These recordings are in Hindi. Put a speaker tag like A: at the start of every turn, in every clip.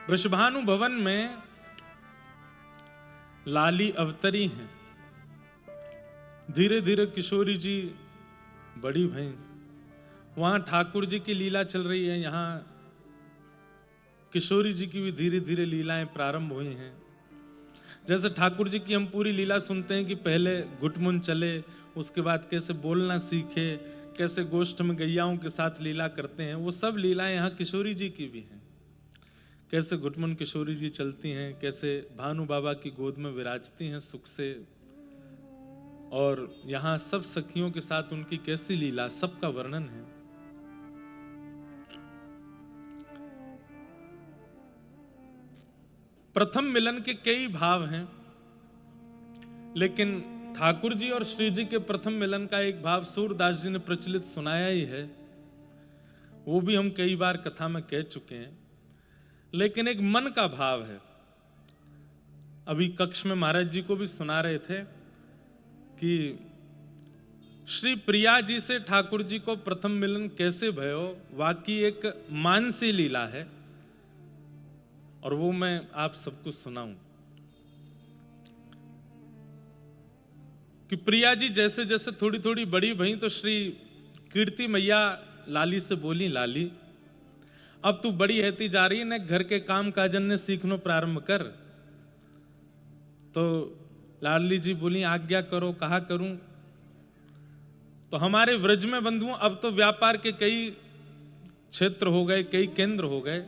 A: वृषभानु भवन में लाली अवतरी हैं। धीरे धीरे किशोरी जी बड़ी भई, वहां ठाकुर जी की लीला चल रही है, यहां किशोरी जी की भी धीरे धीरे लीलाएं प्रारंभ हुई हैं। जैसे ठाकुर जी की हम पूरी लीला सुनते हैं कि पहले गुटमुन चले, उसके बाद कैसे बोलना सीखे, कैसे गोष्ठ में गैयाओं के साथ लीला करते हैं, वो सब लीलाएं यहाँ किशोरी जी की भी हैं। कैसे घुटमुन किशोरी जी चलती हैं, कैसे भानु बाबा की गोद में विराजती हैं सुख से, और यहाँ सब सखियों के साथ उनकी कैसी लीला, सबका वर्णन है। प्रथम मिलन के कई भाव हैं, लेकिन ठाकुर जी और श्री जी के प्रथम मिलन का एक भाव सूरदास जी ने प्रचलित सुनाया ही है, वो भी हम कई बार कथा में कह चुके हैं। लेकिन एक मन का भाव है। अभी कक्ष में महाराज जी को भी सुना रहे थे कि श्री प्रिया जी से ठाकुर जी को प्रथम मिलन कैसे भयो, वाकई एक मानसी लीला है, और वो मैं आप सबको सुनाऊं कि प्रिया जी जैसे जैसे थोड़ी थोड़ी बड़ी भई तो श्री कीर्ति मैया लाली से बोली, लाली अब तू बड़ी रहती जा रही है न, घर के काम काजन ने सीखनो प्रारंभ कर। तो लाली जी बोली, आज्ञा करो, कहा करूं। तो हमारे व्रज में बंधुओं अब तो व्यापार के कई क्षेत्र हो गए, कई केंद्र हो गए,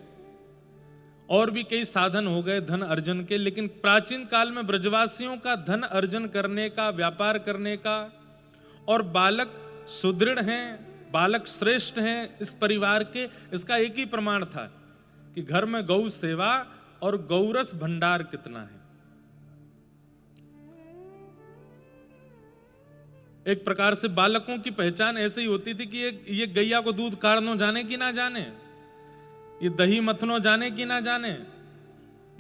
A: और भी कई साधन हो गए धन अर्जन के, लेकिन प्राचीन काल में ब्रजवासियों का धन अर्जन करने का, व्यापार करने का, और बालक सुदृढ़ हैं, बालक श्रेष्ठ हैं इस परिवार के, इसका एक ही प्रमाण था कि घर में गौ सेवा और गौरस भंडार कितना है। एक प्रकार से बालकों की पहचान ऐसे ही होती थी कि ये गैया को दूध काढ़नो जाने कि ना जाने, ये दही मथनो जाने कि ना जाने,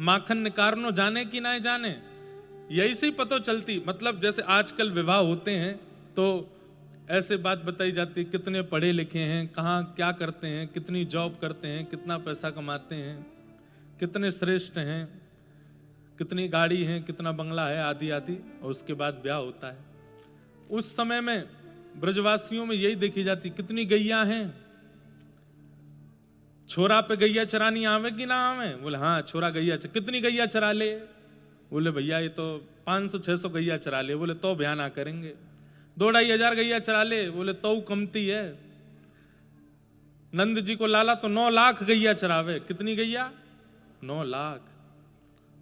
A: माखन निकारनो जाने कि ना जाने, यही से पता चलती। मतलब जैसे आजकल विवाह होते हैं तो ऐसे बात बताई जाती है, कितने पढ़े लिखे हैं, कहाँ क्या करते हैं, कितनी जॉब करते हैं, कितना पैसा कमाते हैं, कितने श्रेष्ठ हैं, कितनी गाड़ी है, कितना बंगला है, आदि आदि, और उसके बाद ब्याह होता है। उस समय में ब्रजवासियों में यही देखी जाती, कितनी गैया हैं, छोरा पे गैया चरानी आवे कि ना आवे। बोले हाँ छोरा गैया, कितनी गैया चरा ले। बोले भैया ये तो 500-600 गैया चरा ले। बोले तो ब्याह ना करेंगे। 2-2.5 हजार गैया चरा ले। बोले तो कमती है। नंद जी को लाला तो 9 लाख गैया चरावे। कितनी गैया? 9 लाख।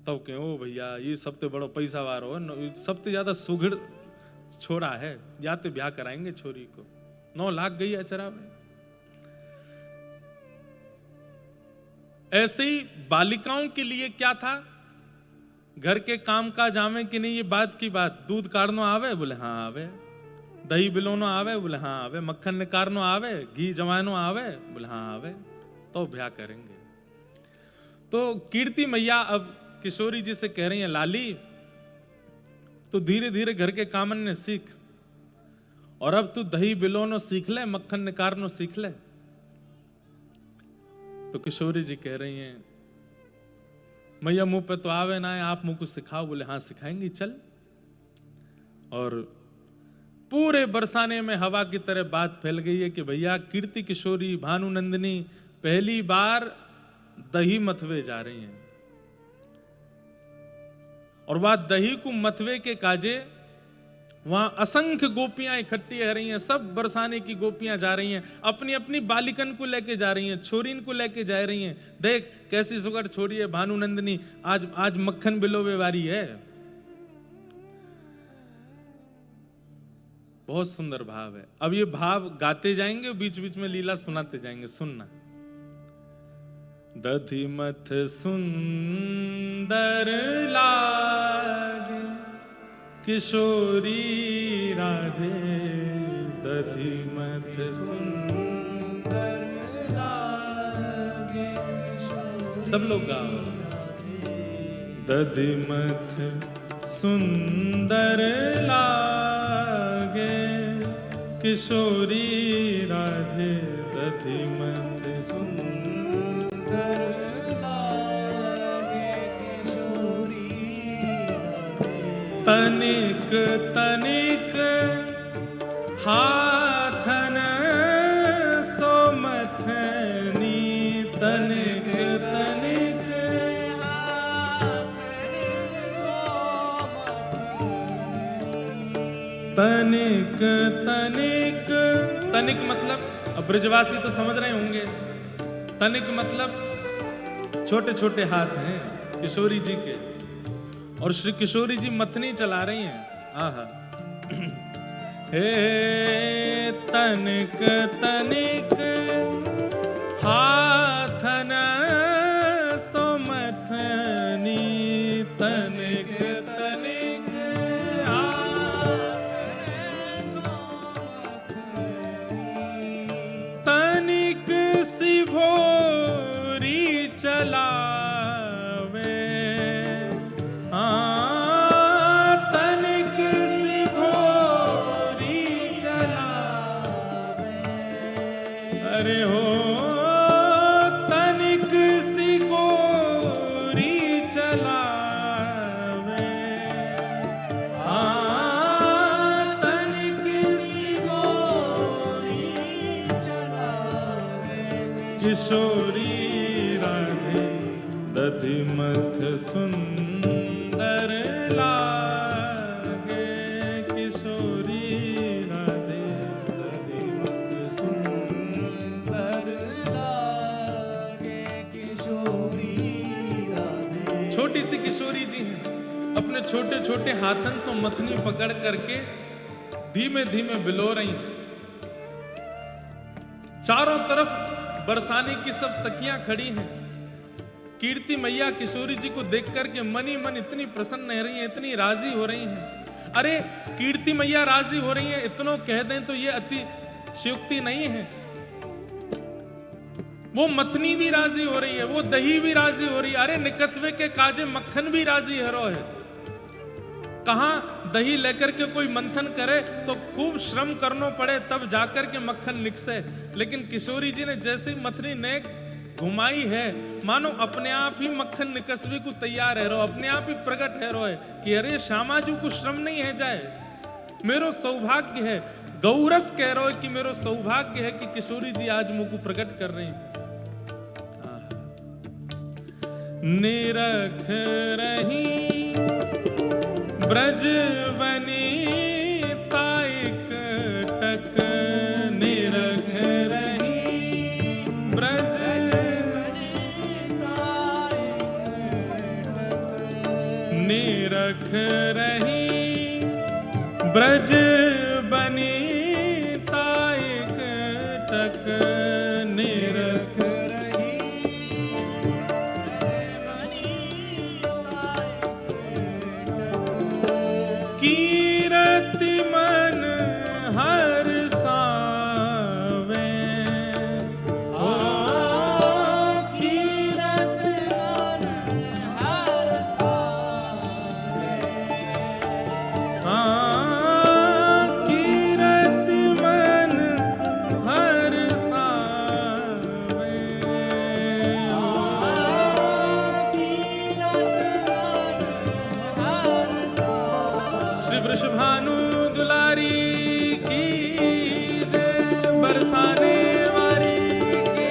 A: तब के ओ भैया ये सबसे बड़ो पैसा वार हो, सबसे ज्यादा सुघड़ छोरा है, या तो ब्याह कराएंगे छोरी को। 9 लाख गैया चरावे। ऐसे ही बालिकाओं के लिए क्या था, घर के काम काज आवे कि नहीं, ये बात की बात। दूध काढ़नो आवे? बोले हाँ आवे। दही बिलोनो आवे? बोले हाँ आवे। मक्खन निकारनो आवे? घी जमानो आवे? बोले हाँ आवे। तो ब्याह करेंगे। तो कीर्ति मैया अब किशोरी जी से कह रही है, लाली तो धीरे धीरे घर के कामन ने सीख, और अब तू दही बिलोनो सीख ले, मक्खन निकारनो सीख ले। तो किशोरी जी कह रही हैं, मैया मुंह पे तो आवे ना है, आप मुंह को सिखाओ। बोले हाँ सिखाएंगी, चल। और पूरे बरसाने में हवा की तरह बात फैल गई है कि भैया कीर्ति किशोरी भानुनंदिनी पहली बार दही मथवे जा रही हैं, और वह दही को मथवे के काजे वहां असंख्य गोपियां इकट्ठी हो रही हैं। सब बरसाने की गोपियां जा रही हैं, अपनी अपनी बालिकन को लेके जा रही हैं, छोरीन को लेके जा रही हैं। देख कैसी सुगढ़ छोरी है भानुनंदिनी, आज मक्खन बिलोवे वारी है। बहुत सुंदर भाव है। अब ये भाव गाते जाएंगे, बीच बीच में लीला सुनाते जाएंगे, सुनना। दधि मथ सुंदर लागे किशोरी राधे, दधि मथ सुंदर लागे। सब लोग गाओ। दधि मथ सुंदर लागे किशोरी राधे, दधि मथ सुंदर लागे। तनिक तनिक हाथन सो मथनी, तनिक तनिक तनिक तनिक। तनिक मतलब, अब ब्रजवासी तो समझ रहे होंगे, तनिक मतलब छोटे छोटे हाथ हैं किशोरी जी के, और श्री किशोरी जी मथनी चला रही हैं। आहा हे तनिक तनिक हाथन सो मथनी, तनिक तनिक तनिक सी भोरी चलावे, तनिक सी भोरी चलावे, अरे हो तनिक सी गोरी चलावे, तनिक सी गोरी चलावे, किशोरी राधे दधिमथ सुंदर लागे, किशोरी राधे दधिमथ सुंदर लागे, किशोरी राधे। छोटी सी किशोरी जी हैं, अपने छोटे छोटे हाथन से मथनी पकड़ करके धीमे धीमे बिलो रही हैं। चारों तरफ बरसाने की सब सखियां खड़ी हैं। कीर्ति मैया किशोरी जी को देख करके मन ही मन इतनी प्रसन्न रह रही हैं, इतनी राजी हो रही हैं। अरे कीर्ति मैया राजी हो रही हैं, इतनों कह दें तो ये अति शयोक्ति नहीं है। वो मथनी भी राजी हो रही है, वो दही भी राजी हो रही है। अरे निकसवे के काजे मक्खन भी राजी हरो है। कहां दही लेकर के कोई मंथन करे तो खूब श्रम करना पड़े तब जाकर के मक्खन निकसे, लेकिन किशोरी जी ने जैसे मथनी ने घुमाई है, मानो अपने आप ही मक्खन निकसवे को तैयार है रो, अपने आप ही प्रकट है रो है कि अरे श्यामा जी को श्रम नहीं है जाए, मेरो सौभाग्य है। गौरस कह रहे हो कि मेरो सौभाग्य है कि किशोरी जी आज मुझ को प्रकट कर रही हैं। निरख रही ब्रजवनी ताइक टक, निरख रही ब्रजवनी निरख रही ब्रजवनी ताइक टक, निरख कीरति मन हर सावे, ओ कीरति मन हर सावे, कीरति मन हर सावे, श्री वृषभानु दुलारी की जय, बरसाने वारी की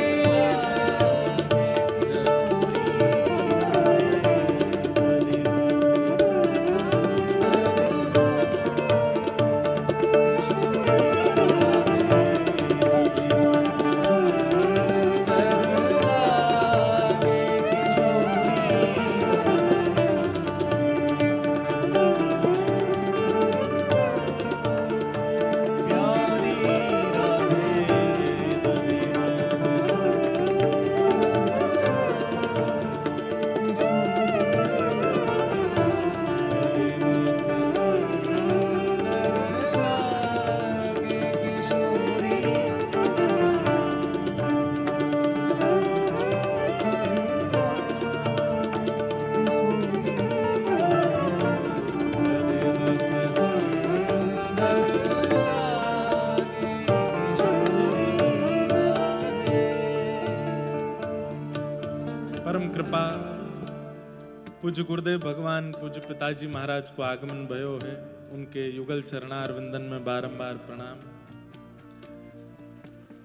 A: पूज्य गुरुदेव भगवान पूज्य पिताजी महाराज को आगमन भयो है, उनके युगल चरणार विंदन में बारंबार प्रणाम।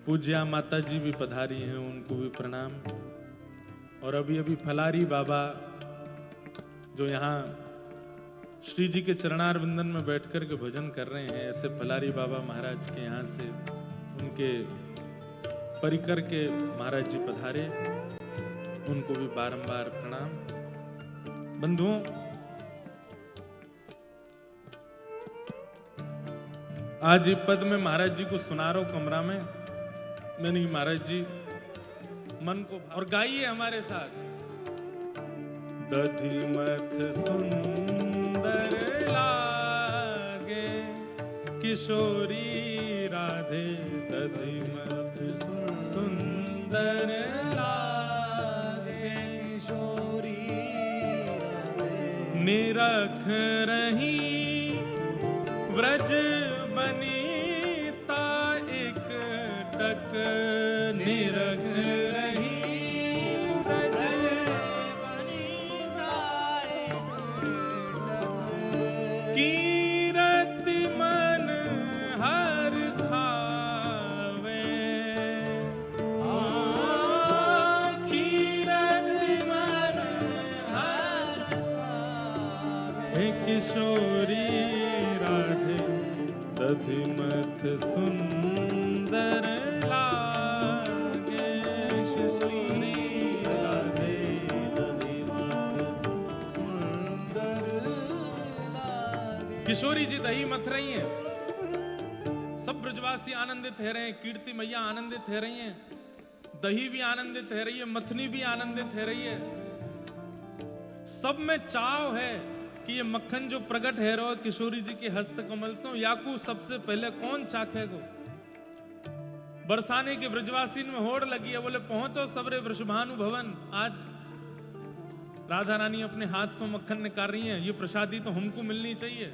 A: पूज्या माता जी भी पधारी हैं, उनको भी प्रणाम। और अभी अभी फलारी बाबा जो यहाँ श्री जी के चरणार विंदन में बैठकर के भजन कर रहे हैं, ऐसे फलारी बाबा महाराज के यहाँ से उनके परिकर के महाराज जी पधारे, उनको भी बारंबार प्रणाम। बंधुओं, आज ये पद में महाराज जी को सुना रहा हूं कमरा में, मैंने महाराज जी मन को और गाइए हमारे साथ। दधिमथ सुंदर लागे किशोरी राधे, दधिमथ सुंदर लागे किशोरी राधे। निरख रही व्रज बनीता एक टक, निरख रही व्रज बनीता एक टक। कीरति मन हर खावे, कीरति मन हर खावे। किशोरी राधे दधिमथ सुंदर लागे, किशोरी राधे दधिमथ सुंदर लागे। किशोरी जी दही मथ रही हैं, सब ब्रजवासी आनंदित है रहे हैं, कीर्ति मैया आनंदित है रही हैं, दही भी आनंदित है रही है, मथनी भी आनंदित है रही है। सब में चाव है कि ये मक्खन जो प्रकट है रो किशोरी जी के हस्त कमल से, याकू सबसे पहले कौन चाखेगो। बरसाने के ब्रजवासी में होड़ लगी है, बोले पहुंचो सबरे वृषभानु भवन। आज राधा रानी अपने हाथ से मक्खन निकाल रही हैं, ये प्रसादी तो हमको मिलनी चाहिए।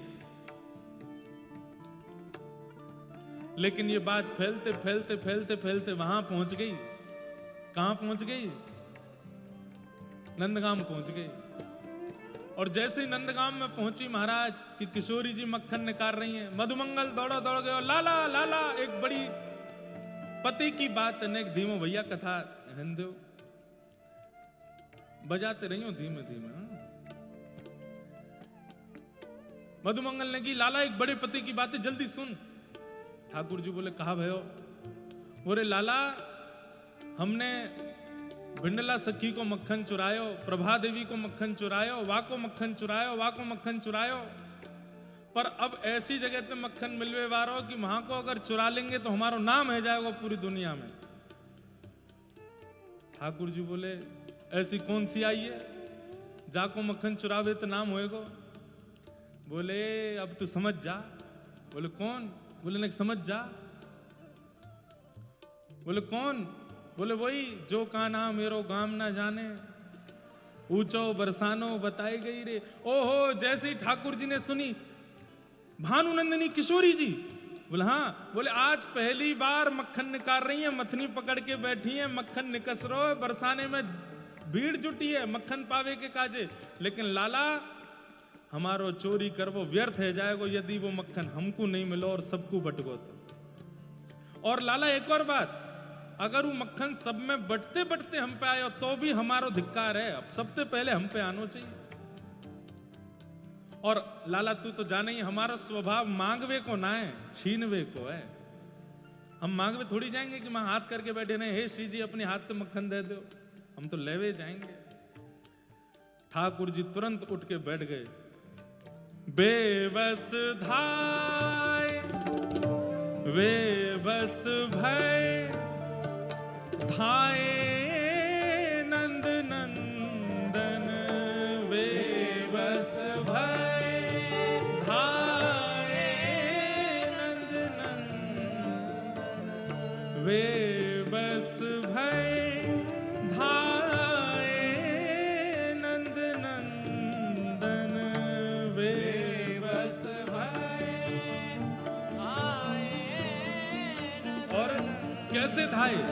A: लेकिन ये बात फैलते फैलते फैलते फैलते वहां पहुंच गई। कहां पहुंच गई? नंदगाम पहुंच गई। और जैसे ही नंदगाम में पहुंची महाराज कि किशोरी जी मक्खन निकाल रही हैं, मधुमंगल दौड़ा दौड़ गए, लाला लाला। एक बड़ी पति की बात अनेक धीमो भैया कथा हिंदू बजाते रही हो धीमे धीमे। मधुमंगल ने की, लाला एक बड़े पति की बात है, जल्दी सुन। ठाकुर जी बोले, कहा भयो? बोले लाला, हमने भिंडला सखी को मक्खन चुरायो, प्रभा देवी को मक्खन चुरायो, वाको मक्खन चुरायो, वाको मक्खन चुरायो। पर अब ऐसी जगह पे मक्खन मिलवे वारो कि वहां को अगर चुरा लेंगे तो हमारा नाम है जाएगा पूरी दुनिया में। ठाकुर जी बोले, ऐसी कौन सी आई है जाको मक्खन चुरावे तो नाम होएगो? बोले अब तू समझ जा। बोले कौन? बोले नहीं समझ जा। बोले कौन? बोले वही जो का नाम मेरो गाम ना जाने, ऊंचो बरसानो बताई गई रे। ओहो, जैसे ही ठाकुर जी ने सुनी, भानुनंदिनी किशोरी जी। बोले हाँ। बोले आज पहली बार मक्खन निकाल रही है, मथनी पकड़ के बैठी है, मक्खन निकस रो, बरसाने में भीड़ जुटी है मक्खन पावे के काजे। लेकिन लाला हमारो चोरी कर वो व्यर्थ है जाएगो यदि वो मक्खन हमको नहीं मिलो और सबको बटगो तो। और लाला एक और बात, अगर वो मक्खन सब में बटते बटते हम पे आयो तो भी हमारो धिक्कार है, अब सबसे पहले हम पे आना चाहिए। और लाला तू तो जाने ही हमारा स्वभाव मांगवे को ना है, छीनवे को है। हम मांगवे थोड़ी जाएंगे कि मैं हाथ करके बैठे रहे, हे श्री जी अपने हाथ से मक्खन दे दो, हम तो लेवे जाएंगे। ठाकुर जी तुरंत उठ के बैठ गए। बेबस धाय बेबस भय धाये नंद नंदन, बेबस भय धाये नंद नंदन, बेबस भय धाये नंद नंदन, बेबस भय धाये। और कैसे धाये?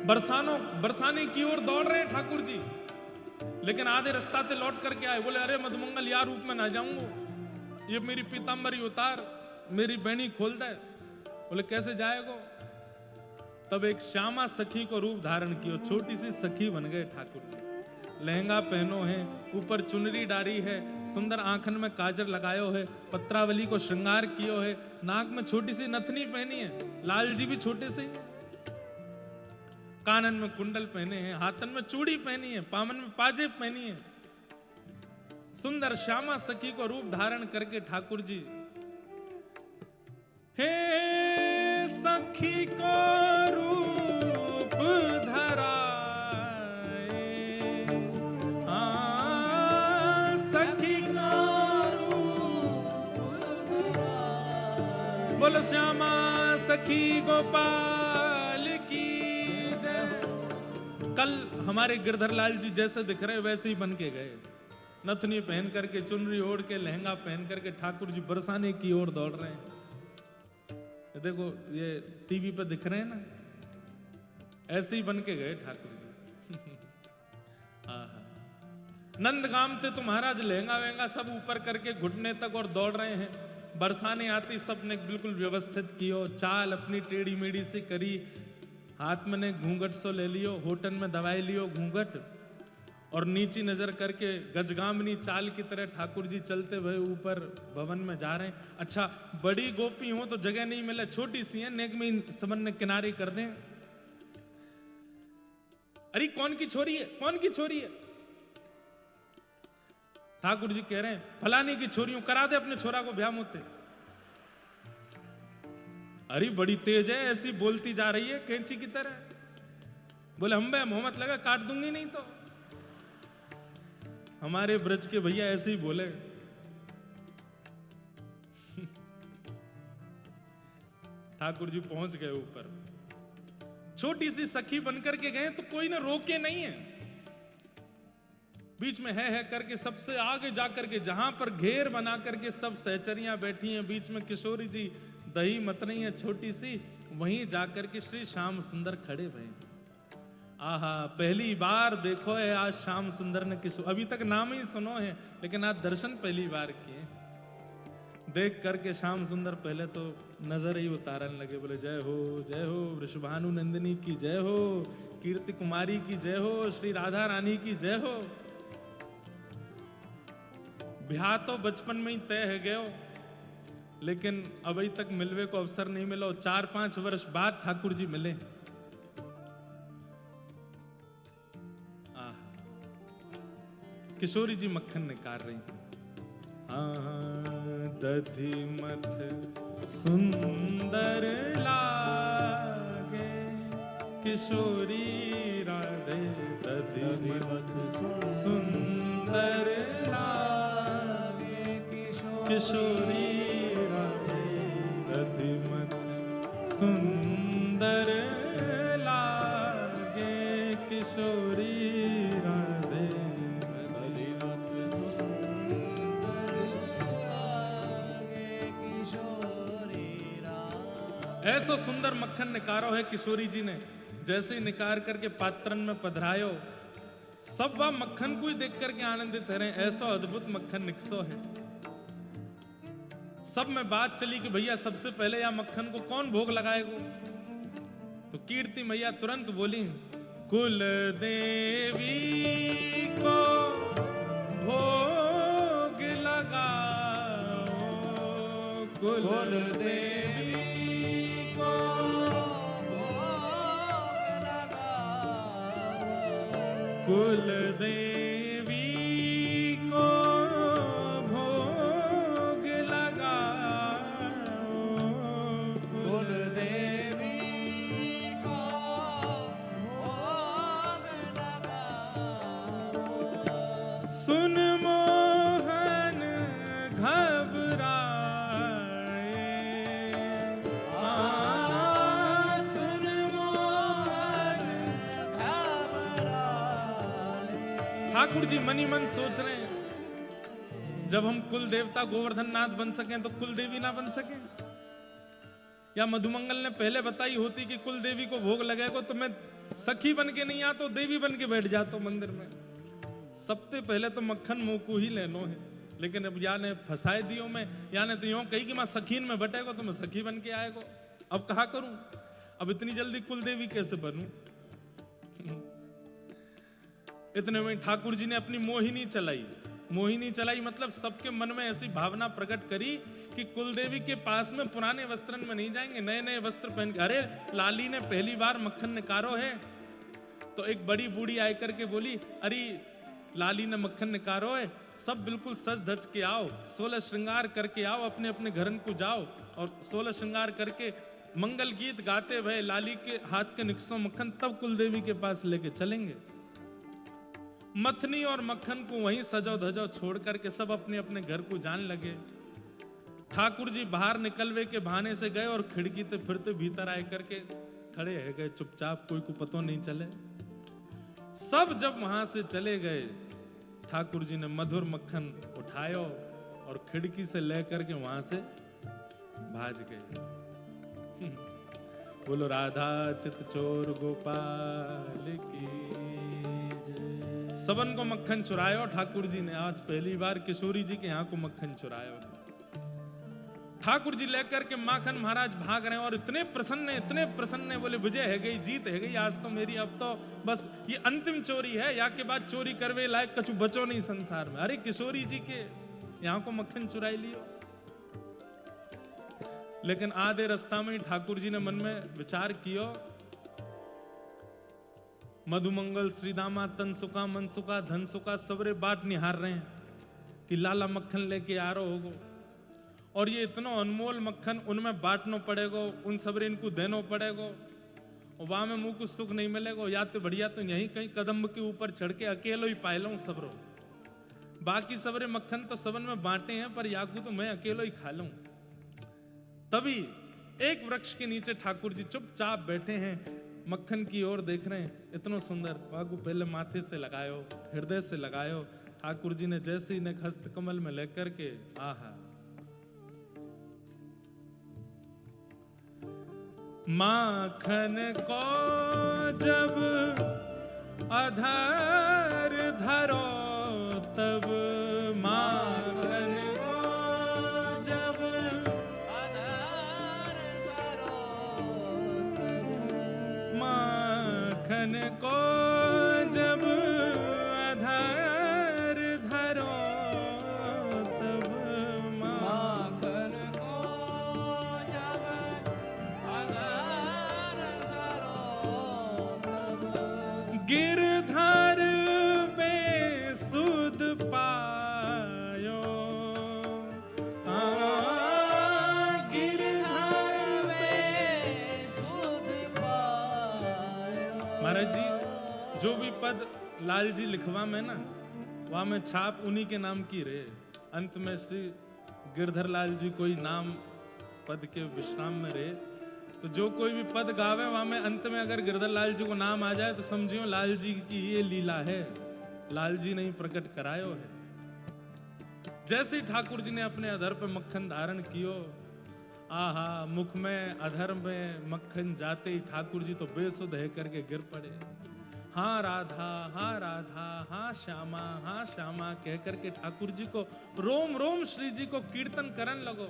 A: बरसाने की ओर दौड़ रहे ठाकुर जी। लेकिन आधे रास्ता से लौट करके आए, बोले अरे मधुमंगल यार रूप में ना जाऊंगा, ये मेरी पीताम्बरी उतार, मेरी बेणी खोल दे। बोले कैसे जाएगो? तब एक श्यामा सखी को रूप धारण कियो, छोटी सी सखी बन गए ठाकुर जी। लहंगा पहनो है, ऊपर चुनरी डारी है, सुंदर आंखन में काजर लगायो है, पत्रावली को श्रृंगार कियो है, नाक में छोटी सी नथनी पहनी है, लाल जी भी छोटे से ही है, कानन में कुंडल पहने हैं, हाथन में चूड़ी पहनी है, पामन में पाजेब पहनी है। सुंदर श्यामा सखी को रूप धारण करके ठाकुर जी, हे सखी को रूप धराए, सखी को रूप धराए। बोलो श्यामा सखी गोपाल की जय। कल हमारे गिरधर लाल जी जैसे दिख रहे वैसे ही बन के गए, नथनी पहन करके, चुनरी ओढ़ के, लहंगा पहन करके ठाकुर जी बरसाने की ओर दौड़ रहे हैं। देखो ये टीवी पर दिख रहे हैं ना, ऐसे ही बन के गए ठाकुर जी। नंदगाम थे तो महाराज लहंगा वहंगा सब ऊपर करके घुटने तक और दौड़ रहे हैं। बरसाने आती सबने बिल्कुल व्यवस्थित कियो, चाल अपनी टेढ़ी मेढ़ी से करी, हाथ में ने घूंघट सो ले लियो, होटन में दवाई लियो घूंघट, और नीची नजर करके गजगामनी चाल की तरह ठाकुर जी चलते हुए ऊपर भवन में जा रहे हैं। अच्छा बड़ी गोपी हो तो जगह नहीं मिले, छोटी सी है, नेक में समन ने किनारे कर दें। अरे कौन की छोरी है, कौन की छोरी है? ठाकुर जी कह रहे हैं फलानी की छोरियों, करा दे अपने छोरा को ब्याह मुते। अरे बड़ी तेज है, ऐसी बोलती जा रही है कैंची की तरह। बोले हम बे मोहम्मद लगा काट दूंगी नहीं तो। हमारे ब्रज के भैया ऐसे ही बोले। ठाकुर जी पहुंच गए ऊपर, छोटी सी सखी बनकर के गए तो कोई ना रोके नहीं है। बीच में है करके सबसे आगे जाकर के जहां पर घेर बना करके सब सहचरियां बैठी हैं, बीच में किशोरी जी दही मत रही है छोटी सी, वहीं जाकर के श्री श्याम सुंदर खड़े भये। आहा पहली बार देखो है आज श्याम सुंदर ने किशोर, अभी तक नाम ही सुनो है लेकिन आज दर्शन पहली बार किए। देख करके श्याम सुंदर पहले तो नजर ही उतारने लगे, बोले जय हो वृषभानु नंदिनी की जय हो, कीर्ति कुमारी की जय हो, श्री राधा रानी की जय हो। ब्याह तो बचपन में ही तय है गयो, लेकिन अभी तक मिलवे को अवसर नहीं मिला। 4-5 वर्ष बाद ठाकुर जी मिले। किशोरी जी मक्खन निकाल रही हैं। दधि मथ सुंदर लागे, किशोरी राधे दधि मथ सुंदर लागे, किशोरी राधे दधि मथ सुंदर लागे, किशोरी राधे ऐसा सुंदर मक्खन निकारो है किशोरी जी ने। जैसे ही निकार करके पात्रन में पधरायो, सब वह मक्खन को ही देख करके आनंदित रहे, ऐसा अद्भुत मक्खन निकसो है। सब में बात चली कि भैया सबसे पहले या मक्खन को कौन भोग लगाएगा? तो कीर्ति मैया तुरंत बोली कुल देवी को भोग लगाओ, कुल देवी कुल देवी को भोग लगाओ, कुल देवी को भोग लगाओ। सुन मोहन घबराए, सुन मोहन ठाकुर जी मनी मन सोच रहे हैं जब हम कुल देवता गोवर्धन नाथ बन सकें तो कुल देवी ना बन सके? या मधुमंगल ने पहले बताई होती कि कुल देवी को भोग लगेगा तो मैं सखी बन के नहीं आता, देवी बन के बैठ जाता मंदिर में। सबसे पहले तो मक्खन मुंह को ही लेनो है, लेकिन अब या ने फंसाए दियो में, या ने तो यूं कही कि मैं सखीन में बटेगो तो मैं सखी बन के आएगो। अब कहा करूं, अब इतनी जल्दी कुलदेवी कैसे बनूं? इतने में ठाकुर जी ने अपनी मोहिनी चलाई। मोहिनी चलाई मतलब सबके मन में ऐसी भावना प्रकट करी कि कुलदेवी के पास में पुराने वस्त्रन में नहीं जाएंगे, नए नए वस्त्र पहन के। अरे लाली ने पहली बार मक्खन निकारो है। तो एक बड़ी बूढ़ी आकर के बोली, अरे लाली ने मक्खन निकारो है, सब बिल्कुल सज धज के आओ, 16 श्रृंगार करके आओ, अपने अपने घरन को जाओ और 16 श्रृंगार करके मंगल गीत गाते भय लाली के हाथ के निकसों मक्खन तब कुलदेवी के पास लेके चलेंगे। मथनी और मक्खन को वहीं सजो धजो छोड़ करके सब अपने अपने घर को जान लगे। ठाकुर जी बाहर निकलवे के बहाने से गए और खिड़की से फिरते भीतर आए करके खड़े है गए चुपचाप, कोई को पतो नहीं चले। सब जब वहां से चले गए, ठाकुर जी ने मधुर मक्खन उठायो और खिड़की से लेकर के वहां से भाज गए। बोलो राधा चित चोर गोपाल की। सबन को मक्खन चुरायो ठाकुर जी ने। आज पहली बार किशोरी जी के यहाँ को मक्खन चुरायो। ठाकुर जी लेकर के माखन महाराज भाग रहे हैं और इतने प्रसन्न बोले विजय है गई, जीत है गई आज तो मेरी, अब तो बस ये अंतिम चोरी है, या के बाद चोरी करवे लायक कछु बचो नहीं संसार में। अरे किशोरी जी के यहाँ को मक्खन चुराई लियो। लेकिन आधे रास्ता में ठाकुर जी ने मन में विचार कियो, मधुमंगल श्रीदामा तनसुका मनसुका धनसुका सबरे बाट निहार रहे हैं कि लाला मक्खन लेके आ रहा होगो, और ये इतना अनमोल मक्खन उनमें बांटना पड़ेगो, उन सबरे इनको देना पड़ेगो, और वहां में मुंह को सुख नहीं मिलेगो। या तो बढ़िया तो यहीं कहीं कदम के ऊपर चढ़ के अकेलो ही पाए लूं सबरो, बाकी सबरे मक्खन तो सबन में बांटे हैं पर याकू तो मैं अकेलो ही खा लूं। तभी एक वृक्ष के नीचे ठाकुर जी चुपचाप बैठे हैं, मक्खन की ओर देख रहे हैं। इतना सुंदर बागू पहले माथे से लगायो, हृदय से लगायो। ठाकुर जी ने जैसे ही हस्त कमल में लेकर के आहा, माखन को जब अधर धरो तब, माखन को जब अधर धरो तब, माखन को जब अधर धरो तब, माखन को जब अधर धरो तब, गिरधर बेसुध पायो, गिरधर बेसुध पायो। महाराज जी जो भी पद लाल जी लिखवा में ना, वहां में छाप उन्हीं के नाम की रहे। अंत में श्री गिरधर लाल जी कोई नाम पद के विश्राम में रहे, तो जो कोई भी पद गावे वहां में अंत में अगर गिरधर लाल जी को नाम आ जाए तो समझियो लाल जी की ये लीला है, लाल जी ने ही प्रकट करायो है। जैसे ही ठाकुर जी ने अपने अधर पर मक्खन धारण कियो, आहा मुख में अधर में मक्खन जाते ही ठाकुर जी तो बेसुध है करके गिर पड़े। हाँ राधा, हाँ राधा, हाँ श्यामा, हाँ श्यामा कह करके ठाकुर जी को रोम रोम श्री जी को कीर्तन करन लगो,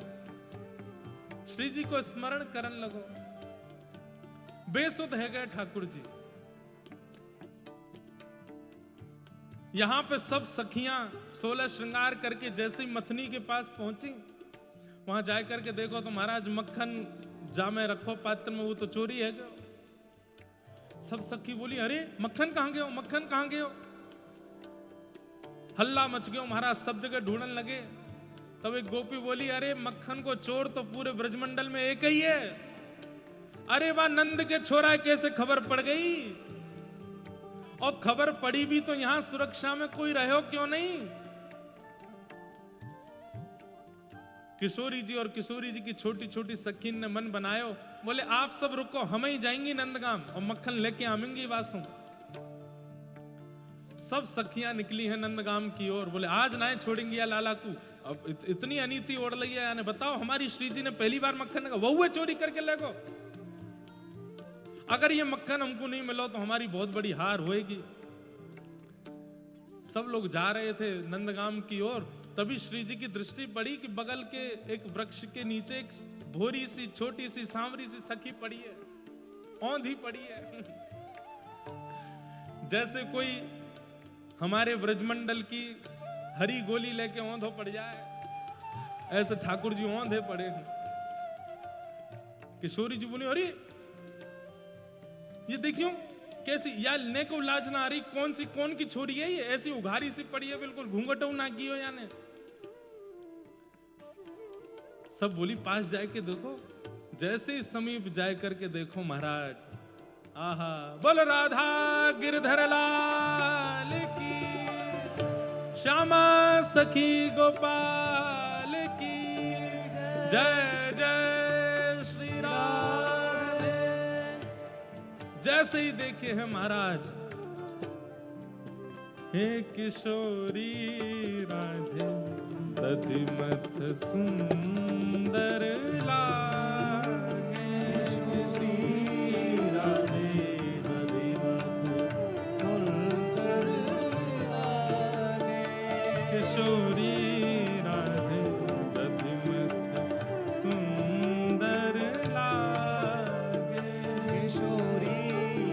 A: श्री जी को स्मरण करन लगो। बेसुध है गए ठाकुर जी। यहां पे सब सखियां 16 श्रृंगार करके जैसे ही मथनी के पास पहुंची, वहां जाकर करके देखो तो महाराज मक्खन जामे रखो पात्र में, वो तो चोरी है गयो। सब सखी बोली अरे मक्खन कहां गयो, मक्खन कहां गयो। हल्ला मच गयो महाराज, सब जगह ढूंढने लगे। तब एक गोपी बोली अरे मक्खन को चोर तो पूरे ब्रजमंडल में एक ही है। अरे वाह नंद के छोरा कैसे खबर पड़ गई, और खबर पड़ी भी तो यहां सुरक्षा में कोई रहो क्यों नहीं। किशोरी जी और किशोरी जी की छोटी छोटी सखीन ने मन बनायो, बोले आप सब रुको, हम ही जाएंगी नंदगाम और मक्खन लेके आवेंगी वासों। सब सखियां निकली हैं नंदगाम की ओर, बोले आज ना छोड़ेंगे या लाला को। अब इतनी अनीति ओढ़ लगी है, यानी बताओ हमारी श्री जी ने पहली बार मक्खन वह चोरी करके ले गो। अगर ये मक्खन हमको नहीं मिलो तो हमारी बहुत बड़ी हार होएगी। सब लोग जा रहे थे नंदगाम की ओर, तभी श्री जी की दृष्टि पड़ी कि बगल के एक वृक्ष के नीचे एक भोरी सी छोटी सी सांवरी सी सखी पड़ी है, औंधी पड़ी है। जैसे कोई हमारे ब्रजमंडल की हरी गोली लेके औंधो पड़ जाए, ऐसे ठाकुर जी औंधे पड़े हैं। किशोरी जी बोली, अरे ये देखियो कैसी, या ने को लाज ना आ रही, कौन की छोरी है ये, ऐसी उघारी सी पड़ी है, बिल्कुल घूंघटो ना की हो याने। सब बोली पास जाए के देखो। जैसे ही समीप जाए करके देखो महाराज, आहा, बोल राधा गिरधर लाल की, श्यामा सखी गोपाल की, जय जय श्री राधे। जैसे ही देखे हैं महाराज, हे किशोरी राधे दधिमत सुंदर लागे, श्री राधे दधिमत सुंदर लागे, किशोरी राधे दधिमत सुंदर लागे, किशोरी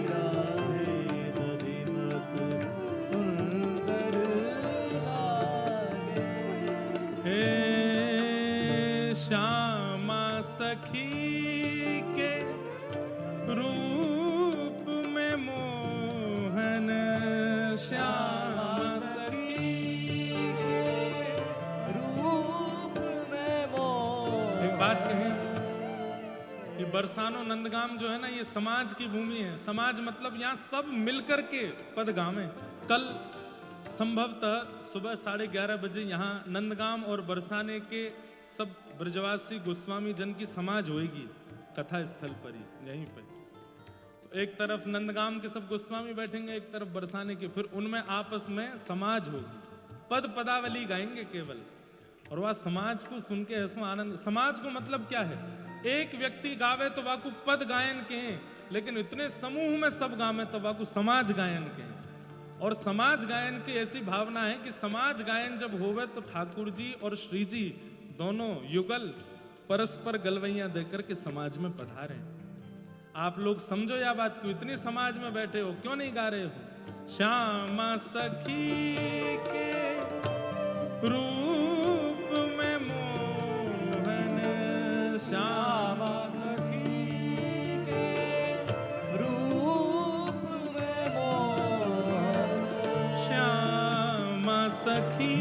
A: राधे दधिमत सुंदर लागे। हे श्यामा सखी के रूप में मोहन, श्यामा सखी के रूप में मोहन। एक बात कहें, ये बरसानो नंदगाम जो है ना, ये समाज की भूमि है। समाज मतलब यहाँ सब मिलकर के पद गावे। कल संभवतः सुबह 11:30 बजे यहाँ नंदगाम और बरसाने के सब ब्रजवासी गोस्वामी जन की समाज होगी कथा स्थल पर ही, यहीं पर। तो एक तरफ नंदगाम के सब गोस्वामी बैठेंगे, एक तरफ बरसाने के, फिर उनमें आपस में समाज होगी, पद पदावली गाएंगे केवल। और वह समाज को सुन के ऐसा आनंद। समाज को मतलब क्या है, एक व्यक्ति गावे तो वाकु पद गायन के हैं, लेकिन इतने समूह में सब गावे तो वाकु समाज गायन के हैं। और समाज गायन की ऐसी भावना है कि समाज गायन जब होवे तो ठाकुर जी और श्री जी दोनों युगल परस्पर गलवैया देकर के समाज में पधारे। आप लोग समझो या बात, क्यों इतनी समाज में बैठे हो, क्यों नहीं गा रहे हो? श्यामा सखी के रूप में मोहन, श्यामा सखी के रूप में मोहन, श्यामा सखी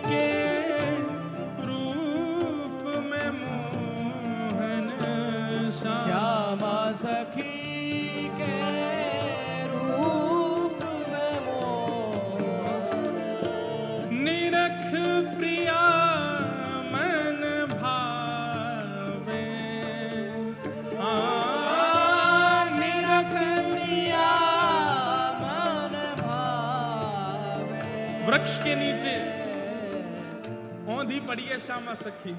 A: के रूप में मोहन, श्यामा सखी के रूप में मोहन, निरख प्रिया मन भावे, निरख प्रिया मन भावे। वृक्ष के नीचे औंधी पड़ी है श्यामा सखी।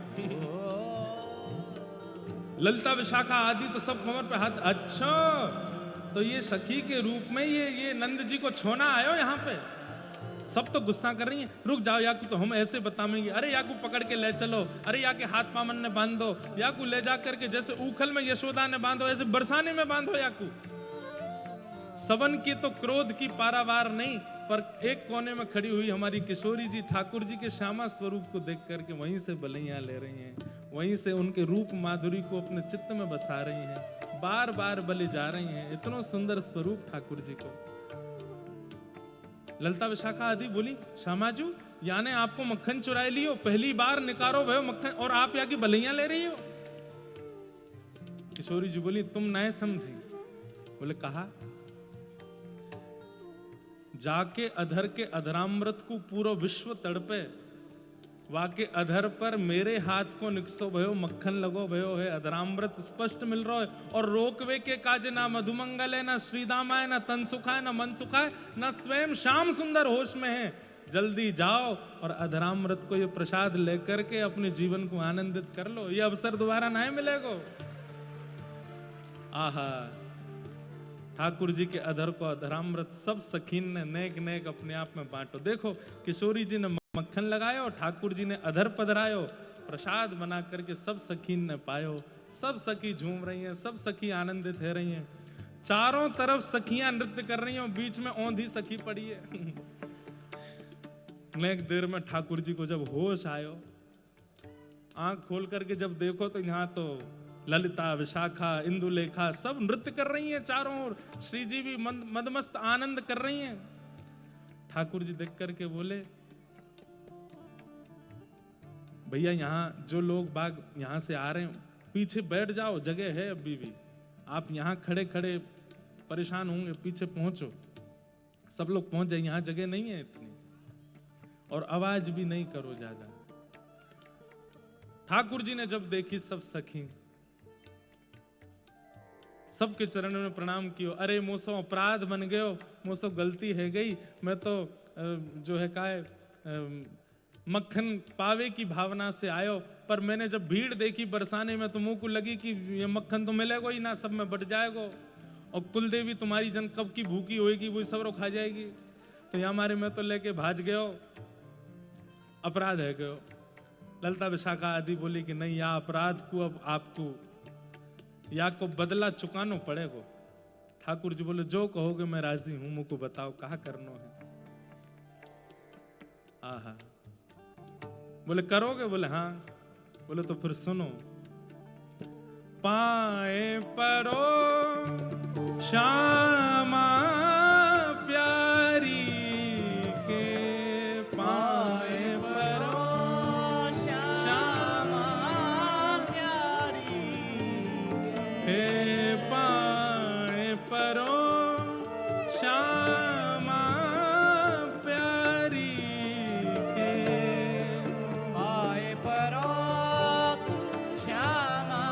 A: ललिता विशाखा आदि तो सब कमर पे हाथ। अच्छा, तो ये सखी के रूप में ये नंद जी को छोना आयो यहाँ पे। सब तो गुस्सा कर रही हैं, रुक जाओ याकू, तो हम ऐसे बताएंगे। अरे याकू पकड़ के ले चलो, अरे याके हाथ पामन ने बांध दो, याकू ले जा करके जैसे उखल में यशोदा ने बांधो ऐसे बरसाने में बांधो याकू। सबन की तो क्रोध की पारावार नहीं, पर एक कोने में खड़ी हुई हमारी किशोरी जी ठाकुर जी के श्यामा स्वरूप को देख करके वहीं से बलैयां ले रही हैं, वहीं से उनके रूप माधुरी को अपने चित्त में बसा रही हैं, बार बार बलि जा रही हैं। इतना सुंदर स्वरूप ठाकुर जी को। ललिता विशाखा आदि बोली, श्यामाजू याने आपको मक्खन चुराए लियो, पहली बार निकारो भयो मक्खन, और आप यहाँ की बलैयां ले रही हो। किशोरी जी बोली, तुम नए समझी। बोले कहा, जाके अधर के अधरामृत को पूरा विश्व तड़पे, वाके अधर पर मेरे हाथ को निकसो भयो, मक्खन लगो भयो है, अधरामृत स्पष्ट मिल रहा है। और रोकवे के काज ना मधुमंगल है, ना श्रीदामाय, ना तन सुखाय, ना मन सुखाय, ना स्वयं श्याम सुंदर होश में है। जल्दी जाओ और अधरामृत को ये प्रसाद लेकर के अपने जीवन को आनंदित कर लो, ये अवसर दोबारा नहीं मिलेगा। आहा, ठाकुर जी के अधर को अधरामृत सब सखीन ने नेक नेक अपने आप में बांटो। देखो किशोरी जी ने मक्खन लगायो, ठाकुर जी ने अधर पधरायो, प्रसाद बना करके सब सखीन ने पायो। सब सखी झूम रही हैं, सब सखी आनंदित हो रही हैं, चारों तरफ सखियां नृत्य कर रही हैं, बीच में औंधी सखी पड़ी है। नेक देर में ठाकुर जी को जब होश आयो, आंख खोल करके जब देखो तो यहाँ तो ललिता, विशाखा, इंदुलेखा सब नृत्य कर रही हैं चारों ओर, श्री जी भी मदमस्त आनंद कर रही हैं। ठाकुर जी देख करके बोले, भैया यहाँ जो लोग बाग यहाँ से आ रहे हैं पीछे बैठ जाओ, जगह है अभी भी, आप यहाँ खड़े खड़े परेशान होंगे, पीछे पहुंचो। सब लोग पहुंच जाए, यहाँ जगह नहीं है इतनी, और आवाज भी नहीं करो ज्यादा। ठाकुर जी ने जब देखी सब सखी, सबके चरण में प्रणाम कियो, अरे मोसो अपराध बन गयो, मोसो गलती है गई, मैं तो जो है काय मक्खन पावे की भावना से आयो, पर मैंने जब भीड़ देखी बरसाने में तो मुंह को लगी कि ये मक्खन तो मिलेगा ही ना, सब में बट जाएगा, और कुलदेवी तुम्हारी जन कब की भूखी होएगी वो सब रो खा जाएगी, तो यहाँ हमारे में तो लेके भाज गयो, अपराध है गयो। ललिता विशाखा आदि बोली कि नहीं, या अपराध को अब आपको या को बदला चुकानो पड़ेगा। ठाकुर जी बोले जो कहोगे मैं राजी हूं, मुझको बताओ कहा करनो है। आहा, बोले करोगे, बोले हाँ, बोले तो फिर सुनो। पाए परो श्यामा प्यारी के, पाए परो श्यामा प्यारी के, हे पाए परो श्यामा प्यारी के,
B: पाए परो श्यामा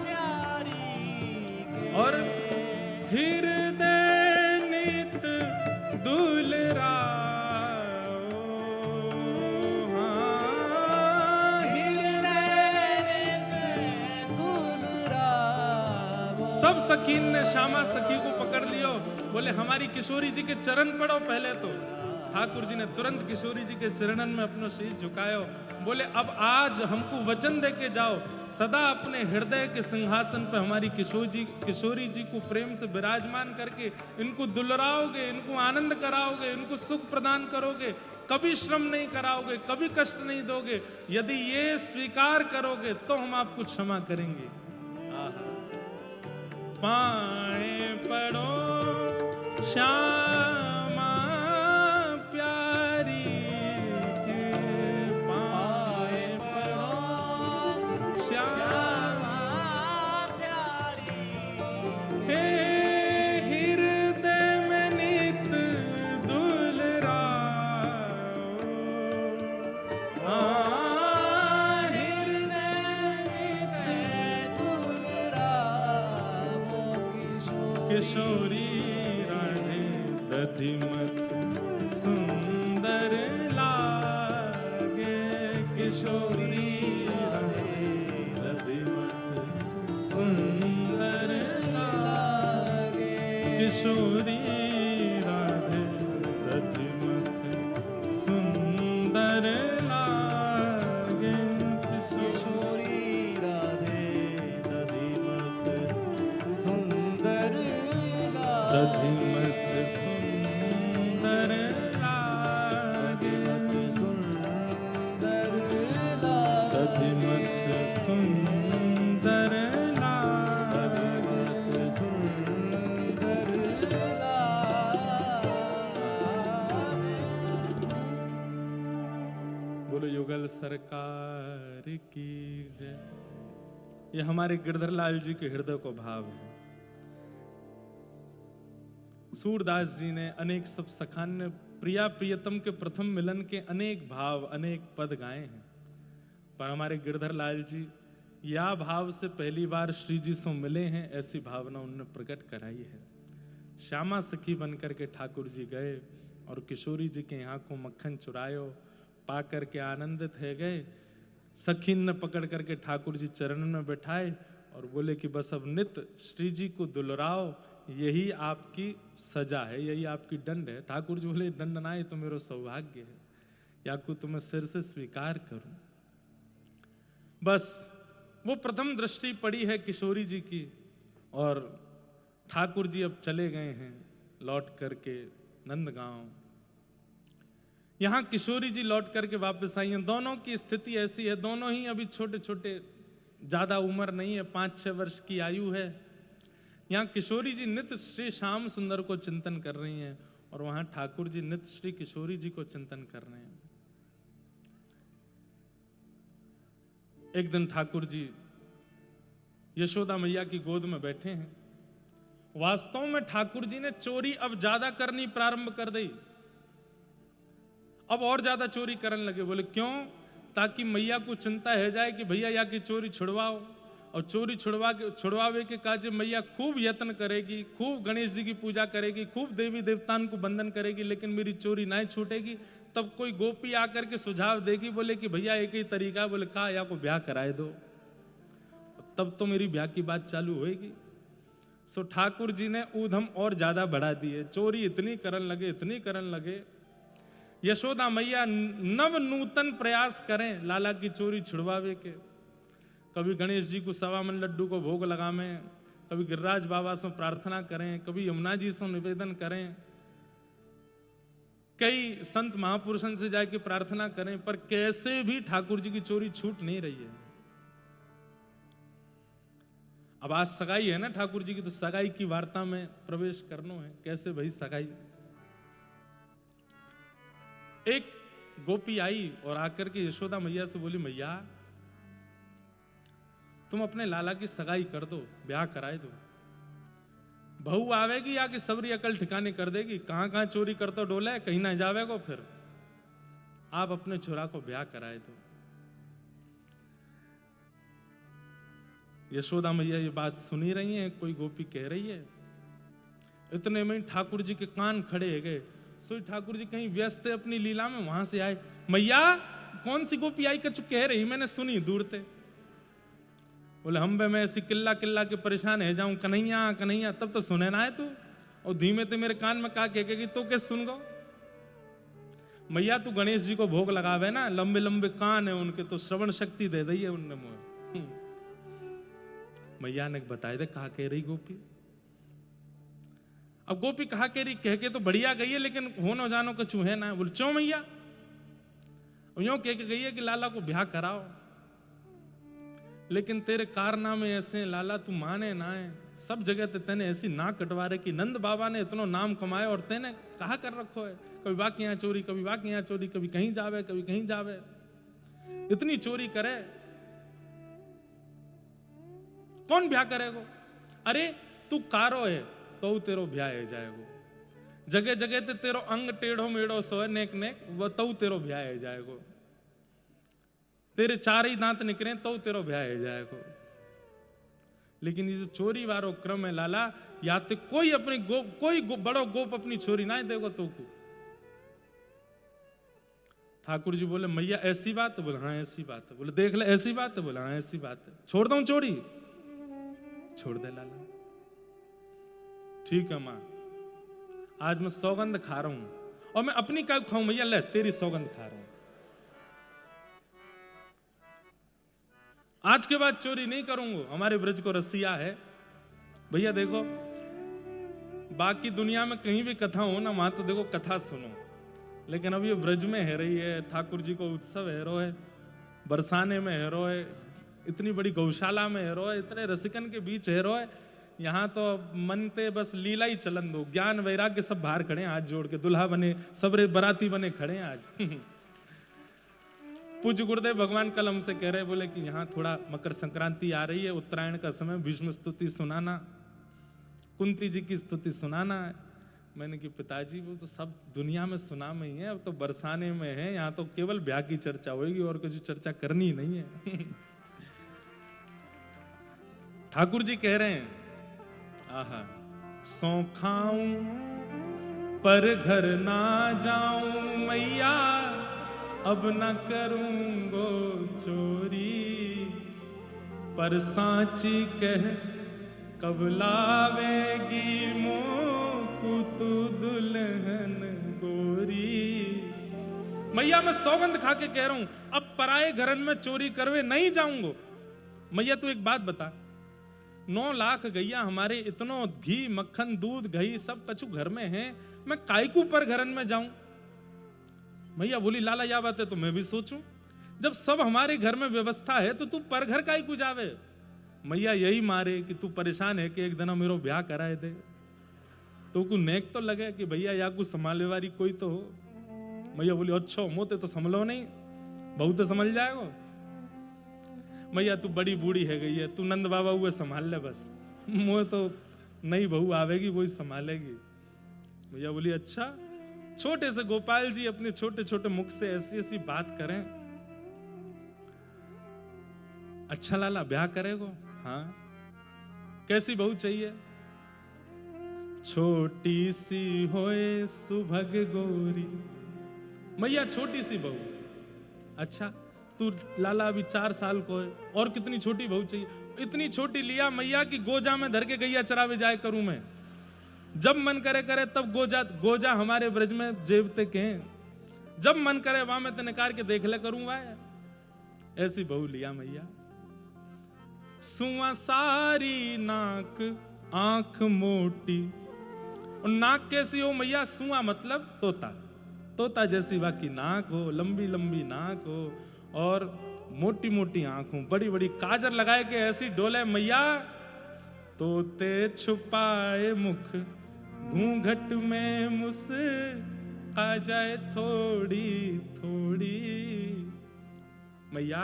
B: प्यारी के,
A: और हृदय नित दुलराओ, हाँ,
B: हृदय नित दुलरावो।
A: सब सखीन ने श्यामा सखी को पकड़ लियो, बोले हमारी किशोरी जी के चरण पड़ो पहले तो। ठाकुर जी ने तुरंत किशोरी जी के चरणन में अपना शीश झुकायो, बोले अब आज हमको वचन दे के जाओ, सदा अपने हृदय के सिंहासन पर हमारी किशोरी जी को प्रेम से विराजमान करके इनको दुलराओगे, इनको आनंद कराओगे, इनको सुख प्रदान करोगे, कभी श्रम नहीं कराओगे, कभी कष्ट नहीं दोगे। यदि ये स्वीकार करोगे तो हम आपको क्षमा करेंगे। आहा, पाए पड़ो श्यामा प्यारी के, पाए पड़ो श्यामा
B: प्यारी,
A: हे हृदय में नित दुलराओ,
B: हृदय नित दुलरावो।
A: किशोरी राधे दधिमत सुंदर लागे, किशोरी राधे दधिमत सुंदर लागे, किशोरी राधे दधिमत सुंदर लागे,
B: किशोरी राधे दधिमत सुंदर लागे,
A: दधिमत सुंदर लागे,
B: सुंदर लागे,
A: दधिमत सुंदर लागे।
B: सुंदर लागे।
A: बोलो युगल सरकार की जय। ये हमारे गिरधर लाल जी के हृदय को भाव है। सूरदास जी ने अनेक सब सखान ने प्रिया प्रियतम के प्रथम मिलन के अनेक भाव, अनेक पद गाए हैं, पर हमारे गिरधर लाल जी या भाव से पहली बार श्री जी से मिले हैं, ऐसी भावना उन्होंने प्रकट कराई है। श्यामा सखी बनकर के ठाकुर जी गए और किशोरी जी के यहाँ को मक्खन चुरायो, पा करके आनंदित है गए। सखीन ने पकड़ करके ठाकुर जी चरण में बैठाए और बोले कि बस अब नित श्री जी को दुलराओ, यही आपकी सजा है, यही आपकी दंड है। ठाकुर जी बोले दंड ना ये तो मेरा सौभाग्य है, या को तुम्हें सिर से स्वीकार करूं। बस वो प्रथम दृष्टि पड़ी है किशोरी जी की, और ठाकुर जी अब चले गए हैं लौट करके नंदगांव। यहां किशोरी जी लौट करके वापस आई हैं। दोनों की स्थिति ऐसी है, दोनों ही अभी छोटे छोटे, ज्यादा उम्र नहीं है, 5-6 वर्ष की आयु है। यहाँ किशोरी जी नित्य श्री श्याम सुंदर को चिंतन कर रही हैं, और वहां ठाकुर जी नित्य श्री किशोरी जी को चिंतन कर रहे हैं। एक दिन ठाकुर जी यशोदा मैया की गोद में बैठे हैं। वास्तव में ठाकुर जी ने चोरी अब ज्यादा करनी प्रारंभ कर दी, अब और ज्यादा चोरी करने लगे। बोले क्यों? ताकि मैया को चिंता है जाए कि भैया या की चोरी छुड़वाओ, और चोरी छुड़वावे के काजे मैया खूब यत्न करेगी, खूब गणेश जी की पूजा करेगी, खूब देवी देवताओं को बंधन करेगी, लेकिन मेरी चोरी नहीं छूटेगी। तब कोई गोपी आकर के सुझाव देगी, बोले कि भैया एक ही तरीका, बोले कहा या को ब्याह कराए दो, तब तो मेरी ब्याह की बात चालू होएगी। सो ठाकुर जी ने ऊधम और ज्यादा बढ़ा दिए, चोरी इतनी करन लगे। यशोदा मैया नव नूतन प्रयास करें लाला की चोरी छुड़वावे के। कभी गणेश जी को 1.25 मन लड्डू को भोग लगावें, कभी गिरिराज बाबा से प्रार्थना करें, कभी यमुना जी से निवेदन करें, कई संत महापुरुषों से जाके प्रार्थना करें, पर कैसे भी ठाकुर जी की चोरी छूट नहीं रही है। अब आज सगाई है ना ठाकुर जी की, तो सगाई की वार्ता में प्रवेश करना है। कैसे भाई सगाई? एक गोपी आई और आकर के यशोदा मैया से बोली, मैया तुम अपने लाला की सगाई कर दो, ब्याह कराए दो। बहू आवेगी या कि सबरी अकल ठिकाने कर देगी, कहां कहां चोरी करते डोले, कहीं ना जावेगो। फिर आप अपने छोरा को ब्याह कराए दो। यशोदा मैया ये बात सुनी रही है, कोई गोपी कह रही है। इतने में ठाकुर जी के कान खड़े हो गए। सो ठाकुर जी कहीं व्यस्त है अपनी लीला में, वहां से आए। मैया कौन सी गोपी आई कछु कह रही, मैंने सुनी दूर से। बोले हम बे मैं ऐसी किल्ला किल्ला के परेशान है जाऊं, कन्हैया कन्हैया, तब तो सुने ना है तू, और धीमे ते मेरे कान में कहा कहेगी तो कैसे सुन गो। मैया तू गणेश जी को भोग लगावे ना, लंबे लंबे कान है उनके, तो श्रवण शक्ति दे दी है उनने मुझे। मैया ने बताया दे कहा कह रही गोपी। अब गोपी कहा कह रही, कह के तो बढ़िया गई है, लेकिन हो न जानो कछु है ना। बोले क्यों मैया? यूं कह के गई है कि लाला को ब्याह कराओ, लेकिन तेरे कारनामे ऐसे हैं लाला, तू माने ना है। सब जगह ते तेने ऐसी नाक कटवा रहे कि नंद बाबा ने इतना नाम कमाया और तेने कहा कर रखो है, कभी बाकी यहाँ चोरी, कभी बाकी यहाँ चोरी, कभी कहीं जावे, कभी कहीं जावे, इतनी चोरी करे, कौन ब्याह करेगो? अरे तू कारो है तो तेरो ब्याह है जाएगो, जगह जगह ते तेरो अंग टेढ़ो मेढ़ो सो है नेक नेक, वो तो तेरो ब्याह है जाएगो, तेरे 4 ही दांत निकले तो तेरो ब्याह है जाएगो। लेकिन ये जो चोरी वारो क्रम है लाला, या तो कोई अपनी बड़ो गोप अपनी चोरी ना देगो तो को। ठाकुर जी बोले मैया ऐसी बात है? बोले हाँ ऐसी बात है। बोले देख ले ऐसी बात है? बोले हाँ ऐसी बात है। छोड़ दूं चोरी? छोड़ दे लाला। ठीक है मां, आज मैं सौगंध खा रहा हूं, और मैं अपनी क्या खाऊं मैया? ले तेरी सौगंध खा रहा हूं, आज के बाद चोरी नहीं करूंगा। हमारे ब्रज को रसिया है भैया, देखो बाकी दुनिया में कहीं भी कथा हो ना, वहां तो देखो कथा सुनो, लेकिन अब ये ब्रज में है रही है, ठाकुर जी को उत्सव है रो है, बरसाने में है रो है, इतनी बड़ी गौशाला में है रो है, इतने रसिकन के बीच है रो है। यहाँ तो मनते बस लीला ही चलन दो, ज्ञान वैराग्य सब बाहर खड़े हैं हाथ जोड़ के, दुल्हा बने सबरे बराती बने खड़े हैं आज। पूज्य गुरुदेव भगवान कल हमसे कह रहे, बोले कि यहाँ थोड़ा मकर संक्रांति आ रही है, उत्तरायण का समय, भीष्म स्तुति सुनाना, कुंती जी की स्तुति सुनाना है। मैंने कि पिताजी वो तो सब दुनिया में सुना में ही है, अब तो बरसाने में है, यहाँ तो केवल ब्याह की चर्चा होगी और कुछ चर्चा करनी नहीं है। ठाकुर जी कह रहे हैं, आहा सौ खाऊं पर घर ना जाऊं मैया, अब न करूंगो चोरी, पर सांची कह कब लावेगी मोकू तू दुल्हन गोरी। मैया मैं सौगंध खा के कह रहा हूं, अब पराए घरन में चोरी करवे नहीं जाऊंगा। मैया तू एक बात बता, 9 लाख गैया हमारे, इतनो घी मक्खन दूध घी सब कछु घर में है, मैं कायकू पर घरन में जाऊं। मैया बोली लाला या बात है तो मैं भी सोचूं, जब सब हमारे घर में व्यवस्था है तो तू पर घर कायकू जावे। मैया यही मारे कि तू परेशान है कि एक दिन मेरो ब्याह कराए दे, तो को नेक तो लगे कि भैया या कुछ संभाले वाली कोई तो हो। मैया बोली अच्छा मोते तो संभलो नहीं, बहू तो संभल जाएगा। मैया तू बड़ी बूढ़ी है गई है, तू नंद बाबा हुए संभाल ले बस, मोह तो नई बहू आवेगी वही संभालेगी। मैया बोली अच्छा। छोटे से गोपाल जी अपने छोटे छोटे मुख से ऐसी ऐसी बात करें। अच्छा लाला ब्याह करेगो? हाँ। कैसी बहू चाहिए? छोटी सी होए सुभग गोरी। मैया छोटी सी बहू। अच्छा तू लाला अभी 4 साल को है, और कितनी छोटी बहू चाहिए? इतनी छोटी लिया मैया की गोजा में धर के गैया चरावे जाए करूं मैं, जब मन करे करे तब गोजा हमारे ब्रज में जेबते के हैं, जब मन करे वहां में तो निकाल के देख ले करूं वह। ऐसी बहू लिया मैया। सुआ सारी नाक आंख मोटी। और नाक कैसी हो मैया? सुआ मतलब तोता, तोता जैसी बाकी नाक हो, लंबी लंबी नाक हो और मोटी मोटी आंख हो, बड़ी बड़ी काजर लगाए के ऐसी डोले मैया। तोते छुपाए मुख घूंघट में मुस आ जाए थोड़ी थोड़ी। मैया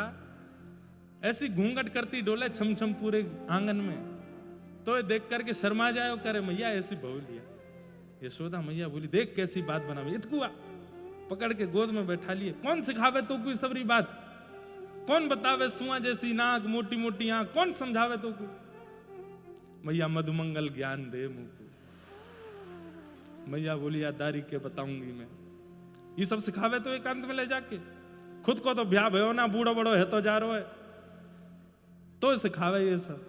A: ऐसी घूंघट करती डोले छम छम पूरे आंगन में, तो देख करके शर्मा जाए और करे मैया ऐसी बहू लिया। यशोदा मैया बोली देख कैसी बात बनावे। इतकुआ पकड़ के गोद में बैठा लिए। कौन सिखावे तो कोई सबरी बात? कौन बतावे सुआ जैसी नाक मोटी मोटी आंख? कौन समझावे तो को? मैया मधुमंगल ज्ञान दे मुझको। मैया बोली यादारी के बताऊंगी मैं। ये सब सिखावे तो एकांत में ले जाके, खुद को तो ब्याह भयो ना, बूढ़ो बड़ो है तो जा रो है, तो सिखावे ये सब।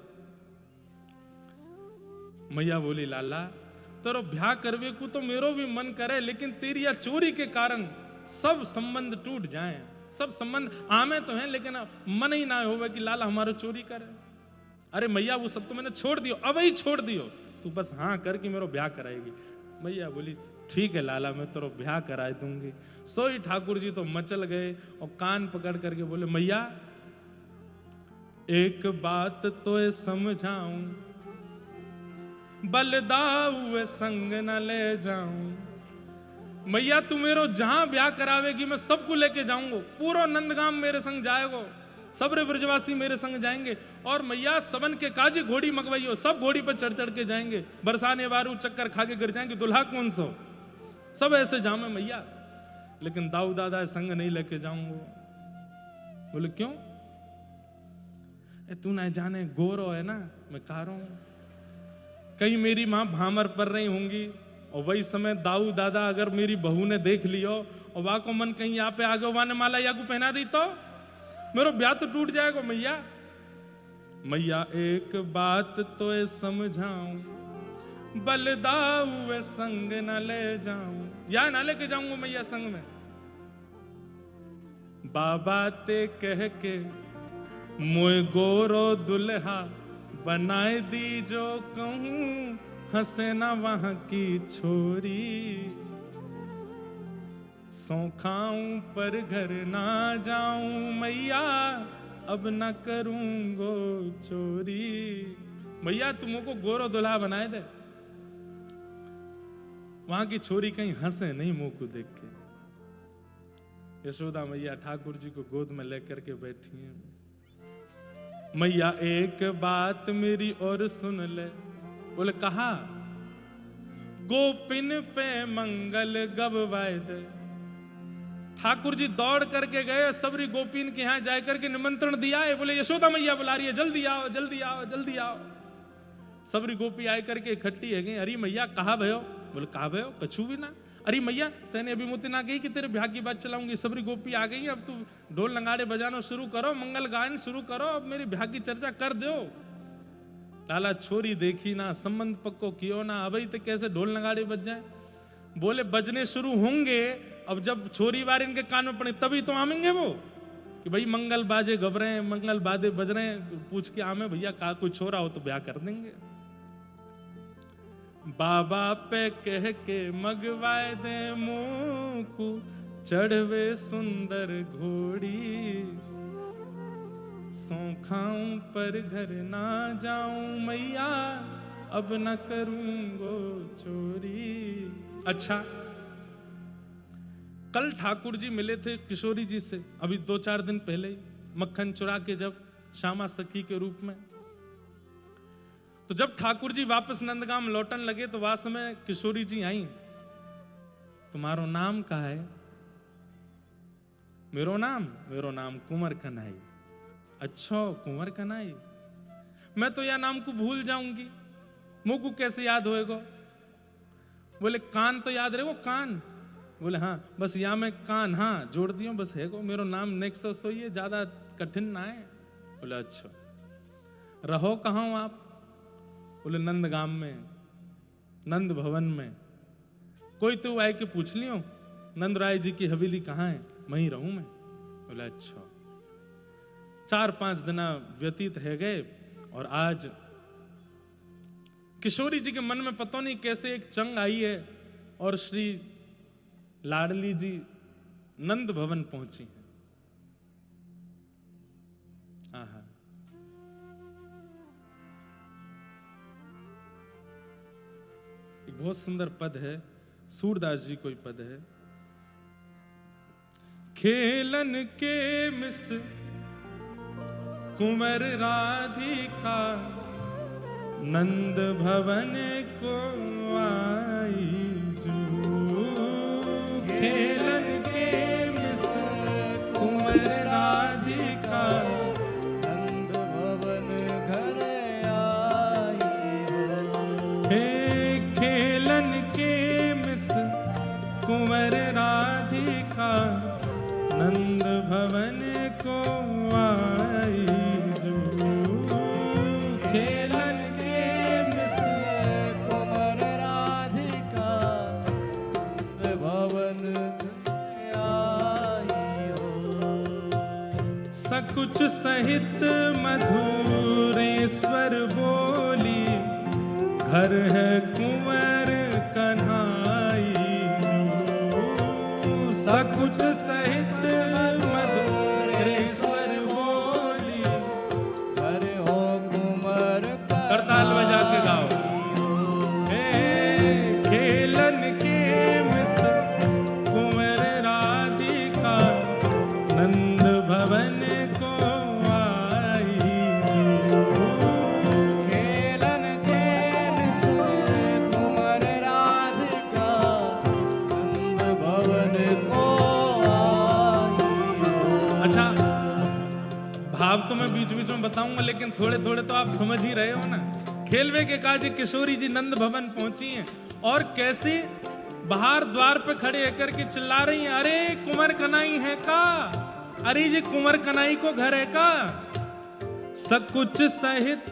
A: मैया बोली लाला तेरो ब्याह करवे को तो मेरो भी मन करे, लेकिन तेरी या चोरी के कारण सब संबंध टूट जाएं। सब संबंध आमे तो हैं, लेकिन मन ही ना होवे कि लाला हमारो चोरी करे। अरे मैया वो सब तो मैंने छोड़ दियो, अब ही छोड़ दियो, तू बस हाँ कर कि मेरो ब्याह कराएगी। मैया बोली ठीक है लाला मैं तेरो ब्याह करा दूंगी। सोई ठाकुर जी तो मचल गए और कान पकड़ करके बोले मैया एक बात तो समझाऊं, बलदाऊ संग न ले जाऊं। मैया तू मेरो जहां ब्याह करावेगी मैं सबको लेके जाऊंगा, पूरा नंदगाम मेरे संग जाएगो, सब रे ब्रजवासी मेरे संग जाएंगे। और मैया सबन के काजी घोड़ी मंगवाइयो, सब घोड़ी पर चढ़ चढ़ के जाएंगे, बरसाने वारू चक्कर खा के गिर जाएंगे, दुल्हा कौन सो, सब ऐसे जामे मैया, लेकिन दाऊ दादा संग नहीं लेके जाऊंगा। बोले क्यों? तू ना जाने गोरो है ना, मैं कह रहा हूं कहीं मेरी माँ भामर पर रही होंगी और वही समय दाऊ दादा अगर मेरी बहू ने देख लियो और वाह को मन कहीं यहाँ पे आ गया, वाने माला या को पहना दी तो मेरा ब्याह तो टूट जाएगा। मैया मैया एक बात तो समझाऊं, बलदाऊ संग न ले जाऊं, या ना लेके जाऊंगा मैया संग में। बाबा ते कह के मोए गोरो दुल्हा बनाए दी, जो कहूं हंसे ना वहां की छोरी। सौ खाऊं पर घर ना जाऊं मैया, अब ना करूंगो चोरी। मैया तुमको गोरो दुल्हा बनाए दे, वहां की छोरी कहीं हंसे नहीं मुंह को देख के। यशोदा मैया ठाकुर जी को गोद में लेकर के बैठी हैं। मैया एक बात मेरी और सुन ले। बोले कहा? गोपिन पे मंगल गबवाए दे। ठाकुर जी दौड़ करके गए, सबरी गोपिन के यहां जाकर के निमंत्रण दिया है। बोले यशोदा मैया बुला रही है, जल्दी आओ जल्दी आओ जल्दी आओ। सबरी गोपी आए करके इकट्ठी है गई। अरे मैया कहा भयो? बोले कहा भयो कछु भी ना। अरे मैया तेने अभी मुझे ना गई कि तेरे ब्याह की बात चलाऊंगी, सबरी गोपी आ गई, अब तू ढोल नगाड़े बजाना शुरू करो, मंगल गायन शुरू करो, अब मेरी ब्याह की चर्चा कर दो। लाला छोरी देखी ना, संबंध पक्को कियो ना, अभी तो कैसे ढोल नगाड़े बज जाए। बोले बजने शुरू होंगे, अब जब छोरी बार इनके कान में पड़े तभी तो आमेंगे वो, कि भाई मंगल बाजे घबरे हैं, मंगल बाजे बज रहे हैं, तो पूछ के आमे भैया का कोई छोरा हो तो ब्याह कर देंगे। बाबा पे कह के मगवाए दे मुंह को, चढ़वे सुंदर घोड़ी, सौ खाऊं पर घर ना जाऊं मैया, अब न करूंगो चोरी। अच्छा, कल ठाकुर जी मिले थे किशोरी जी से, अभी 2-4 दिन पहले ही, मक्खन चुरा के जब श्यामा सखी के रूप में। तो जब ठाकुर जी वापस नंदगाम लौटन लगे तो वास में किशोरी जी आई, तुम्हारो नाम का है? मेरो नाम कुंवर कन्हई। अच्छा कुंवर कन्हई, मैं तो यह नाम को भूल जाऊंगी, मुंह को कैसे याद होएगा? बोले कान तो याद रहेगो, कान? बोले हाँ, बस या में कान हाँ जोड़ दियो बस है को, मेरो नाम नेक्सो सोइए, ज्यादा कठिन ना है। बोले अच्छा, रहो कहाँ हो आप? बोले नंदगाम में, नंद भवन में। कोई तो आए के पूछ लियो नंद राय जी की हवेली कहाँ है, वहीं रहूं मैं। बोले अच्छा। 4-5 दिन व्यतीत है गए और आज किशोरी जी के मन में पता नहीं कैसे एक चंग आई है और श्री लाडली जी नंद भवन पहुंची हैं। आहा, एक बहुत सुंदर पद है, सूरदास जी कोई पद है। खेलन के मिस कुंवर राधिका, नंद भवन को आई जो। खेलन के मिस कुंवर राधिका,
B: नंद भवन घर आई हो।
A: हे खेलन के मिस कुंवर राधिका, नंद भवन को आई जो। खेलन के मिस
B: कुंवर राधिका, नंद भवन आई हो।
A: सकुच सहित मधुरेश्वर बोली, घर है कुंवर कन्हई जो। सकुच सहित मधुरेश्वर बोली,
B: घर हो कुंवर
A: करताल बजा के गाओ। हे खेलन के मिस कुंवर राधिका, नंद भवन को आई जो।
B: खेलन के मिस कुंवर राधिका, नंद भवन को आई हो।
A: अच्छा, भाव तो मैं बीच बीच में बताऊंगा, लेकिन थोड़े थोड़े तो आप समझ ही रहे हो ना। खेलवे के काज किशोरी जी नंद भवन पहुंची हैं और कैसे बाहर द्वार पे खड़े होकर के चिल्ला रही हैं, अरे कुंवर कन्हई है का, अरे जी कुंवर कन्हई को घर है का। सकुच सहित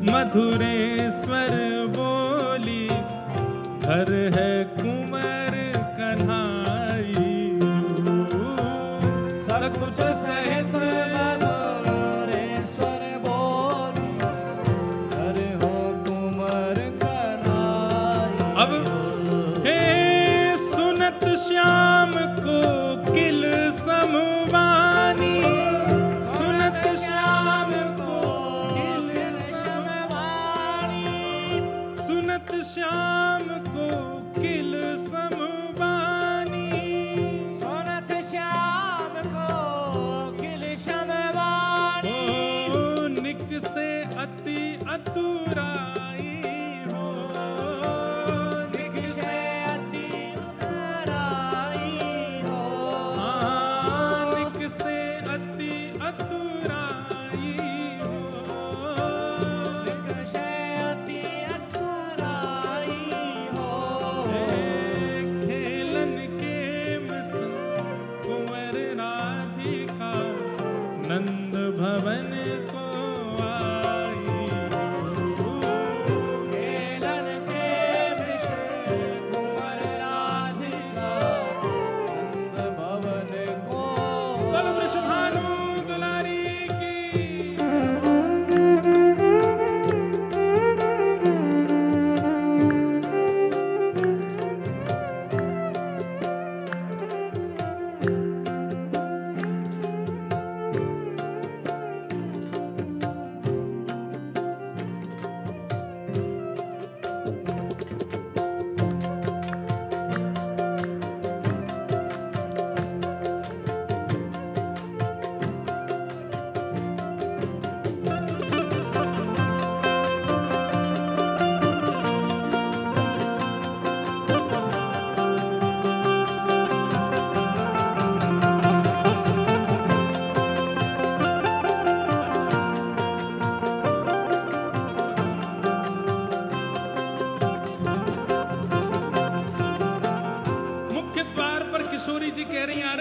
A: मधुरेश्वर बोली, घर है कुंवर कन्हई जो। सकुच सहित
B: मधुरेश्वर बोली, घर हो कुंवर कन्हई।
A: अब हे सुनत श्याम को किल समवानी, सुनत श्याम को किल
B: समवाणी,
A: सुनत श्याम को किल समवानी।
B: सुनत श्याम को किल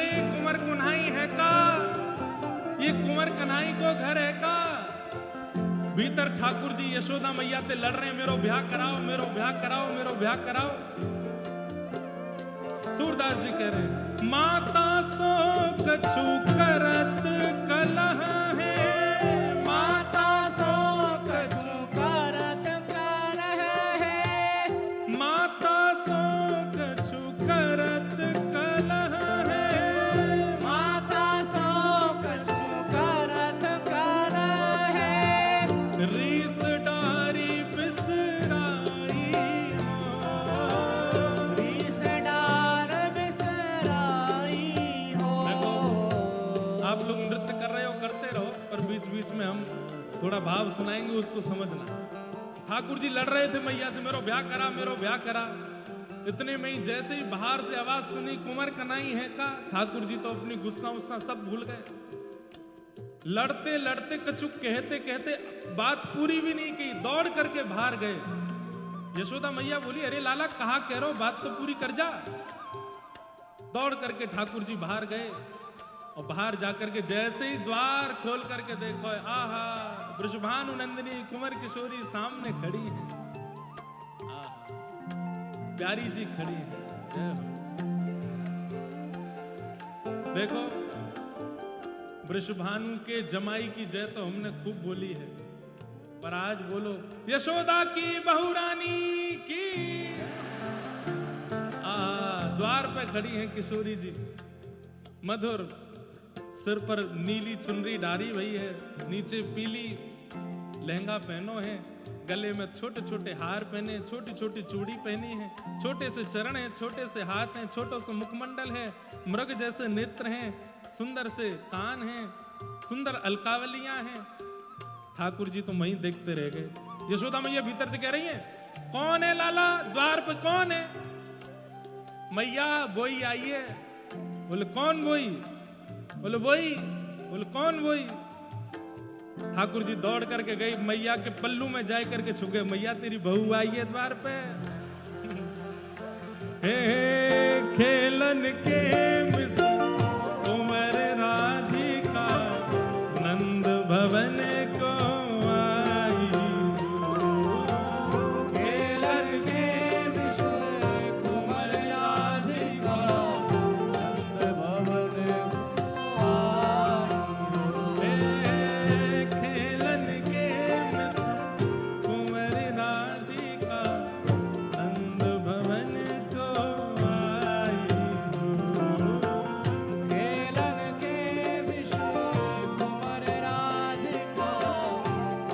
A: अरे कुंवर कुन्हाई है का, ये कुंवर कन्हाई को घर है का। भीतर ठाकुर जी यशोदा मैया ते लड़ रहे, मेरो ब्याह कराओ, मेरो ब्याह कराओ, मेरो ब्याह कराओ। सूरदास जी कह रहे, माता सो कछु करत कलह है,
B: माता सो कछु करत कलह है,
A: माता सो कछु करत कलह है,
B: माता सो कछु करत कलह है,
A: रीस डारी बिसराई हो।
B: रीस डार बिसराई हो।
A: देखो, आप लोग नृत्य कर रहे हो, करते रहो, पर बीच बीच में हम थोड़ा भाव सुनाएंगे, उसको समझना। ठाकुर जी लड़ रहे थे मैया से, मेरो ब्याह करा, मेरो ब्याह करा। इतने में ही जैसे ही बाहर से आवाज सुनी, कुंवर कन्हाई है का, ठाकुर जी तो अपनी गुस्सा उस्सा सब भूल गए। लड़ते लड़ते कचुक कहते कहते बात पूरी भी नहीं की, दौड़ करके बाहर गए। यशोदा मैया बोली, अरे लाला कहा कह रहे हो, बात तो पूरी कर जा। दौड़ करके ठाकुर जी बाहर गए, और बाहर जाकर के जैसे ही द्वार खोल करके देखो, आहा वृषभानु नंदिनी कुंवर किशोरी सामने खड़ी है। आहा, प्यारी जी खड़ी है। जय हो। देखो, वृषभानु के जमाई की जय तो हमने खूब बोली है, पर आज बोलो यशोदा की बहू रानी की। द्वार पे खड़ी है किशोरी जी, मधुर, सिर पर नीली चुनरी डारी भई है, नीचे पीली लहंगा पहनो है, गले में छोटे छोटे हार पहने, छोटी छोटी चूड़ी पहनी है, छोटे से चरण है, छोटे से हाथ हैं, छोटो से मुखमंडल है, मृग जैसे नेत्र हैं, सुंदर से कान हैं, सुंदर अलकावलियां हैं। ठाकुर जी तो वहीं देखते रह गए। यशोदा मैया भीतर से कह रही है, कौन है लाला, द्वार पे कौन है? मैया बोई आई है। बोले कौन बोई? बोले बोई। बोले कौन बोई? ठाकुर जी दौड़ करके गई, मैया के पल्लू में जाए करके छुप गए, मैया तेरी बहू आई है द्वार पे। हे खेलन के मिस कुंवर राधिका नंद भवन को आई।
B: खेलन के मिस कुंवर राधिका नंद भवन
A: हे खेलन के मिस कुंवर राधिका नंद भवन को आई।
B: खेलन के मिस कुंवर राधिका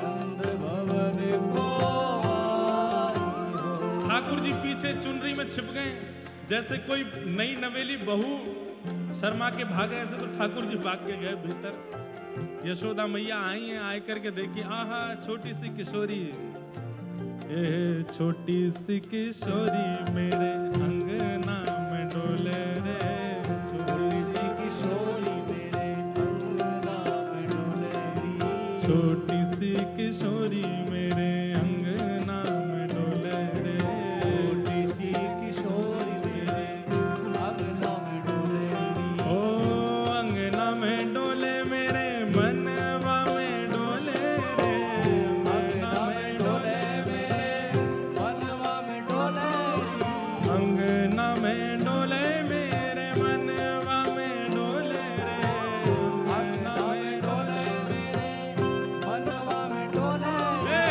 B: नंद भवन को आई।
A: ठाकुर जी पीछे चुनरी में छिप गए, जैसे कोई नई नवेली बहू शर्मा के भागे, ऐसे तो ठाकुर जी भाग के गए भीतर। यशोदा मैया आई हैं, आए करके देखी, आहा छोटी सी किशोरी, ये छोटी सी किशोरी मेरे अंगना में डोले रे। छोटी सी
B: किशोरी मेरे अंगना में डोलेरी।
A: छोटी सी किशोरी मेरे अंगना में डोले रे।
B: छोटी सी किशोरी मेरे अंगना में डोलेरी।
A: ओ अंगना में डोले मेरे मनवा में डोले रे। अंगना में डोले मेरे
B: मनवा में डोलेरी।
A: अंगना में डोले मेरे मनवा में डोले रे।
B: अंगना में डोले मेरे मनवा में डोलेरी।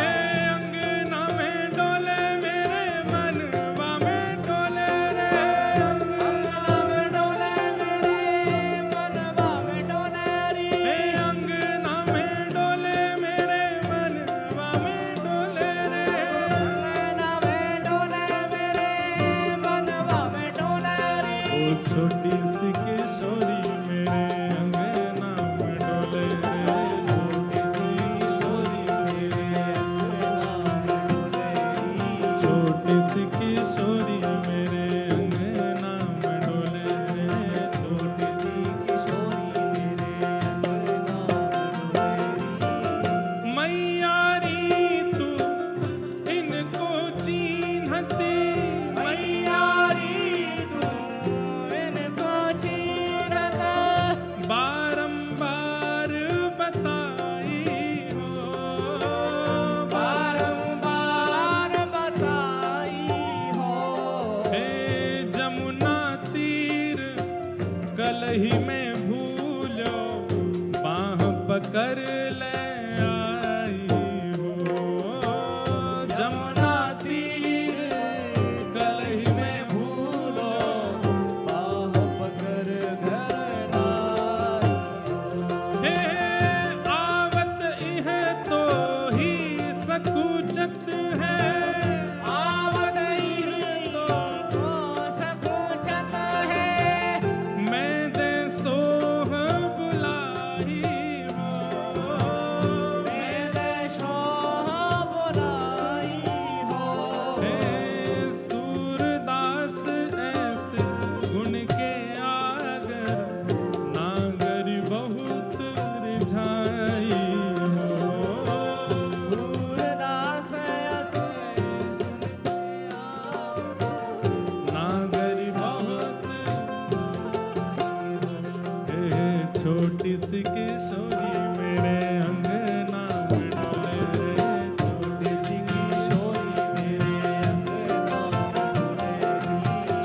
A: कल ही में भूलो बाह पकड़ ले आई हो जमुना तीर कल ही में भूलो
B: बाह पकड़ घर नाई
A: हे आवत इह तो ही सकुचत है
B: आवत ही तो सकुचत है
A: मैं दे सोह बुलाई हो
B: मेरे शोह बुलाई हो
A: हे सूरदास ऐसे गुण के आगर नागर बहुत रिझाई हो
B: सूरदास ऐसे सुन के आओ
A: नागर बहुत हे छोटी सी किशोरी मेरे अंगना में डोले रे छोटी सी
B: किशोरी मेरे अंगना में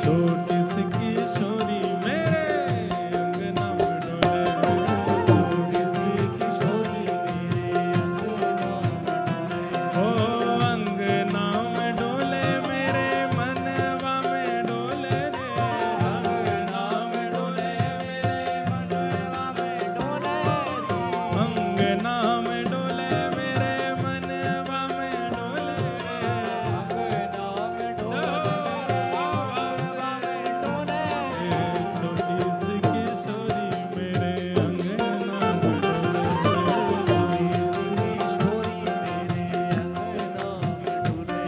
A: छोटी सी किशोरी मेरे अंगना में डोले रे
B: छोटी सी किशोरी मेरे अंगना में
A: ओ अंगना में डोले मेरे मनवा में डोले रे अंगना में डोले मेरे
B: मनवा में डोले
A: अंगना में डोले मेरे मनवा में डोले
B: अंगना में डोले मनवा में डोले
A: छोटी सी किशोरी मेरे अंगना में डोले
B: किशोरी मेरे अंगना में डोले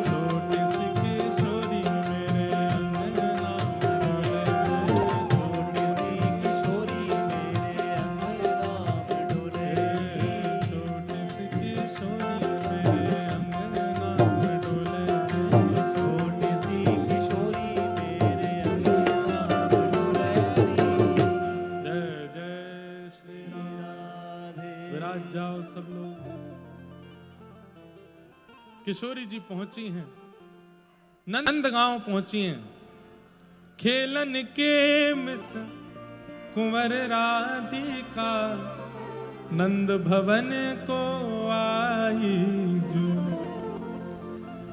A: छोटी सी किशोरी मेरे अंगना में डोले
B: छोटी सी किशोरी मेरे अंगना में डोले
A: छोटी सी किशोरी मेरे अंगना में डोले
B: छोटी सी किशोरी मेरे अंगना में डोले
A: जय जय श्री राम विराज जाओ सब लोग किशोरी जी पहुंची हैं नंद गांव पहुंची हैं खेलन के मिस कुंवर राधिका नंद भवन को आई जू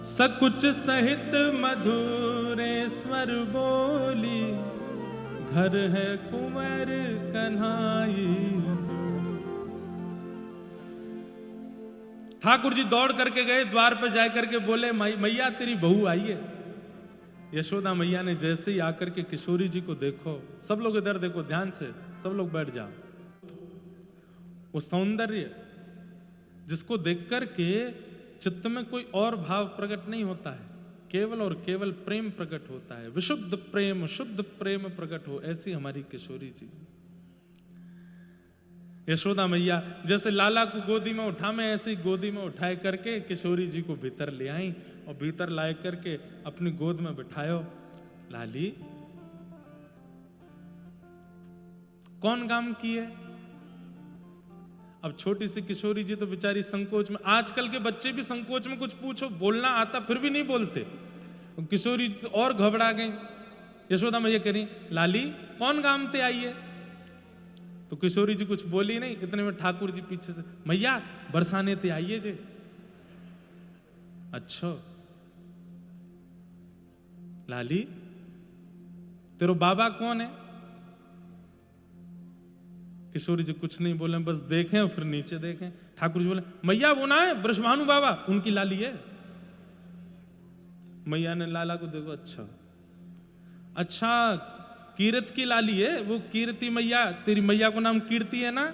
A: सकुच सहित मधुरेश्वर बोली घर है कुंवर कन्हाई जू। ठाकुर जी दौड़ करके गए द्वार पे जा करके बोले मैया तेरी बहू आई है। यशोदा मैया ने जैसे ही आकर के किशोरी जी को देखो, सब लोग इधर देखो ध्यान से, सब लोग बैठ जाओ। वो सौंदर्य जिसको देख करके चित्त में कोई और भाव प्रकट नहीं होता है, केवल और केवल प्रेम प्रकट होता है, विशुद्ध प्रेम शुद्ध प्रेम प्रकट हो, ऐसी हमारी किशोरी जी। यशोदा मैया जैसे लाला को गोदी में उठा में ऐसे ही गोदी में उठाए करके किशोरी जी को भीतर ले आई और भीतर लाए करके अपनी गोद में बिठायो। लाली कौन काम की है? अब छोटी सी किशोरी जी तो बेचारी संकोच में, आजकल के बच्चे भी संकोच में कुछ पूछो बोलना आता फिर भी नहीं बोलते। किशोरी जी और घबरा गई। यशोदा मैया कह रही लाली कौन काम ते आई है? तो किशोरी जी कुछ बोली नहीं। इतने में ठाकुर जी पीछे से मैया बरसाने ते आइए जे। अच्छा लाली तेरो बाबा कौन है? किशोरी जी कुछ नहीं बोले, बस देखें और फिर नीचे देखें। ठाकुर जी बोले मैया वो ना है ब्रजभानु बाबा, उनकी लाली है। मैया ने लाला को देखो, अच्छा अच्छा कीरत की लाली है वो, कीर्ति मैया, तेरी मैया को नाम कीर्ति है ना?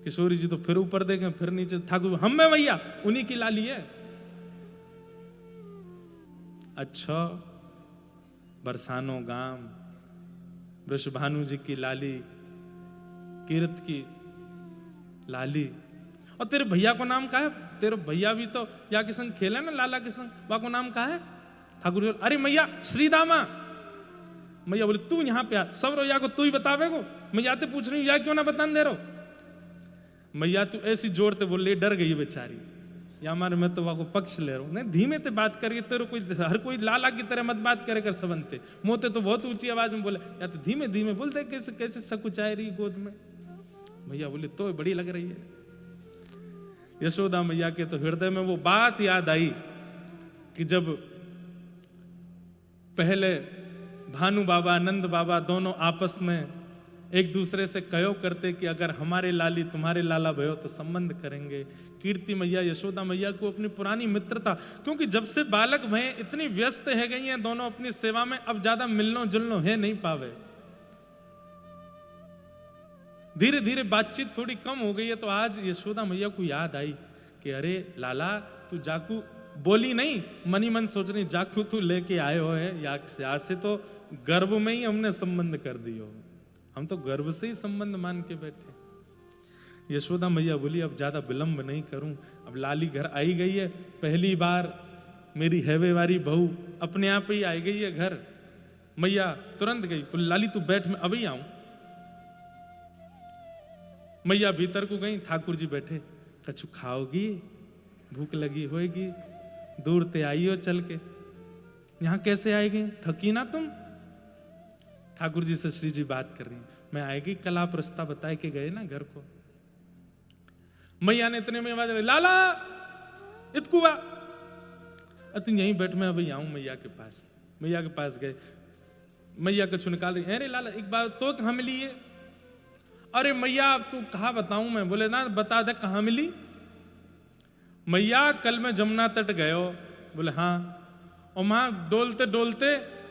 A: किशोरी जी तो फिर ऊपर देखें फिर नीचे। ठाकुर हम में मैया उन्हीं की लाली है। अच्छा बरसानो गांव वृषभानु जी की लाली, कीरत की लाली। और तेरे भैया को नाम क्या है? तेरे भैया भी तो या के संग खेले ना, लाला के संग, वहां को नाम क्या है? ठाकुर जी अरे मैया श्रीदामा। मैया बोले तू यहाँ पे आ, सब रोया को तू ही बतावे को, मैया ते पूछ रही हूँ या क्यों ना बताने दे रहो। मैया तू ऐसी जोर ते बोल रही, डर गई बेचारी। या हमारे मैं तो वाको पक्ष ले रहा हूँ, नहीं धीमे ते बात करिए, तेरे कोई हर कोई लाला की तरह मत बात करे कर सबनते, मोते तो बहुत ऊंची आवाज में बोले, या तो धीमे धीमे बोलते कैसे कैसे सकुचाए रही गोद में। भैया बोले तो बड़ी लग रही है। यशोदा मैया के तो हृदय में वो बात याद आई कि जब पहले भानु बाबा नंद बाबा दोनों आपस में एक दूसरे से कहो करते कि अगर हमारे लाली तुम्हारे लाला भयो तो संबंध करेंगे। कीर्ति मैया यशोदा मैया को अपनी पुरानी मित्रता, क्योंकि जब से बालक भय इतनी व्यस्त है गई हैं दोनों अपनी सेवा में, अब ज्यादा मिलनो जुलनो है नहीं पावे, धीरे धीरे बातचीत थोड़ी कम हो गई है। तो आज यशोदा मैया को याद आई कि अरे लाला तू जाकू, बोली नहीं मनी मन सोच रही जाकू तू लेके आए हो है, यहाँ से तो गर्भ में ही हमने संबंध कर दियो, हम तो गर्भ से ही संबंध मान के बैठे। यशोदा मैया बोली अब ज्यादा विलंब नहीं करूं, अब लाली घर आई गई है, पहली बार मेरी हैवे वाली बहू अपने आप ही आई गई है घर। मैया तुरंत गई, बोली लाली तू बैठ मैं अभी आऊं। मैया भीतर को गई, ठाकुर जी बैठे, कछु खाओगी, भूख लगी होएगी, दूर ते आई हो चल के, यहां कैसे आएगी, थकी ना तुम। ठाकुर जी से श्री जी बात कर रही, मैं आएगी कल आप रास्ता बताए के गए ना घर को। मैया ने इतने में आवाज, लाला इतकुआ, तुम यहीं बैठ मैं अभी आऊं मैया के पास। मैया के पास गए, मैया कछु निकाल रही, अरे लाला एक बार तो कहां मिली है। अरे मैया तू कहा बताऊं मैं, बोले ना बता दे कहां मिली। मैया कल मैं जमुना तट गयो, बोले हाँ, और वहां डोलते डोलते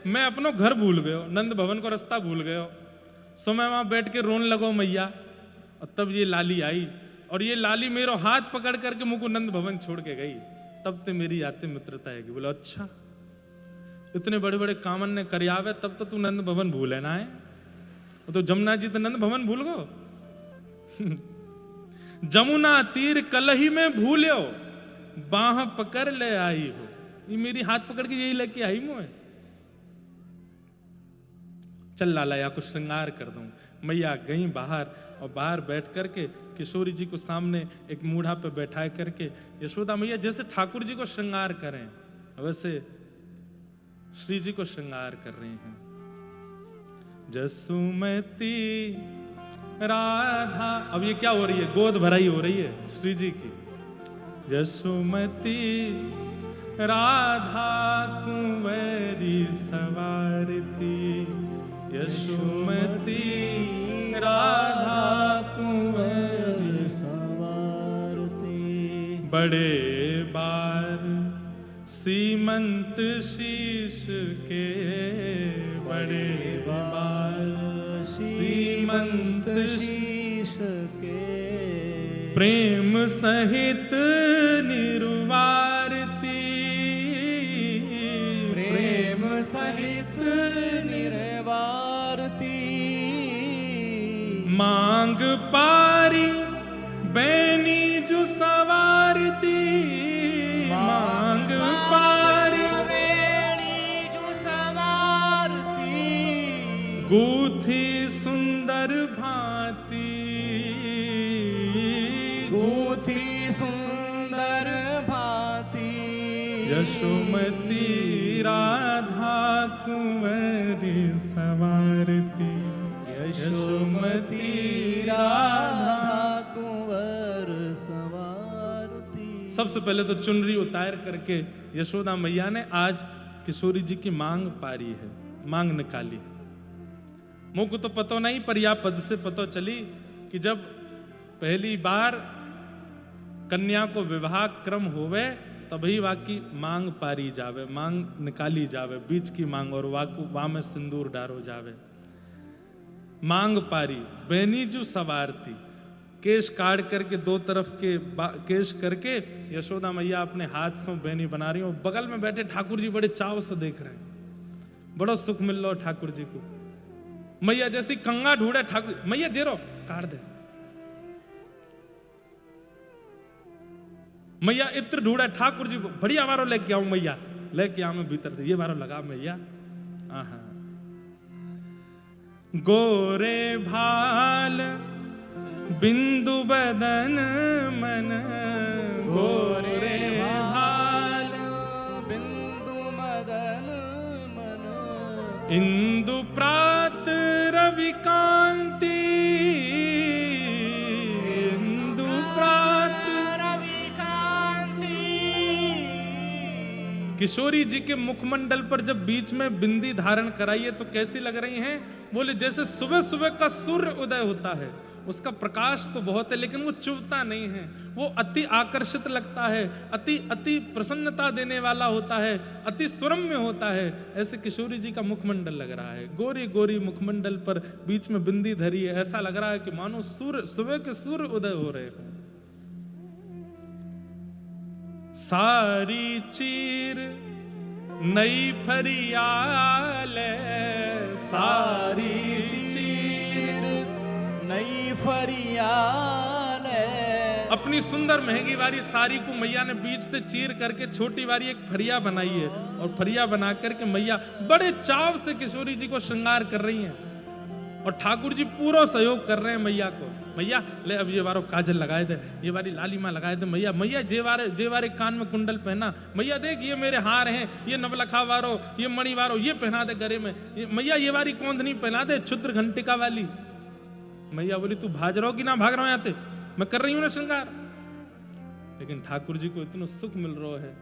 A: मैं अपनो घर भूल गयो, नंद भवन को रास्ता भूल गयो, सो मैं वहां बैठ के रोन लगो मैया। और तब ये लाली आई, और ये लाली मेरो हाथ पकड़ करके मुझको नंद भवन छोड़ के गई, तब ते मेरी आते मित्रता है। बोले अच्छा, इतने बड़े बड़े कामन ने करियावे तब तो तू नंद भवन भूले ना है, तो जमुना जी तो नंद भवन भूल गो। जमुना तीर कलही में भूल्यो, बाह पकड़ ले आई हो, ये मेरी हाथ पकड़ के यही लेके आई मुझे। चल लाला या को श्रृंगार कर दूं। मैया गई बाहर, और बाहर बैठ करके किशोरी जी को सामने एक मूढ़ा पे बैठा करके यशोदा मैया जैसे ठाकुर जी को श्रृंगार करें वैसे श्री जी को श्रृंगार कर रही हैं। जसुमती राधा, अब ये क्या हो रही है, गोद भराई हो रही है श्री जी की। जसुमती राधा कुंवरी सवारती, यशोमती राधा कुंवरी
B: सवारती।
A: बड़े बार सीमंत शीश के, बड़े बार सीमंत
B: शीश के,
A: प्रेम सहित निर्वारती,
B: प्रेम सहित निर्वारती।
A: मांग पारी बैनी जो सवारती, मांग पारी
B: बेड़ी जो सवारती।
A: गूथी सुंदर भांति,
B: गूथी सुंदर भांति।
A: यशोमती राधा कुंवरी सवारती, यशोमती राधा
B: कुंवर सवारती।
A: सबसे पहले तो चुनरी उतार करके यशोदा मैया ने आज किशोरी जी की मांग पारी है, मांग निकाली। मुझ को तो पता नहीं, पर या पद से पता चली कि जब पहली बार कन्या को विवाह क्रम होवे तभी वाकी मांग पारी जावे, मांग निकाली जावे, बीच की मांग, और वाकू वा में सिंदूर डारो जावे। मांग पारी बेनीजू सवारती, केश काट करके दो तरफ के केश करके यशोदा मैया अपने हाथ से बेनी बना रही हो। बगल में बैठे ठाकुर जी बड़े चाव से देख रहे हैं, बड़ा सुख मिल रहा ठाकुर जी को। मैया जैसी कंगा ढूंढे ठाकुर, मैया जेरो काट दे, मैया इत्र ढूंढे ठाकुर जी को, बढ़िया वारो लेके आऊं मैया, लेके आऊं मैं भीतर से, ये वारो लगा मैया। आहा गोरे भाल बिंदु बदन मन, गोरे इंदु प्रात रवि कांति, इंदु प्रात
B: रवि कांति।
A: किशोरी जी के मुखमंडल पर जब बीच में बिंदी धारण कराई है तो कैसी लग रही हैं? बोले जैसे सुबह सुबह का सूर्य उदय होता है, उसका प्रकाश तो बहुत है लेकिन वो चुभता नहीं है, वो अति आकर्षित लगता है, अति अति प्रसन्नता देने वाला होता है, अति सुरम्य होता है। ऐसे किशोरी जी का मुखमंडल लग रहा है, गोरी गोरी मुखमंडल पर बीच में बिंदी धरी है, ऐसा लग रहा है कि मानो सूर्य सुबह के सूर्य उदय हो रहे हो। सारी चीर नई फरियाल, सारी चीर
B: नई फरियाल।
A: अपनी सुंदर महंगी वाली साड़ी को मैया ने बीच से चीर करके छोटी वाली एक फरिया बनाई है और फरिया बना करके मैया बड़े चाव से किशोरी जी को श्रृंगार कर रही हैं और ठाकुर जी पूरा सहयोग कर रहे हैं मैया को। मैया ले अब ये बारो काजल लगाए थे, ये वाली लालिमा लगाए थे, मैया मैया जेवारे कान में कुंडल पहना, मैया देख ये मेरे हार हैं, ये नवलखा वारो, ये मणि वारो, ये पहना दे गले में, मैया ये वाली कौंधनी पहना दे क्षुद्र घंटिका वाली। मैया बोली तू भाज रहो कि ना भाग रहा हूं, आते मैं कर रही हूं ना श्रृंगार। लेकिन ठाकुर जी को इतना सुख मिल रहा है,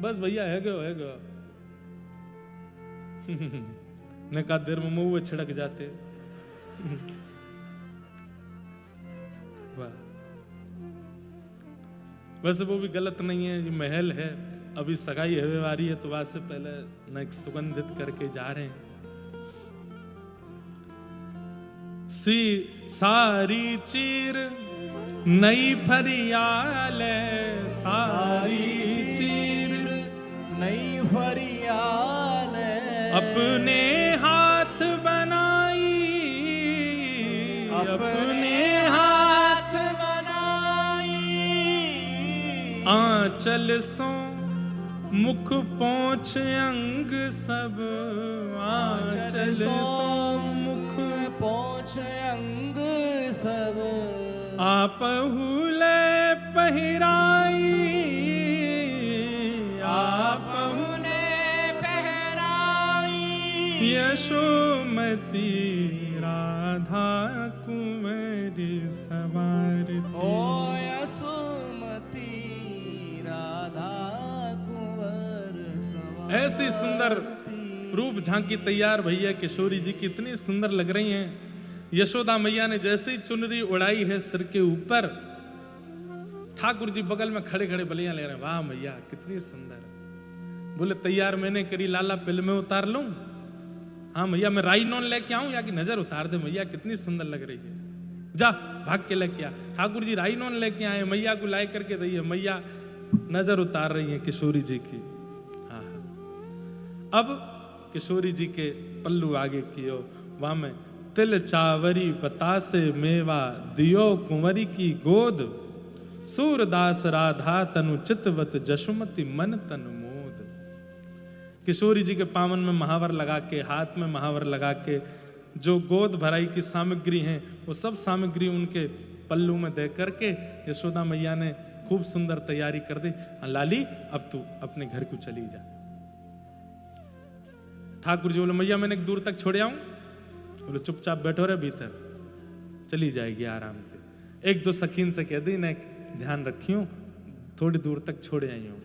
A: बस भैया है गयो ने कहा देर में मुंह छिड़क जाते। वैसे वो भी गलत नहीं है, ये महल है, अभी सगाई हवे वारी है तो वहां से पहले न एक सुगंधित करके जा रहे हैं। सी सारी चीर नई फरियाल, सारी चीर
B: नई फरियाल।
A: अपने हाथ बनाई, अपने
B: हाथ बनाई।
A: आंचल सो मुख पोंछ अंग सब, आंचल सो मुख
B: पोंछ अंग सब।
A: आपहुले पहिराई,
B: आपहुले पहराई।
A: यशोमती राधा कुंवरी सवारती।
B: ओ यशोमती राधा कुंवर सवारती।
A: ऐसी सुंदर रूप झांकी तैयार भैया किशोरी जी की इतनी सुंदर लग रही हैं। यशोदा मैया ने जैसे ही चुनरी उड़ाई है सिर के ऊपर, ठाकुर जी बगल में खड़े खड़े बलियां ले रहे हैं, वाह मैया कितनी सुंदर। बोले तैयार मैंने करी लाला, पिल में उतार लूं? हाँ मैया मैं राई नॉन लेके आऊं या कि नजर उतार दे, मैया कितनी सुंदर लग रही है। जा भाग के लेके आ। ठाकुर जी राई नॉन लेके आए, मैया को लाई करके दी है, मैया नजर उतार रही है किशोरी जी की। हाँ अब किशोरी जी के पल्लू आगे कियो, वहां में तिल चावरी बतासे मेवा दियो कुंवरी की गोद, सूरदास राधा तनु चितवत जशुमति मन तन मोद। किशोरी जी के पावन में महावर लगा के, हाथ में महावर लगा के जो गोद भराई की सामग्री हैं वो सब सामग्री उनके पल्लू में दे करके यशोदा मैया ने खूब सुंदर तैयारी कर दी। लाली अब तू अपने घर को चली जा। ठाकुर जी बोले मैया मैंने दूर तक छोड़े आऊं? बोले चुपचाप बैठो रहे भीतर, चली जाएगी आराम से। एक दो सखीन से कह दी ना ध्यान रखियो, थोड़ी दूर तक छोड़े आई हूं।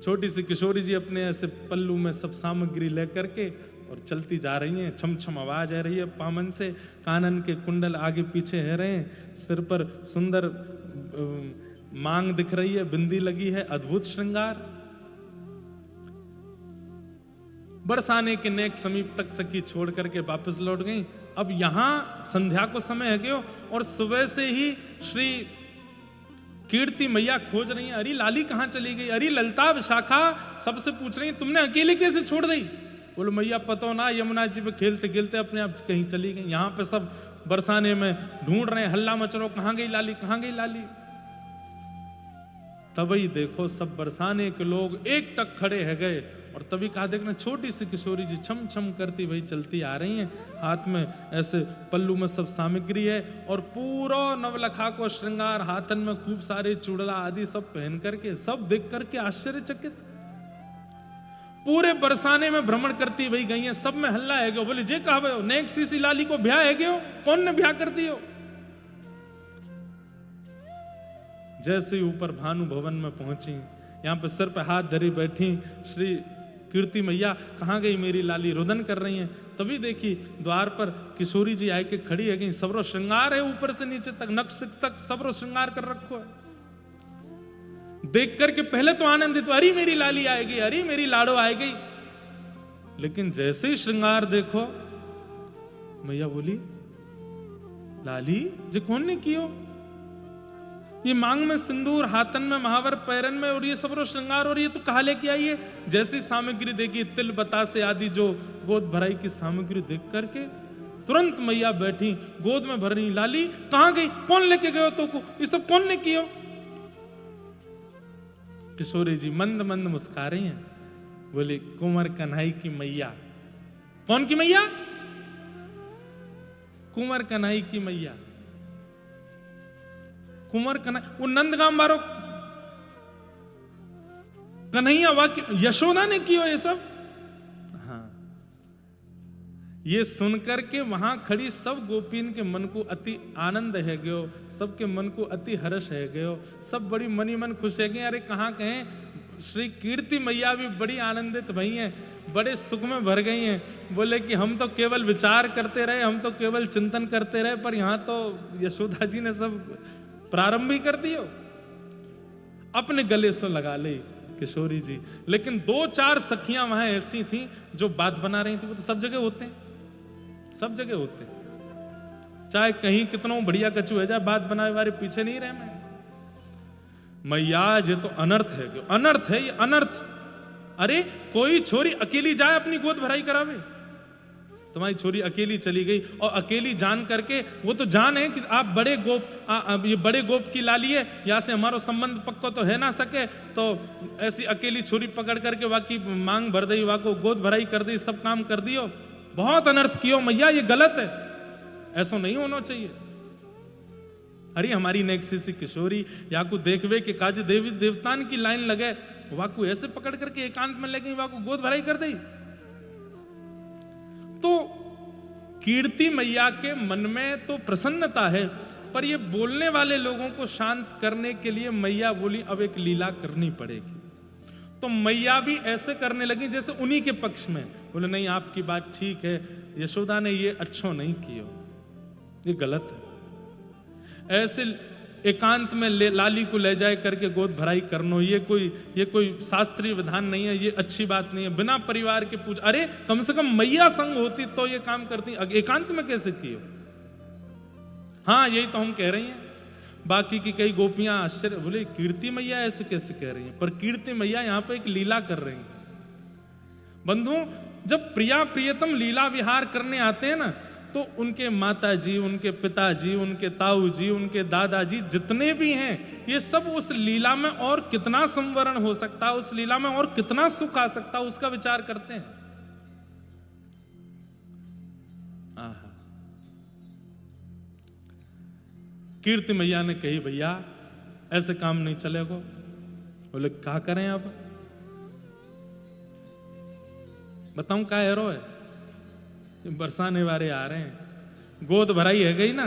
A: छोटी सी किशोरी जी अपने ऐसे पल्लू में सब सामग्री लेकर के और चलती जा रही हैं। छम छम आवाज आ रही है पामन से, कानन के कुंडल आगे पीछे है रहे हैं, सिर पर सुंदर मांग दिख रही है, बिंदी लगी है, अद्भुत श्रृंगार। बरसाने के नेक समीप तक सखी छोड़ करके वापस लौट गई। अब यहां संध्या को समय है गयो और सुबह से ही श्री कीर्ति मैया खोज रही है, अरे लाली कहां चली गई, अरे ललता विशाखा सबसे पूछ रही है तुमने अकेले कैसे छोड़ दी। बोलो मैया पतो ना, यमुना जी पे खेलते खेलते अपने आप कहीं चली गई। यहाँ पे सब बरसाने में ढूंढ रहे हैं, हल्ला मच रहा, कहां गई लाली, कहां गई लाली। तभी देखो सब बरसाने के लोग एक टक खड़े है गए और तभी कहा देखना छोटी सी किशोरी जी छम छम करती वही चलती आ रही हैं, हाथ में ऐसे पल्लू में सब सामग्री है और पूरा नवलखा को श्रृंगार, हाथन में खूब सारे चूड़ला आदि सब पहन करके, सब देख करके आश्चर्यचकित। पूरे बरसाने में भ्रमण करती वही गई हैं, सब में हल्ला है गयो। बोले जे कहा नेक सीसी लाली को ब्याह है गयो, कौन ने ब्याह कर दियो। जैसे ही ऊपर भानु भवन में पहुंची, यहां पर सिर पे हाथ धरी बैठी श्री कीर्ति मैया, कहाँ गई मेरी लाली, रुदन कर रही हैं। तभी देखी द्वार पर किशोरी जी आके खड़ी है गई, सबरो श्रृंगार है ऊपर से नीचे तक, नक्श तक सबरो श्रृंगार कर रखो है। देख करके पहले तो आनंदित, अरे मेरी लाली आएगी, अरे मेरी लाड़ो आएगी। लेकिन जैसे ही श्रृंगार देखो, मैया बोली लाली जे कौन ने कियो, ये मांग में सिंदूर, हाथन में महावर, पैरन में, और ये सब श्रृंगार, और ये तो कहा लेके आई है। जैसी सामग्री देखी, तिल बतासे आदि जो गोद भराई की सामग्री देख करके तुरंत मैया बैठी, गोद में भर रही, लाली कहां गई, कौन लेके गयो तो को, ये सब कौन ने कियो। किशोरी जी मंद मंद मुस्कुरा रही हैं, बोले कुंवर कन्हई की मैया। कौन की मैया, कुंवर कन्हई की मैया। कुंवर कन्हैया, वो नंदगाम बारो कन्हैया वाक्य यशोदा ने किया ये सब। हाँ, ये सुनकर के वहां खड़ी सब गोपिन के मन को अति आनंद है गयो, सबके मन को अति हर्ष है गयो, सब बड़ी मनी मन खुश है गए। अरे कहाँ कहें, श्री कीर्ति मैया भी बड़ी आनंदित भई हैं, बड़े सुख में भर गई हैं। बोले कि हम तो केवल विचार करते रहे, हम तो केवल चिंतन करते रहे, पर यहाँ तो यशोदा जी ने सब प्रारंभ ही कर दियो। अपने गले से लगा ले किशोरी जी। लेकिन 2-4 सखियां वहां ऐसी थी जो बात बना रही थी। वो तो सब जगह होते हैं, सब जगह होते हैं, चाहे कहीं कितना बढ़िया कचू है जाए, बात बनाए वाले पीछे नहीं रहे। मैया ये तो अनर्थ है, अनर्थ है ये, अनर्थ। अरे कोई छोरी अकेली जाए अपनी गोद भराई करावे, तुम्हारी छोरी अकेली चली गई, और अकेली जान करके, वो तो जान है कि आप बड़े गोप, ये बड़े गोप की लाली है, यहाँ से हमारा संबंध पक्का तो है ना सके, तो ऐसी अकेली छोरी पकड़ करके वाकी मांग भर दी, वाको गोद भराई कर दी, सब काम कर दियो। बहुत अनर्थ कियो मैया, ये गलत है, ऐसा नहीं होना चाहिए। अरे हमारी नेक्सी सी किशोरी या को देखवे के काज देवी देवतान की लाइन लगे, वाको ऐसे पकड़ करके एकांत में ले गई, वाको गोद भराई कर दी। तो कीर्ति मैया के मन में तो प्रसन्नता है, पर ये बोलने वाले लोगों को शांत करने के लिए मैया बोली अब एक लीला करनी पड़ेगी। तो मैया भी ऐसे करने लगी जैसे उन्हीं के पक्ष में। बोले नहीं आपकी बात ठीक है, यशोदा ने ये अच्छा नहीं किया, ये गलत है। ऐसे एकांत में लाली को ले जाए करके गोद भराई करनो, ये कोई शास्त्रीय विधान नहीं है, ये अच्छी बात नहीं है। बिना परिवार के पूछ, अरे कम से कम मैया संग होती तो ये काम करती, एकांत में कैसे किए। हाँ यही तो हम कह रही हैं। बाकी की कई गोपियां आश्चर्य, बोले कीर्ति मैया ऐसे कैसे कह रही हैं, पर कीर्ति मैया यहाँ पे एक लीला कर रही है। बंधु, जब प्रिया प्रियतम लीला विहार करने आते हैं ना, तो उनके माता जी, उनके पिताजी, उनके ताऊ जी, उनके दादाजी जितने भी हैं, ये सब उस लीला में और कितना संवरण हो सकता है, उस लीला में और कितना सुख आ सकता है, उसका विचार करते हैं। आहा। कीर्ति मैया ने कही भैया ऐसे काम नहीं चलेगा। बोले क्या करें अब, बताऊं क्या हेरो है, बरसाने वाले आ रहे हैं, गोद भराई है गई ना।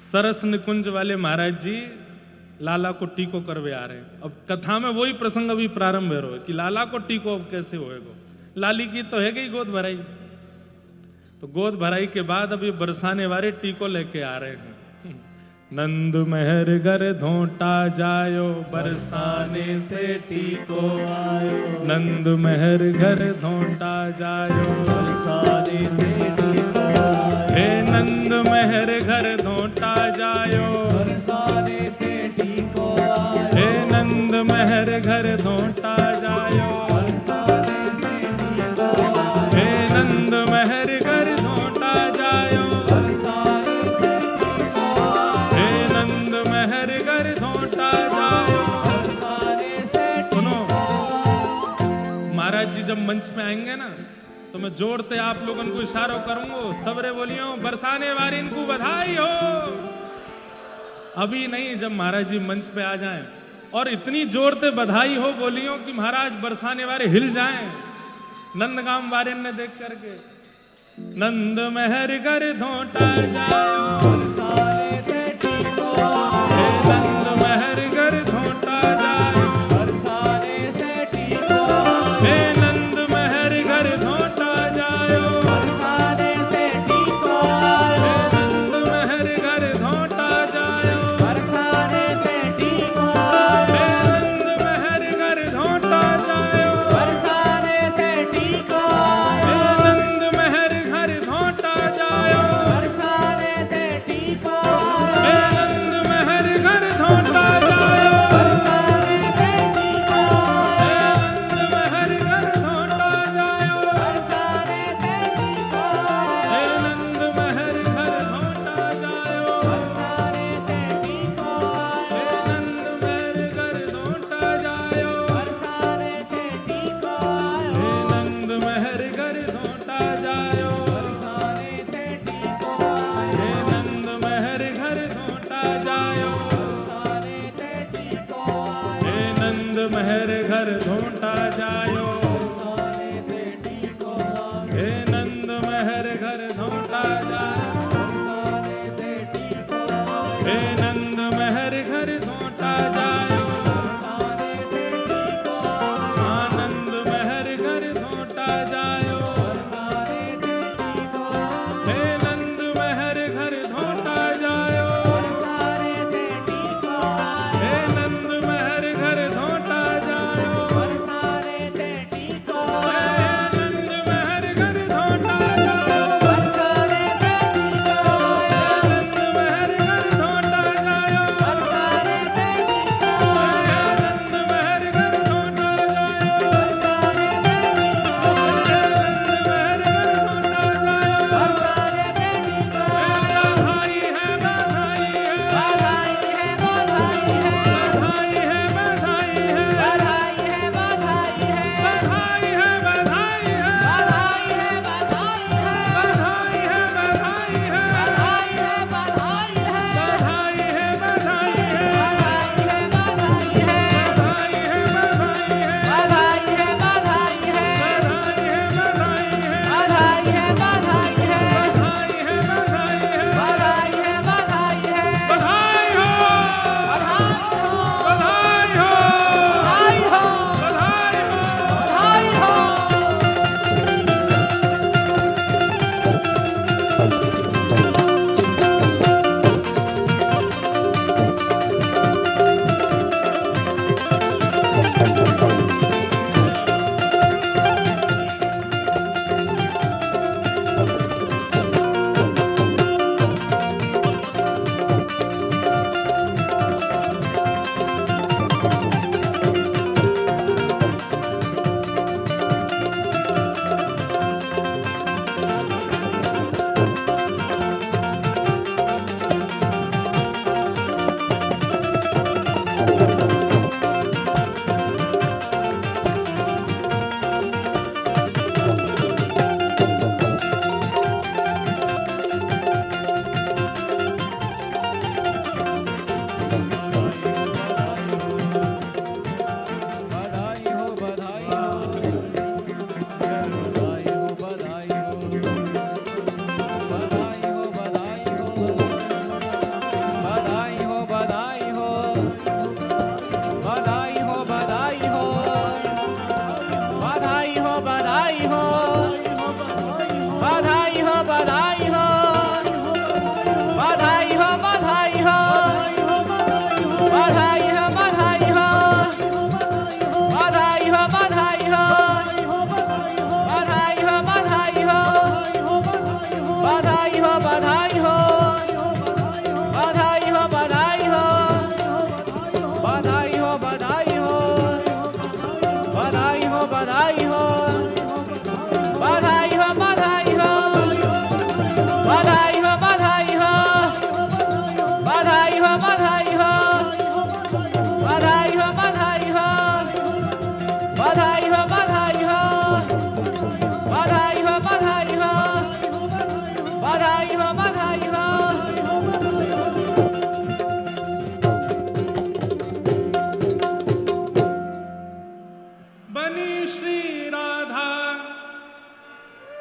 A: सरस निकुंज वाले महाराज जी लाला को टीको करवे आ रहे हैं। अब कथा में वही प्रसंग अभी प्रारंभ है कि लाला को टीको अब कैसे होएगा, लाली की तो है गई गोद भराई। तो गोद भराई के बाद अब ये बरसाने वाले टीको लेके आ रहे हैं। नंद महर घर धोटा जायो, बरसाने से टीको आयो। नंद महर घर धोटा जायो, बरसाने से टीको आयो। हे नंद महर घर धोटा जायो, बरसाने से टीको आयो। हे नंद महर घर धोटा जायो, बरसाने से टीको आयो। हे नंद महर घर धोटा जायो, महाराज जी जब मंच पे आएंगे ना, तो मैं जोड़ते आप लोगों को इशारा करूंगा, सबरे बोलियो बरसाने वाले इनको बधाई हो। अभी नहीं, जब महाराज जी मंच पे आ जाएं और इतनी जोर से बधाई हो बोलियो कि महाराज बरसाने वाले हिल जाएं। नंदगाम वारे ने देख करके नंद महर कर धोटा जायो
B: बरसाने से टीको
A: हे नंद महर कर धोटा जायो
B: बरसाने से टीको
A: हे नंद महर कर धोटा जायो
B: बरसाने से टीको
A: हे नंद महर कर धोटा जायो
B: बरसाने से टीको
A: हे नंद महर कर धोटा जायो
B: बरसाने से टीको
A: हे नंद महर घर धोटा जायो
B: बरसाने से टीको
A: हे नंद महर घर धोटा जायो
B: बरसाने से टीको
A: हे नंद महर घर धोटा जायो
B: बरसाने से टीको
A: हे नंद महर घर धोटा जायो
B: बरसाने से टीको
A: हे नंद महर घर धोटा जायो
B: बरसाने से टीको
A: हे नंद महर घर धोटा जायो
B: बरसाने से टीको
A: हे नंद महर घर धोटा जायो
B: बरसाने से टीको
A: हे नंद महर घर धोटा जायो
B: बरसाने से टीको
A: हे नंद महर घर धोटा जायो
B: बरसाने से टीको
A: हे नंद महर घर धोटा जायो
B: बरसाने से टीको
A: आनंद महर घर धोटा जायो
B: बरसाने से टीको
A: हे नंद महर घर धोटा जायो
B: बरसाने से टीको
A: हे नंद महर घर धोटा जायो
B: बरसाने से टीको
A: हे नंद महर घर धोटा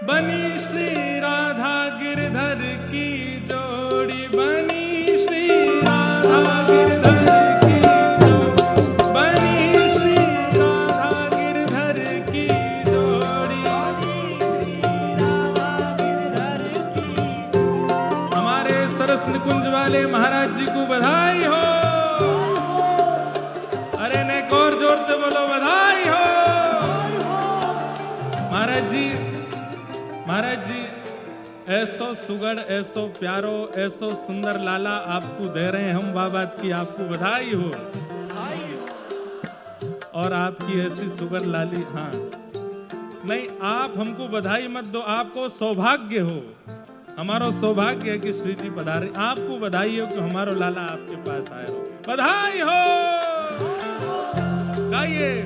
A: बनी श्री राधा गिरधर की जोड़ी, बनी श्री राधा गिरधर की जोड़ी, बनी श्री राधा गिरधर की जोड़ी। हमारे सरस निकुंज वाले महाराज जी को बधाई हो। अरे ने और जोर से बोलो बधाई हो। महाराज जी ऐसो सुगढ़, ऐसो प्यारो, ऐसो सुंदर लाला आपको दे रहे हैं हम, बात की आपको बधाई हो। और आपकी ऐसी सुगढ़ लाली, हाँ नहीं आप हमको बधाई मत दो, आपको सौभाग्य हो। हमारा सौभाग्य है कि श्री जी पधारे, आपको बधाई हो कि हमारा लाला आपके पास आए हो। बधाई हो। गाइए,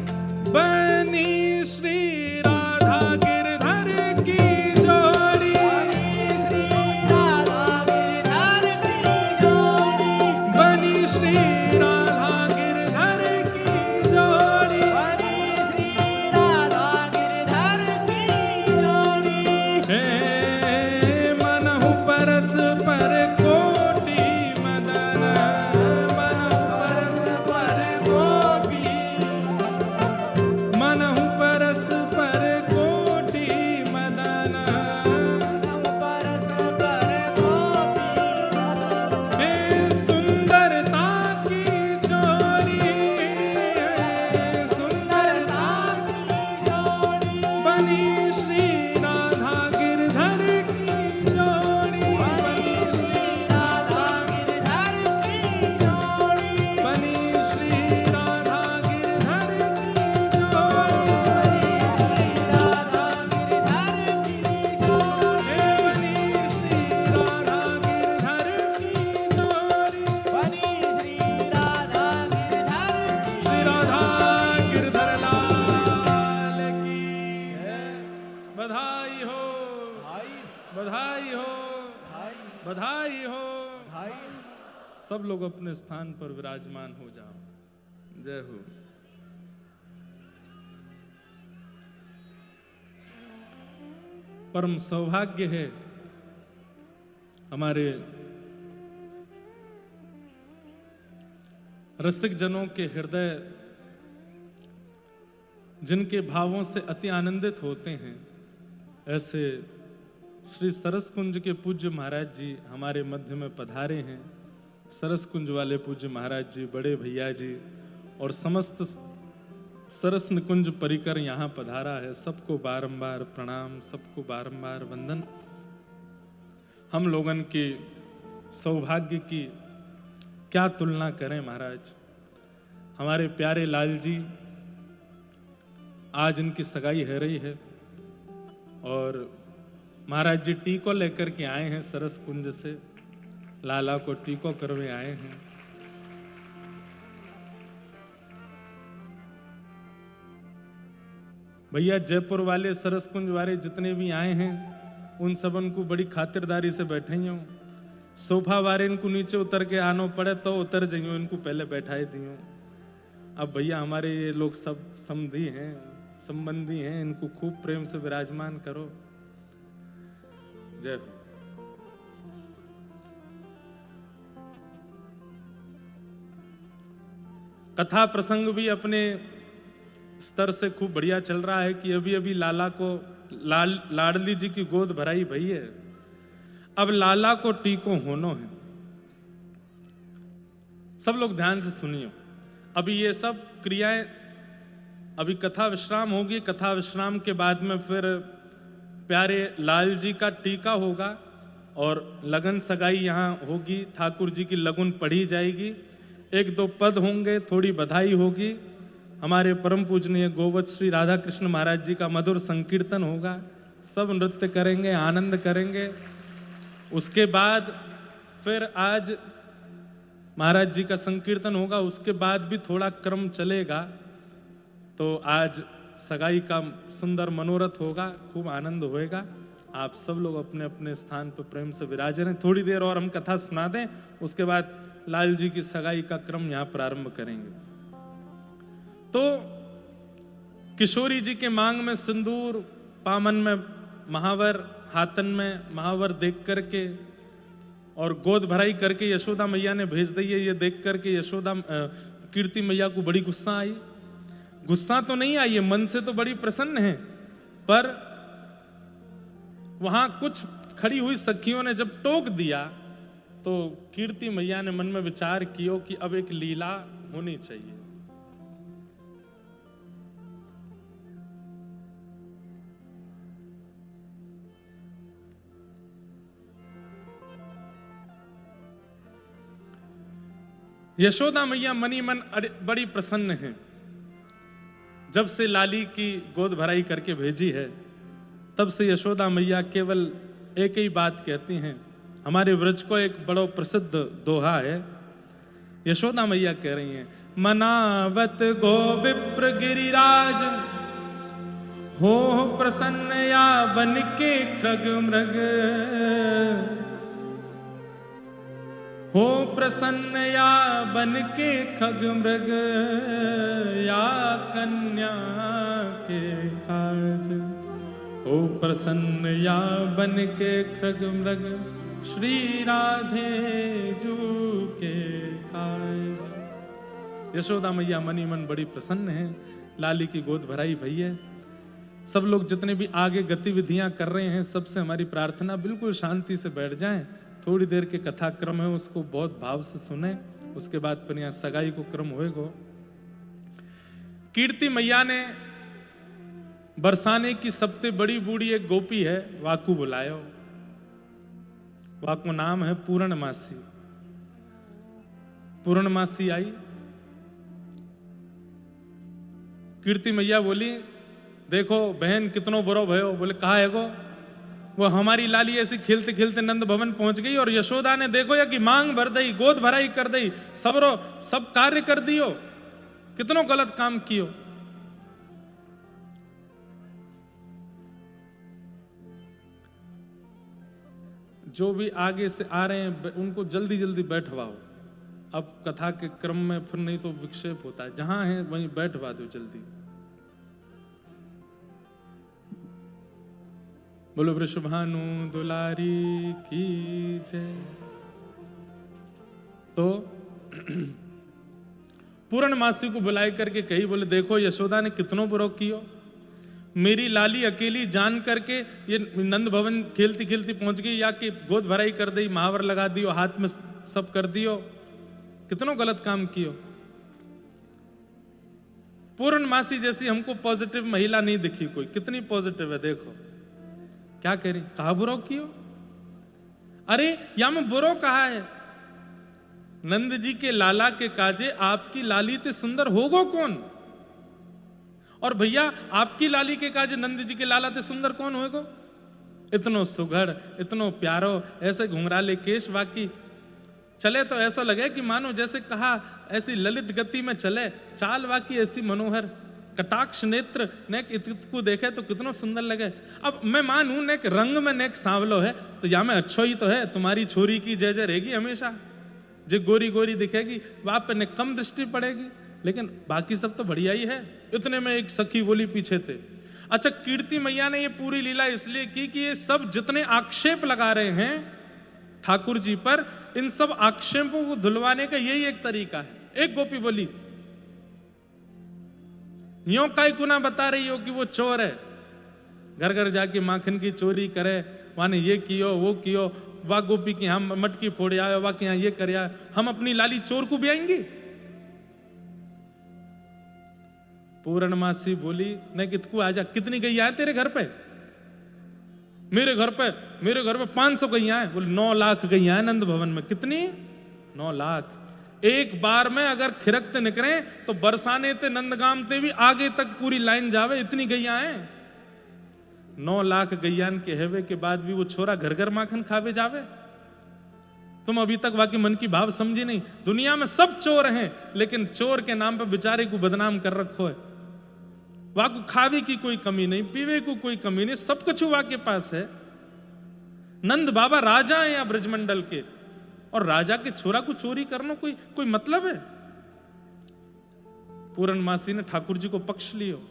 A: बनी श्री राधा गिरधर की जोड़ी, बनी श्री राधा गिरधर की जोड़ी, हे मनहु परस पर कोटि मदन, मनहु परस पर कोटि, मनहु परस पर कोटि मदन, हे सुंदरता की चोरी, सुंदरता बनी श्री राधा गिरधर की जोड़ी, बनी श्री राधा गिरधर की जोड़ी, बनी श्री राधा गिरधर की जोड़ी, बनी श्री राधा गिरधर की जोड़ी, श्री राधा गिरधर लाल की बधाई हो, बधाई हो, बधाई हो। सब लोग अपने स्थान पर विराजमान हो जाओ। जय हो। परम सौभाग्य है हमारे रसिक जनों के हृदय जिनके भावों से अति आनंदित होते हैं, ऐसे श्री सरस कुंज के पूज्य महाराज जी हमारे मध्य में पधारे हैं। सरस कुंज वाले पूज्य महाराज जी, बड़े भैया जी और समस्त सरस निकुंज परिकर यहाँ पधारा है। सबको बारंबार प्रणाम, सबको बारंबार वंदन। हम लोगन के सौभाग्य की क्या तुलना करें महाराज। हमारे प्यारे लाल जी, आज इनकी सगाई है रही है और महाराज जी टीको लेकर के आए हैं सरस कुंज से, लाला को टीको करवे आए हैं। भैया जयपुर वाले सरस कुंज वाले जितने भी आए हैं उन सबन को बड़ी खातिरदारी से बैठे हो। सोफा वाले इनको नीचे उतर के आनो पड़े तो उतर जाइयो, इनको पहले बैठाए दियो। अब भैया हमारे ये लोग सब समधी हैं, संबंधी हैं, इनको खूब प्रेम से विराजमान करो। जय हो। कथा प्रसंग भी अपने स्तर से खूब बढ़िया चल रहा है कि अभी अभी लाला को लाडली जी की गोद भराई भई है। अब लाला को टीको होनो है। सब लोग ध्यान से सुनियो। अभी ये सब क्रियाएं, अभी कथा विश्राम होगी। कथा विश्राम के बाद में फिर प्यारे लाल जी का टीका होगा और लगन सगाई यहाँ होगी। ठाकुर जी की लगन पढ़ी जाएगी, एक दो पद होंगे, थोड़ी बधाई होगी। हमारे परम पूजनीय गोवत श्री राधा कृष्ण महाराज जी का मधुर संकीर्तन होगा। सब नृत्य करेंगे, आनंद करेंगे। उसके बाद फिर आज महाराज जी का संकीर्तन होगा। उसके बाद भी थोड़ा क्रम चलेगा। तो आज सगाई का सुंदर मनोरथ होगा, खूब आनंद होएगा। आप सब लोग अपने अपने स्थान पर प्रेम से विराजे रहें। थोड़ी देर और हम कथा सुना दें, उसके बाद लाल जी की सगाई का क्रम यहाँ प्रारंभ करेंगे। तो किशोरी जी के मांग में सिंदूर, पामन में महावर हाथन में महावर देख करके और गोद भराई करके यशोदा मैया ने भेज दी है, ये देख करके यशोदा कीर्ति मैया को बड़ी गुस्सा आई। गुस्सा तो नहीं आई है, मन से तो बड़ी प्रसन्न है, पर वहां कुछ खड़ी हुई सखियों ने जब टोक दिया तो कीर्ति मैया ने मन में विचार किया कि अब एक लीला होनी चाहिए। यशोदा मैया मनी मन बड़ी प्रसन्न है। जब से लाली की गोद भराई करके भेजी है, तब से यशोदा मैया केवल एक ही बात कहती हैं। हमारे व्रज को एक बड़ा प्रसिद्ध दोहा है, यशोदा मैया कह रही हैं, मनावत गो विप्र गिरिराज हो प्रसन्न या बन के खग मृग, हो प्रसन्न या बन के खग मृग, या कन्या के काज, हो प्रसन्न या बन के खग मृग, श्री राधे जू के काज। यशोदा मैया मनी मन बड़ी प्रसन्न है, लाली की गोद भराई भई है। सब लोग जितने भी आगे गतिविधियां कर रहे हैं, सबसे हमारी प्रार्थना बिल्कुल शांति से बैठ जाएं। थोड़ी देर के कथा क्रम है, उसको बहुत भाव से सुने, उसके बाद फिर यहाँ सगाई को क्रम होएगा। कीर्ति मैया ने बरसाने की सबसे बड़ी बूढ़ी एक गोपी है, वाकू बुलायो। वाकू नाम है पूर्णमासी। पूर्णमासी आई, कीर्ति मैया बोली, देखो बहन कितनो बुरो भयो। बोले कहा है गो? वो हमारी लाली ऐसी खेलते खेलते नंद भवन पहुंच गई और यशोदा ने देखो या कि मांग भर दई, गोद भराई कर दई, सब कार्य कर दियो, कितनो गलत काम कियो। जो भी आगे से आ रहे हैं उनको जल्दी जल्दी बैठवाओ। अब कथा के क्रम में फिर नहीं तो विक्षेप होता है, जहां है वहीं बैठवा दो जल्दी। बोलो वृषभानु दुलारी की जय। तो पूर्णमासी को बुलाई करके कही, बोले देखो यशोदा ने कितनो बुरो कियो, मेरी लाली अकेली जान करके ये नंद भवन खेलती खेलती पहुंच गई, या कि गोद भराई कर दी, महावर लगा दियो, हाथ में सब कर दियो, कितनो गलत काम कियो। पूर्णमासी जैसी हमको पॉजिटिव महिला नहीं दिखी कोई, कितनी पॉजिटिव है देखो। क्या कह रही, कहा बुरो कियो? अरे या में बुरो कहा है, नंद जी के लाला के काजे आपकी लाली ते सुंदर होगो कौन? और भैया आपकी लाली के काजे नंद जी के लाला ते सुंदर कौन होगो? इतनो सुघड़, इतनो प्यारो, ऐसे घुंघराले केश, वाकी चले तो ऐसा लगे कि मानो जैसे कहा ऐसी ललित गति में चले, चाल वाकी ऐसी मनोहर, कटाक्ष नेत्र, नेक को देखे तो कितना सुंदर लगे। अब मैं मानूं नेक रंग में नेक सांवलो है, तो या में अच्छो ही तो है, तुम्हारी छोरी की जय जय रहेगी हमेशा। जो गोरी गोरी दिखेगी वहां पे ने कम दृष्टि पड़ेगी, लेकिन बाकी सब तो बढ़िया ही है। इतने में एक सखी बोली पीछे थे। अच्छा, कीर्ति मैया ने ये पूरी लीला इसलिए की कि ये सब जितने आक्षेप लगा रहे हैं ठाकुर जी पर, इन सब आक्षेपों को धुलवाने का यही एक तरीका है। एक गोपी बोली, यो काई कुना बता रही हो कि वो चोर है, घर घर जाके माखन की चोरी करे, वाने ये कियो वो कियो, वाह गोपी की हम मटकी फोड़े आए, वाह के यहाँ ये कर आए, हम अपनी लाली चोर को भी आएंगे। पूर्णमासी बोली, नहीं कितकू आजा, कितनी गैया है तेरे घर पे? मेरे घर पे 500 गैया है। बोले 9 लाख गैया है नंद भवन में। कितनी? 9 लाख। एक बार में अगर खिरकते निकले तो बरसाने ते नंदगाम ते भी आगे तक पूरी लाइन जावे, इतनी गैया है। 9 लाख गैयान के हेवे के बाद भी वो छोरा घर घर माखन खावे जावे। तुम अभी तक वाकई मन की भाव समझी नहीं। दुनिया में सब चोर हैं, लेकिन चोर के नाम पर बेचारे को बदनाम कर रखो है। वाकू खावे की कोई कमी नहीं, पीवे को कोई कमी नहीं, सब कुछ वा के पास है। नंद बाबा राजा है या ब्रजमंडल के, और राजा के छोरा को चोरी करना कोई मतलब है? पूर्णमासी ने ठाकुर जी को पक्ष लियो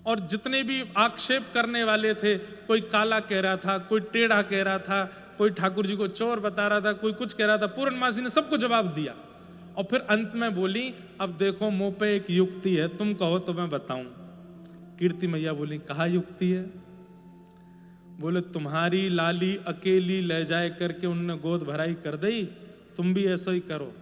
A: और जितने भी आक्षेप करने वाले थे, कोई काला कह रहा था, कोई टेढ़ा कह रहा था, कोई ठाकुर जी को चोर बता रहा था, कोई कुछ कह रहा था, पूर्णमासी ने सबको जवाब दिया। और फिर अंत में बोली, अब देखो मुंह पे एक युक्ति है, तुम कहो तो मैं बताऊं। कीर्ति मैया बोली, कहा युक्ति है? बोले, तुम्हारी लाली अकेली ले जाए करके उनने गोद भराई कर दी, तुम भी ऐसा ही करो।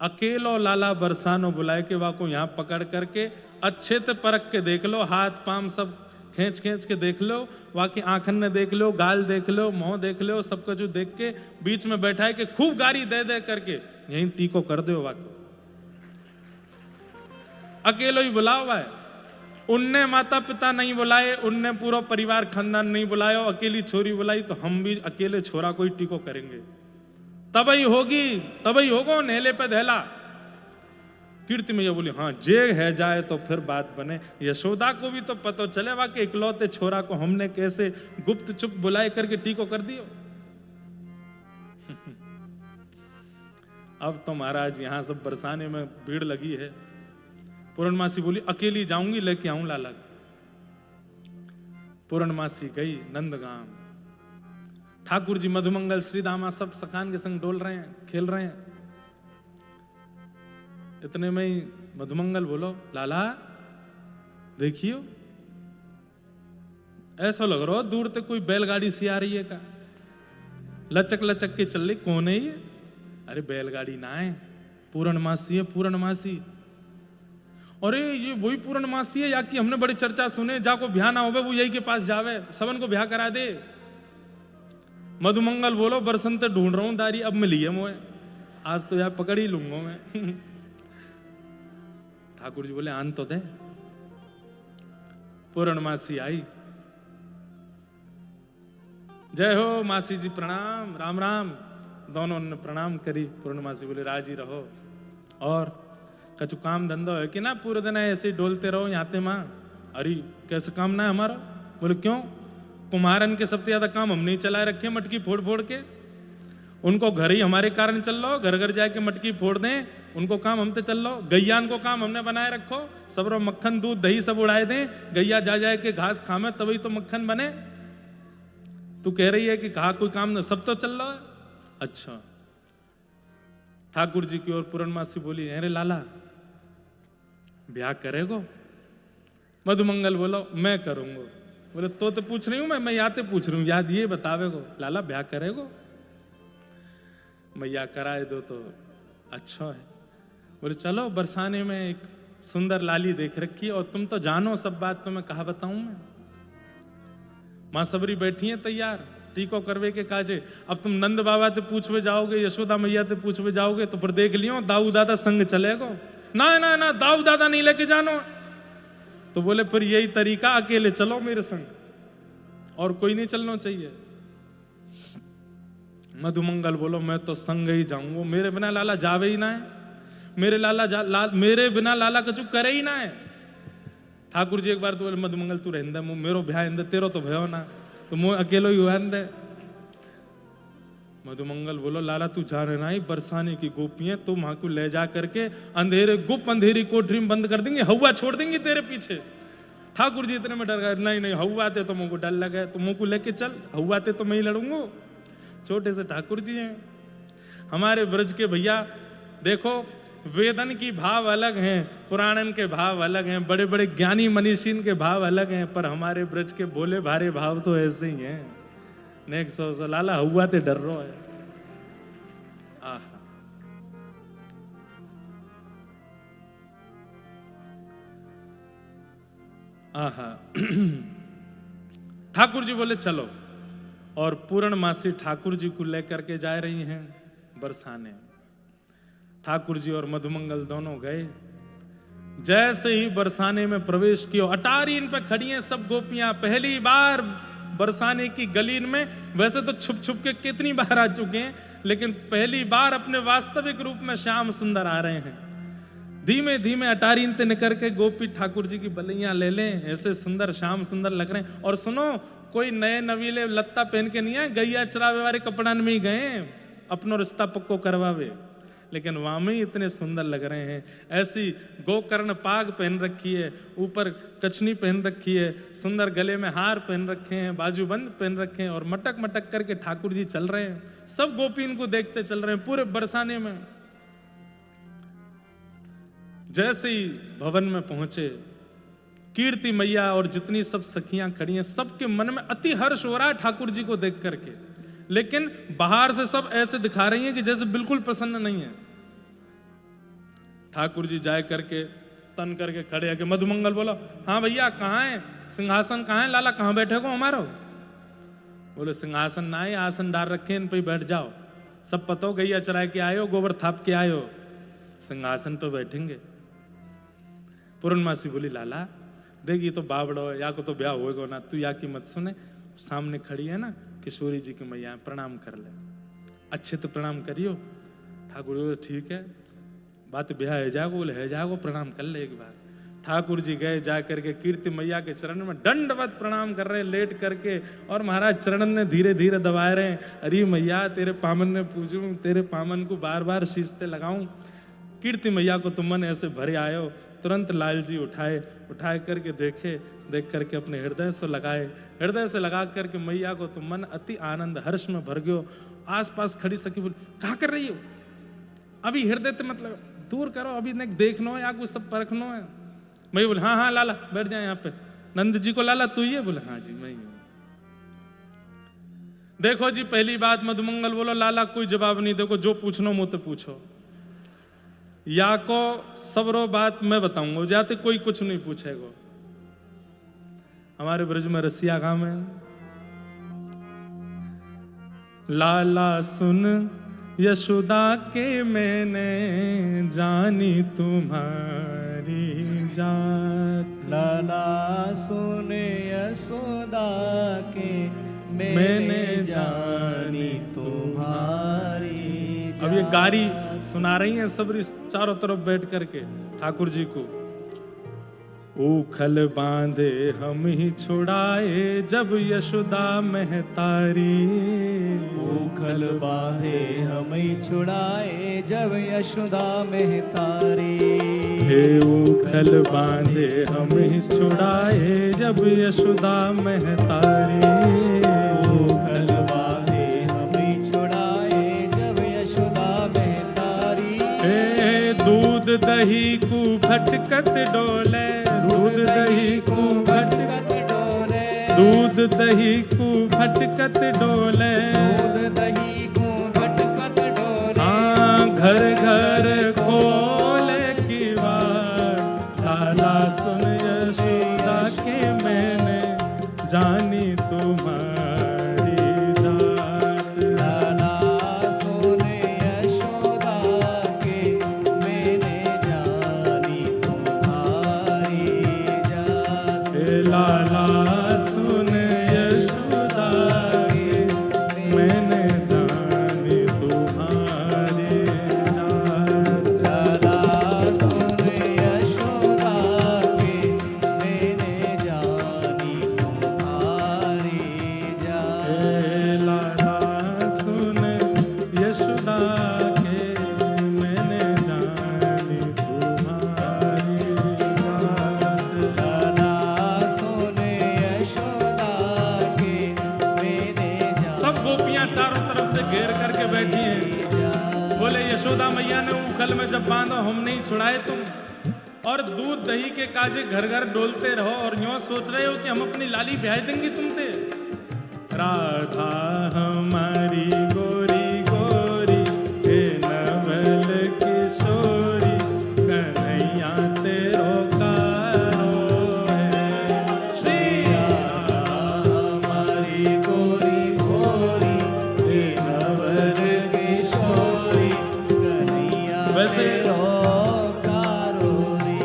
A: अकेलो लाला बरसानो बुलाए के वाको यहाँ पकड़ करके अच्छे से परख के देख लो, हाथ पाम सब खींच खींच के देख लो, वाकई आंखन ने देख लो, गाल देख लो, मुंह देख लो, सब कुछ देख के बीच में बैठा है कि खूब गारी दे दे करके यहीं टीको कर दो। वाको अकेलो ही बुला हुआ है, उनने माता पिता नहीं बुलाए, उनने पूरा परिवार खानदान नहीं बुलाया, अकेली छोरी बुलाई, तो हम भी अकेले छोरा को ही टीको करेंगे, तबई होगी, तबई होगो नेले पे धैला। कीर्ति मैया बोली, हाँ जे है जाए तो फिर बात बने। यशोदा को भी तो पता चले वा कि इकलौते छोरा को हमने कैसे गुप्त चुप बुलाए करके टीको कर दियो। अब तो महाराज यहां सब बरसाने में भीड़ लगी है। पूर्णमासी बोली, अकेली जाऊंगी, लेके आऊं लाला। पूर्णमासी गई नंदगांव। ठाकुर जी मधुमंगल श्रीदामा सब सखान के संग डोल रहे हैं, खेल रहे हैं। इतने में ही मधुमंगल बोलो, लाला देखियो, ऐसा लग रहा दूर तक कोई बैलगाड़ी सी आ रही है का, लचक लचक के चल रही, कौन है ये? अरे बैलगाड़ी ना है, पूर्णमासी है, पूर्णमासी। अरे ये वही पूर्णमासी है या कि हमने बड़ी चर्चा सुने, जाको ब्याह ना होवे वो यही के पास जावे, सबन को ब्याह करा दे। मधुमंगल बोलो, बरसन से ढूंढ रहा हूं दारी, अब मिली है मोए, आज तो यार पकड़ ही लूंगा मैं। ठाकुर जी बोले, आन तो दे। पूर्णमासी आई, जय हो मासी जी, प्रणाम, राम राम। दोनों ने प्रणाम करी। पूर्णमासी बोले, राजी रहो, और कछु काम धंधा है कि ना, पूरे दिन ऐसे ही डोलते रहो यहाँ ते माँ? अरे कैसे काम ना है हमारा? बोले क्यों? कुम्हारन के सबसे ज्यादा काम हम नहीं चलाए रखे, मटकी फोड़ फोड़ के, उनको घर ही हमारे कारण चल लो, घर घर जाके मटकी फोड़ दें, उनको काम हम तो चल लो। गैयान को काम हमने बनाए रखो, सब रो मक्खन दूध दही सब उड़ाए दें, गैया जा जाए के घास खामे तभी तो मक्खन बने। तू कह रही है कि कहा कोई काम न, सब तो चल रहा है। अच्छा, ठाकुर जी की ओर पूर्णमासी बोली, अरे लाला ब्याह करेगो? मधुमंगल बोलो, मैं करूंगा। बोले तो पूछ रही हूं मैं याते पूछ रही हूँ, याद ये बतावेगो लाला ब्याह करेगो? मैया कराए दो तो अच्छा है। बोले चलो, बरसाने में एक सुंदर लाली देख रखी, और तुम तो जानो सब बात, तो मैं कहा बताऊं मैं। मां सबरी बैठी है तैयार टीको करवे के काजे। अब तुम नंद बाबा ते पूछवे जाओगे, यशोदा मैया ते पूछवे जाओगे, तो फिर देख लियो दाऊ दादा संग चलेगो। ना ना ना, दाऊ दादा नहीं लेके जानो। तो बोले फिर यही तरीका, अकेले चलो मेरे संग, और कोई नहीं चलना चाहिए। मधुमंगल बोलो, मैं तो संग ही जाऊंगा, मेरे बिना लाला जावे ही ना है, मेरे मेरे बिना लाला कछु करे ही ना है। ठाकुर जी एक बार तो बोले, मधुमंगल तू रहंदे, मेरो ब्याह इंदे, तेरो तो भयो ना, तो मुझे अकेलो ही हुआ। मधुमंगल बोलो, लाला तू जाने ना ही, बरसाने की गोपियां तुम वहां को ले जा करके अंधेरे गुप अंधेरी कोठरी में बंद कर देंगे, हवा छोड़ देंगी तेरे पीछे। ठाकुर जी इतने में डर गए, नहीं नहीं हवा थे तो मुझको डर लगे, तो मुझको लेके चल, हवा थे तो मैं ही लड़ूंगा। छोटे से ठाकुर जी हैं हमारे ब्रज के भैया। देखो वेदन की भाव अलग हैं, पुराणन के भाव अलग हैं, बड़े बड़े ज्ञानी मनीषीन के भाव अलग हैं, पर हमारे ब्रज के भोले भारे भाव तो ऐसे ही हैं। नेक सो लाला हुआ ते डर रो है। आहा ठाकुर जी बोले चलो, और पूर्णमासी ठाकुर जी को लेकर के जा रही हैं बरसाने। ठाकुर जी और मधुमंगल दोनों गए। जैसे ही बरसाने में प्रवेश किया, अटारी इन पे खड़ी हैं सब गोपियां, पहली बार बरसाने की गलीन में। वैसे तो छुप छुप के कितनी बार आ चुके हैं, लेकिन पहली बार अपने वास्तविक रूप में श्याम सुंदर आ रहे हैं। धीमे धीमे अटारीन ते निकल के गोपी ठाकुर जी की बलैया ले लें, ऐसे सुंदर श्याम सुंदर लग रहे हैं। और सुनो, कोई नए नवीले लत्ता पहन के नहीं आए, गैया चरावे वाले कपड़ा में ही गए अपनो रिश्ता पक्को करवावे। लेकिन वामी इतने सुंदर लग रहे हैं। ऐसी गोकर्ण पाग पहन रखी है, ऊपर कछनी पहन रखी है, सुंदर गले में हार पहन रखे हैं, बाजूबंद पहन रखे हैं और मटक मटक करके ठाकुर जी चल रहे हैं। सब गोपी इनको देखते चल रहे हैं पूरे बरसाने में। जैसे ही भवन में पहुंचे, कीर्ति मैया और जितनी सब सखियां खड़ी हैं, सबके मन में अति हर्ष हो रहा है ठाकुर जी को देख करके, लेकिन बाहर से सब ऐसे दिखा रही हैं कि जैसे बिल्कुल प्रसन्न नहीं है। ठाकुर जी जाए करके तन करके खड़े हैं कि मधुमंगल बोला, हाँ भैया कहाँ है, सिंहासन कहाँ है, लाला कहाँ बैठे को हमारो? बोले सिंहासन ना है, आसन डाल रखे इन पे बैठ जाओ। सब पतो गैया चराए के आयो, गोबर थाप के आयो, सिंहासन तो बैठेंगे। पूर्णमासी बोली, लाला देगी तो बाबड़ो या को तो ब्याह होएगा ना, तू या की मत सुने। सामने खड़ी है ना किशोरी जी की मैया, प्रणाम कर ले, अच्छे तो प्रणाम करियो। ठाकुर जी ठीक है, बात ब्याह है जागो, बोले है जागो, प्रणाम कर ले एक बार। ठाकुर जी गए, जा करके कीर्ति मैया के चरण में दंडवत प्रणाम कर रहे हैं लेट करके, और महाराज चरण ने धीरे धीरे दबाए रहे हैं। अरे मैया तेरे पामन ने पूजूं, तेरे पामन को बार बार शीशते लगाऊं। कीर्ति मैया को तुम मन ऐसे भरे आयो। तुरंत लाल जी उठाए करके देखे, देख करके अपने हृदय से लगाए, हृदय से लगा करके मैया को तुम मन अति आनंद हर्ष में भर गयो। आसपास खड़ी सखी बोली, कहा कर रही हो? अभी हृदय तो मतलब दूर करो, अभी ने देखनो है या कुछ सब परखनो है। मैं बोले हाँ हाँ लाला बैठ जाए यहाँ पे। नंद जी को लाला तू ही है? बोले हाँ जी मैं ही हूँ। देखो जी पहली बात मधुमंगल बोलो, लाला कोई जवाब नहीं, देखो जो पूछनो मुझसे पूछो, या को सबरो बात मैं बताऊंगा, जाते कोई कुछ नहीं पूछेगा। हमारे ब्रज में रसिया गांव है, लाला सुन यशोदा के मैंने जानी तुम्हारी जात।
B: लाला सुन यशोदा के
A: मैंने जानी तुम्हारी। अब ये गारी सुना रही हैं सब चारों तरफ बैठ करके ठाकुर जी को। ऊखल बांधे हम ही छुड़ाए जब यशोदा महतारी।
B: ऊखल बांधे हम ही छुड़ाए जब यशोदा महतारी।
A: हे ऊखल बांधे हम ही छुड़ाए जब यशोदा महतारी।
B: ऊखल बांधे हम ही छुड़ाए जब यशोदा महतारी।
A: हे दूध दही को भटकत डोले, दूध दही को भटकत
B: डोले,
A: दूध दही को भटकत डोले।
B: दूध दही को भटकत डोले।
A: हाँ घर घर खोले की बात, लाला सुन यशोदा के मैंने जानी तुम्हारी जात।
B: लाला सुन यशोदा के मैंने जानी तुम्हारी जात।
A: लाला सुन यशोदा के मैंने जानी तुम्हारी जात।
B: लाला सुन यशोदा के मैंने जानी तुम्हारी जात।
A: लाला सुन यशोदा के मैंने जानी तुम्हारी जात।
B: लाला सुन यशोदा के मैंने
A: सब गोपियां चारों तरफ से घेर करके बैठी हैं। बोले यशोदा मैया ने ऊखल में जब बांधो हम नहीं छुड़ाए तुम, और दूध दही के काजे घर घर डोलते रहो और यूं सोच रहे हो कि हम अपनी लाली ब्याह देंगी तुमसे। राधा हमारी गोरी गोरी, हे नवल किशोरी, कन्हैया तेरो कारो है। श्री
B: हमारी गोरी गोरी हे नवल किशोरी, कन्हैया
A: वैसे
B: तेरो कारो रे।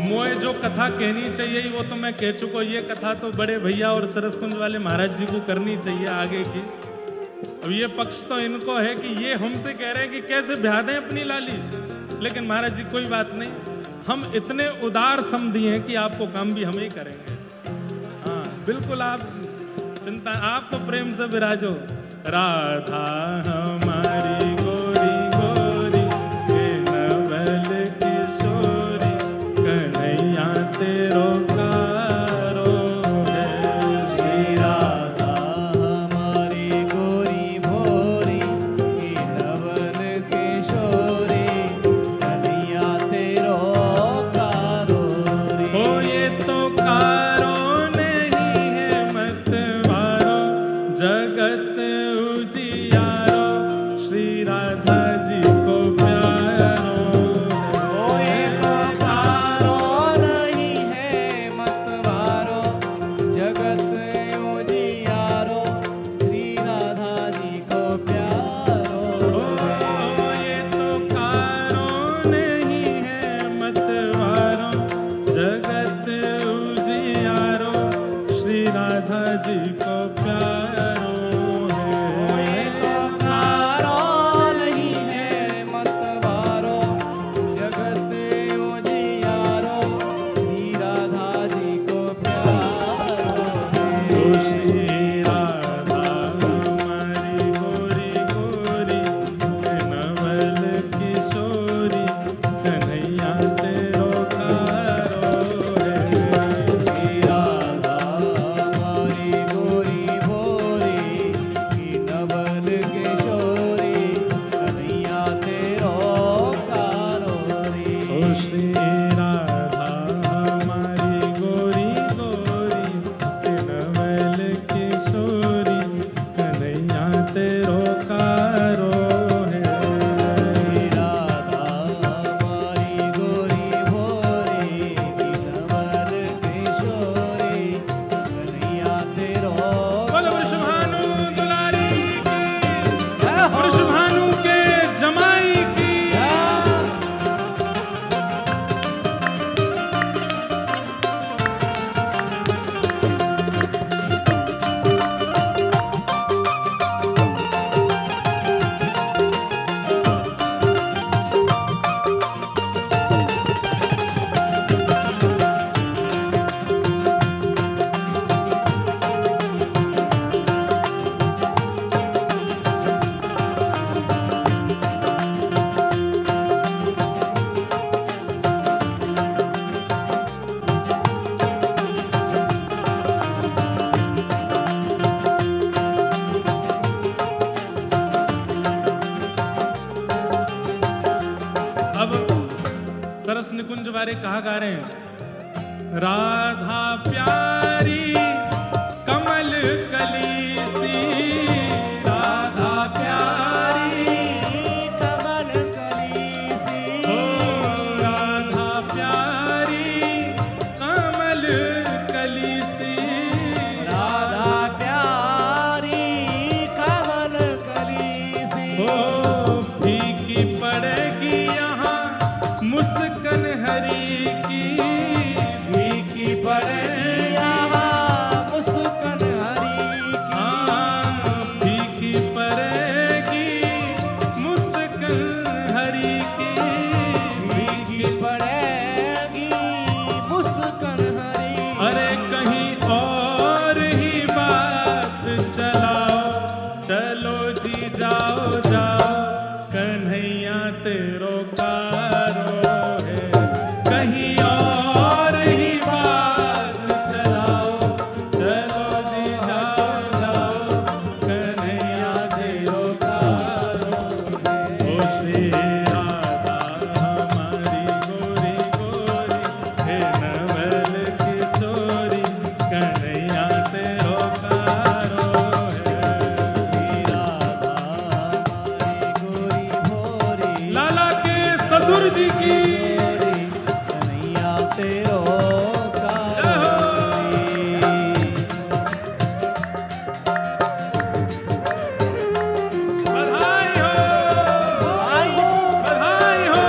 A: मोए जो कथा कहनी चाहिए वो तो मैं कह चुका। ये कथा तो बड़े भैया और सरसकुंज वाले महाराज जी को करनी चाहिए आगे की। अब ये पक्ष तो इनको है कि ये हमसे कह रहे हैं कि कैसे ब्याह दें अपनी लाली, लेकिन महाराज जी कोई बात नहीं, हम इतने उदार समझी हैं कि आपको काम भी हम ही करेंगे। हाँ बिल्कुल, आप चिंता, आप तो प्रेम से विराजो। राधा हमारी गोरी गोरी, जगत उजियारो श्री राधा जी को प्यारो
B: कोई पुकारो नहीं है मतवारो जगत उजियारो श्री राधा जी को प्यारो
A: ये तो कारो नहीं है मतवारो जगत उजियारो श्री राधा जी को प्यारो
B: कोई पुकारो नहीं है मतवारो जगत उजियारो श्री राधा जी को प्यारो
A: ओ श्री राधा हमारी गोरी गोरी नवल किशोरी कन्हैया तेरो कारो है
B: श्री राधा हमारी गोरी भोरी की नवल किशोरी कन्हैया तेरो कारो रे
A: ओ श्री राधा हमारी गोरी गोरी नवल किशोरी कन्हैया तेरो कारो है
B: श्री राधा हमारी गोरी भोरी की नवल किशोरी कन्हैया तेरो
A: बोलो वृषभानु दुलारी की
B: जय हो।
A: वृषभानु के जमाई की अब सरस निकुंज बारे कहा गा रहे हैं राधा प्यारी कमल कली सी राधा प्यारी
B: कमल कली सी
A: ओ राधा प्यारी कमल कली सी
B: राधा प्यारी कमल कली सी
A: ओ फीकी पड़ेगी यहाँ मुस्कन हरी की
B: फीकी पड़े यहाँ मुस्कान हरी की
A: हाँ, फीकी पड़ेगी मुस्कन हरी की
B: फीकी पड़ेगी मुस्कान हरी
A: अरे कहीं और ही बात चलाओ चलो जी जाओ जाओ कन्हैया तेरो कारो है कहीं और ही बात चलाओ चलो जी जाओ जाओ कन्हैया तेरो कारो है ओ श्री राधा हमारी गोरी गोरी हे नवल किशोरी कन्हैया तेरो कारो है
B: श्री राधा हमारी गोरी भोरी
A: लाला के ससुर जी की
B: कन्हैया तेरो
A: जय हो। बधाई हो बधाई हो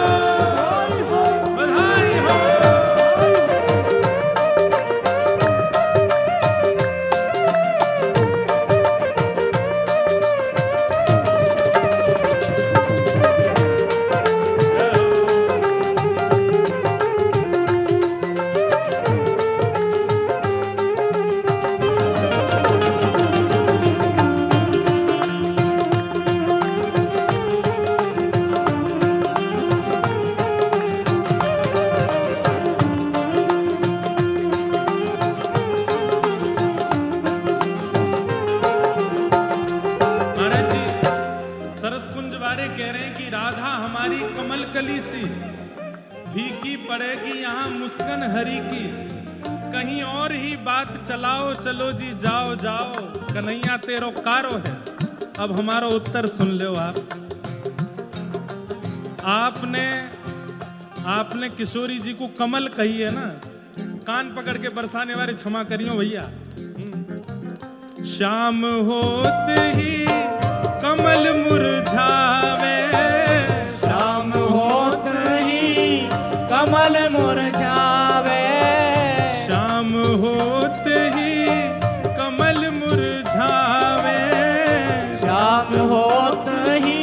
A: बधाई हो कली सी फीकी पड़ेगी यहाँ मुस्कन हरी की कहीं और ही बात चलाओ, चलो जी जाओ जाओ, कन्हैया तेरो कारो है। अब हमारा उत्तर सुन लो आप। आपने किशोरी जी को कमल कही है ना, कान पकड़ के बरसाने वाले क्षमा करियो भैया। शाम होते ही कमल मुरझावे,
B: शाम होत ही कमल मुरझावे,
A: शाम होते ही कमल मुरझावे,
B: शाम होत ही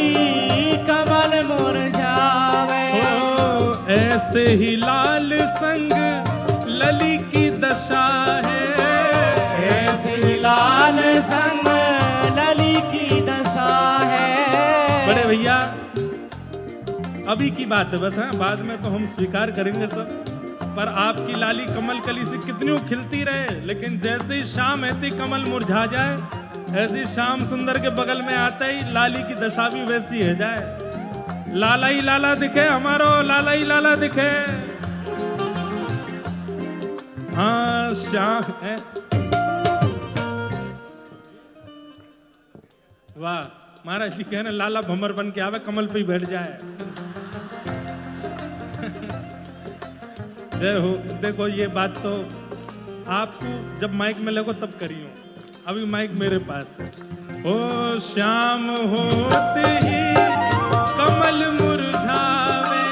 B: कमल मुरझावे।
A: ओ ऐसे ही लाल संग लली की दशा है,
B: ऐसी लाल संग लली की दशा है।
A: बड़े भैया अभी की बात है बस, हाँ बाद में तो हम स्वीकार करेंगे सब। पर आपकी लाली कमल कली से कितनी खिलती रहे, लेकिन जैसे ही शाम आती कमल मुरझा जाए, ऐसी शाम सुंदर के बगल में आता ही लाली की दशा भी वैसी है जाए। लाला ही लाला दिखे हमारो, लाला ही लाला दिखे। हाँ श्याम है। वाह महाराज जी कहने लाला भमर बन के आवे, कमल पे ही बैठ जाए। जय हो। देखो ये बात तो आपको जब माइक में लगो तब करियो, अभी माइक मेरे पास है। ओ शाम होते ही कमल मुरझावे,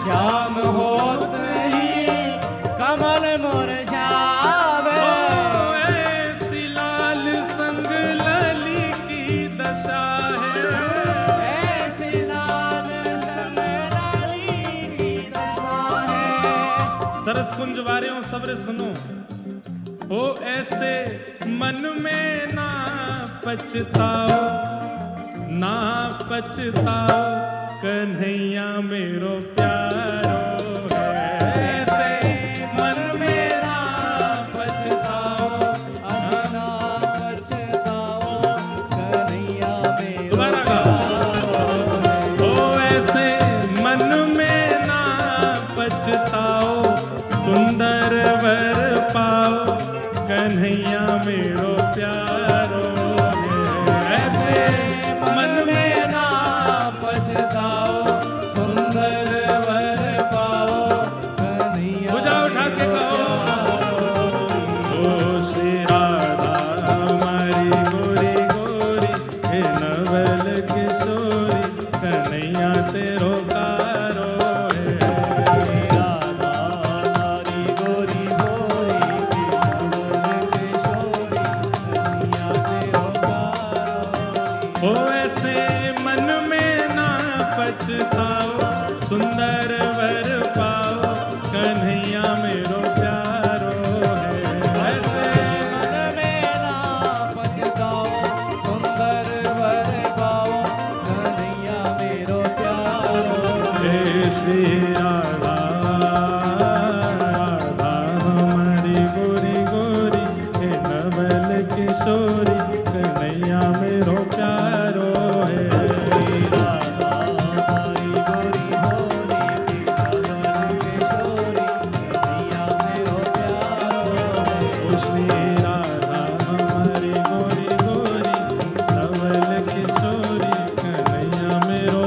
B: शाम होत ही कमल मुरझावे।
A: ओ ऐसी लाल संग लली की दशा है,
B: ऐसी लाल संग लली की दशा है।
A: सरस कुंज वारियों सबरे सुनो। ओ ऐसे मन में ना पछताओ, ना पछताओ, कन्हैया मेरो प्यारो है। ऐसे मन में ना पछताओ,
B: ना पछताओ, कन्हैया मेरो
A: दोबारा गाओ। ओ ऐसे मन में ना पछताओ, सुंदर वर पाओ, कन्हैया मेरो प्यारो है। ऐसे मन में ना
B: पछताओ, सुंदर वर पाओ, कन्हैया
A: भुजा उठा के कहो। ओ श्री राधा हमारी गोरी गोरी, हे नवल किशोरी, कन्हैया तेरो कारो है।
B: राधा हमारी गोरी गोरी, कन्हैया तेरो कारो।
A: ओ ऐसे मन में ना पछताओ, सुंदर वर पाओ, कन्हैया मेरो प्यारो है। ऐसे
B: मन में ना पछताओ, सुंदर वर पाओ, कन्हैया मेरो प्यारो।
A: हे श्री राधा राधा हमारी गोरी गोरी, हे नवल किशोरी, कन्हैया मेरो प्यारो है।
B: राधा हमारी गोरी गोरी, नवल किशोरी, कन्हैया मेरो प्यारो है।
A: ओ श्री राधा हमारी गोरी गोरी, नवल किशोरी, कन्हैया मेरो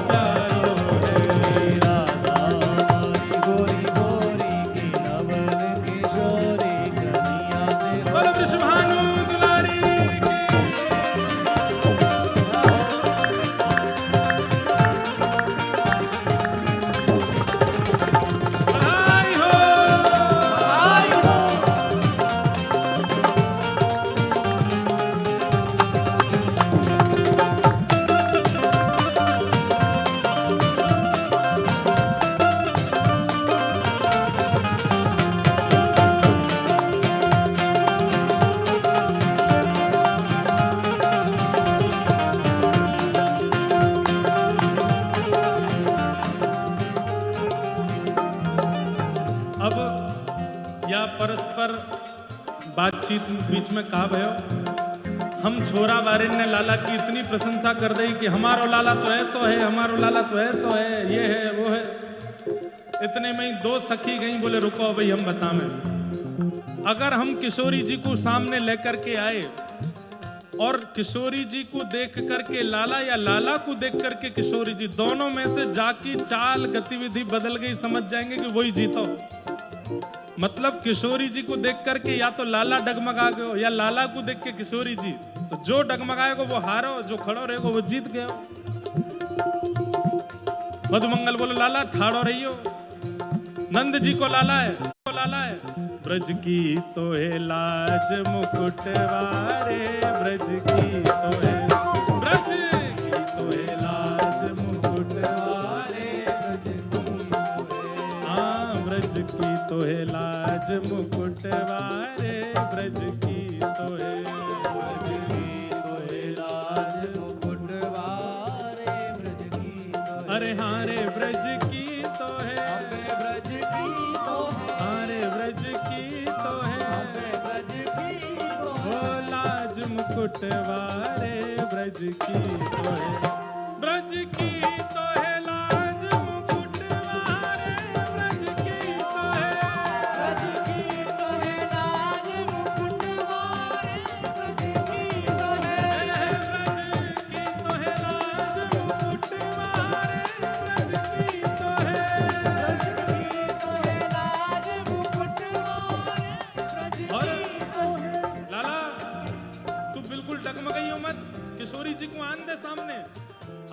A: प्यारो है।
B: राधा हमारी गोरी गोरी, नवल किशोरी, कन्हैया मेरो
A: बोलो वृषभानु दुलारी की। बधाई हो। अब या परस्पर बातचीत बीच में कहा भयो, हम छोरा बारिन ने लाला की इतनी प्रशंसा कर दी कि हमारो लाला तो ऐसो है, हमारो लाला तो ऐसो है, ये है वो है। इतने में ही दो सखी गई, बोले रुको भाई हम बतावें। अगर हम किशोरी जी को सामने लेकर के आए और किशोरी जी को देख करके लाला या लाला को देख करके किशोरी जी, दोनों में से जाकी चाल गतिविधि बदल गई, समझ जाएंगे कि वही जीतो। मतलब किशोरी जी को देख करके या तो लाला डगमगा गए या लाला को देख के किशोरी जी, तो जो डगमगाएगा वो हारो, जो खड़ो रहेगा वो जीत गया। मधुमंगल बोलो लाला ठाड़ो रहियो, नंद जी को लाला है, ब्रज की तो है लाज मुकुटवारे, ब्रज की तो है, ब्रज की तो है लाज मुकुटवारे, हाँ ब्रज की तो है लाज मुकुटवारे, ब्रज की तो है, ब्रज की तो है लाज मुकुटवारे, ब्रज की तो है, अरे हाँ रे ब्रज की तो है, ब्रज की तो है, हाँ रे ब्रज की तो है, ब्रज की तो है, लाज मुकुटवारे, ब्रज की तो है, ब्रज की तो है लाज मुकुटवारे, ब्रज की तो है, ब्रज की तो है लाज मुकुटवारे, ब्रज की तो है, ब्रज की तो है लाज मुकुटवारे, ब्रज की तो है, ब्रज की तो है लाज मुकुटवारे, ब्रज की तो है। लाला तू बिल्कुल डगमगाइयो मत, किशोरी जी को आन दे सामने,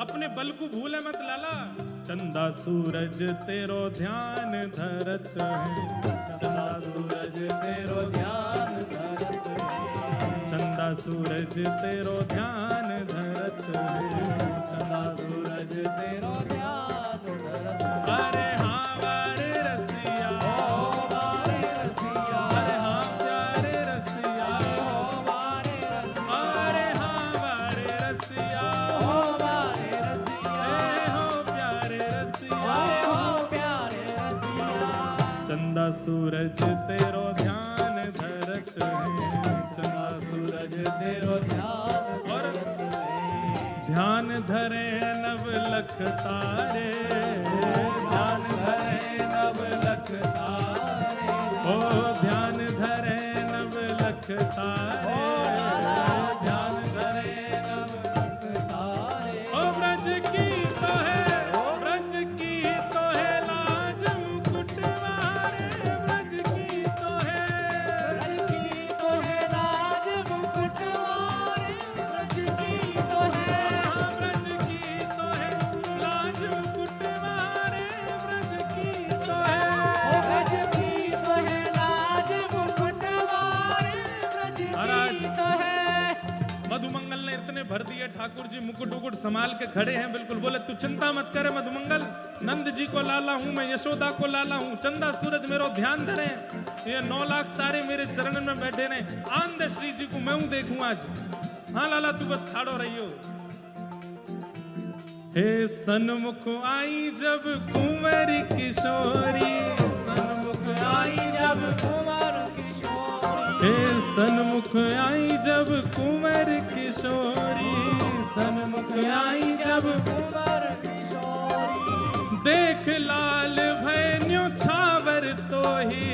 A: अपने बल को भूले मत लाला। चंदा सूरज तेरो ध्यान धरत है, चंदा सूरज तेरो ध्यान धरत है, चंदा सूरज तेरो ध्यान धरत है, चंदा सूरज तेरो ध्यान धरत है, अरे हाँ वारे रसिया, ओ वारे रसिया, अरे हाँ प्यारे रसिया, ओ वारे रसिया, अरे हाँ वारे रसिया, ओ वारे रसिया, ए हो प्यारे रसिया, ए हो प्यारे रसिया, चंदा सूरज तेरो ध्यान धरत है, चंदा सूरज तेरो ध्यान, और ध्यान धरे नव लख तारे, ध्यान धरे नव लख तारे, ओ ध्यान धरे नव लख तारे, ध्यान धरे नव लख तारे, ओ ब्रज की तो है, ब्रज की तो है लाज मुकुटवारे, ब्रज की तो है, ब्रज की तो है लाज मुकुटवारे, ब्रज की तो है, ब्रज की तो है लाज मुकुटवारे, ब्रज की तो है, ब्रज की तो है लाज मुकुटवारे, ब्रज की तो है। मधुमंगल ने इतने भर दिए, ठाकुर जी मुकुट उकुट संभाल के खड़े हैं, बिल्कुल बोले तू चिंता मत करे मधुमंगल, नंद जी को लाला हूं मैं, यशोदा को लाला हूं, चंदा सूरज मेरो ध्यान धरे, ये 9 लाख तारे मेरे चरण में बैठे ने, आन दे श्री जी को मैं हूं देखूं आज, हाँ लाला तू बस ठाड़ो रहियो। हे सन्मुख आई जब कुंवर किशोरी, सन्मुख आई जब कुंवर किशोरी, हे सन्मुख आई जब कुंवर किशोरी, सन्मुख आई जब कुंवर किशोरी, देख लाल भैन्यो छावर तो ही,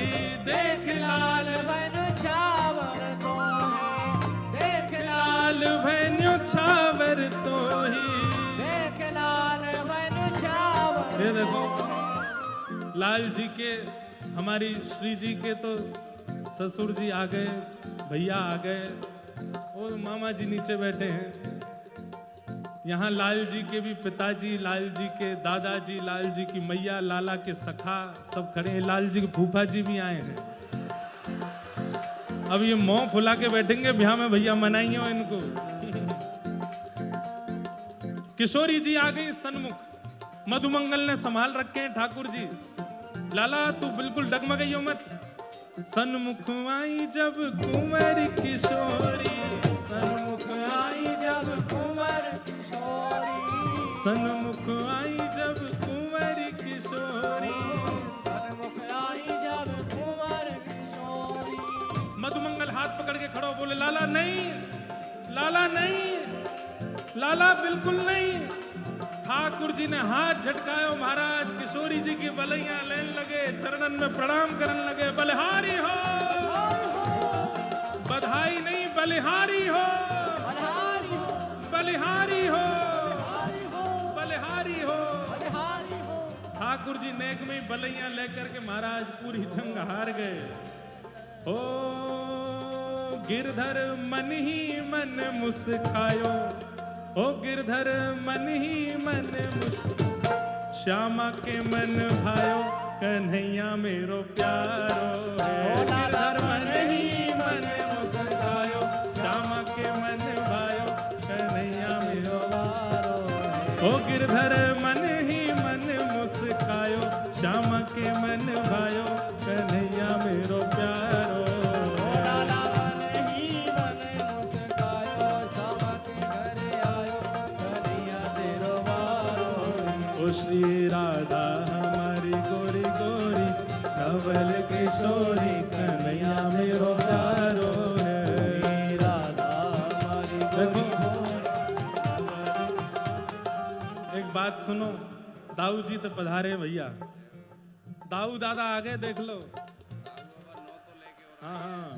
A: देख लाल भैन्यो छावर तो ही, देख लाल भैन्यो छावर तो ही, देख लाल भैन्यो छावर। ये देखो लाल जी के, हमारी श्री जी के तो ससुर जी आ गए, भैया आ गए, और मामा जी नीचे बैठे हैं, यहाँ लाल जी के भी पिताजी, लाल जी के दादाजी, लाल जी की मैया, लाला के सखा सब खड़े हैं, लाल जी के फूफा जी भी आए हैं। अब ये मुंह फुला के बैठेंगे, ब्याह में भैया मनाइए इनको। किशोरी जी आ गई सन्मुख, मधुमंगल ने संभाल रखे हैं ठाकुर जी, लाला तू बिल्कुल डगमगाइयो मत, सन्मुख आई जब कुंवर किशोरी, सन्मुख आई जब कुंवर किशोरी, सन्मुख आई जब कुंवर किशोरी, सन्मुख आई जब कुंवर किशोरी। मधुमंगल हाथ पकड़ के खड़ो, बोले लाला नहीं, लाला नहीं, लाला बिल्कुल नहीं। ठाकुर जी ने हाथ झटकायो, महाराज किशोरी जी की बलैया लेने लगे, चरणन में प्रणाम करने लगे, बलिहारी हो। बधाई नहीं बलिहारी हो,
B: बलिहारी हो,
A: बलिहारी हो,
B: बलिहारी हो,
A: बलिहारी हो।
B: बलिहारी हो।
A: ठाकुर जी नेक में बलैया लेकर के महाराज पूरी जंग हार गए। ओ गिरधर मन ही मन मुस्कायो, ओ गिरधर मन ही मन मुस्कायो, श्यामा के मन भायो कन्हैया मेरो प्यारो है। गिरधर मन ही मन मुस्कायो, श्यामा के मन भायो कन्हैया मेरो प्यारो है। ओ गिरधर मन ही मन मुस्कायो, श्यामा के मन भायो कन्हैया मेरो प्यारो है।
B: लाला मन ही मन मुस्कायो, श्यामा के घर आयो कन्हैया तेरो वारो है।
A: ओ श्री राधा हमारी गोरी गोरी, नवल किशोरी कन्हैया मेरो प्यारो है।
B: राधा हमारी गोरी
A: एक बात सुनो, दाऊ जी तो पधारे भैया, दाऊ दादा आगे देख लो। हाँ हाँ,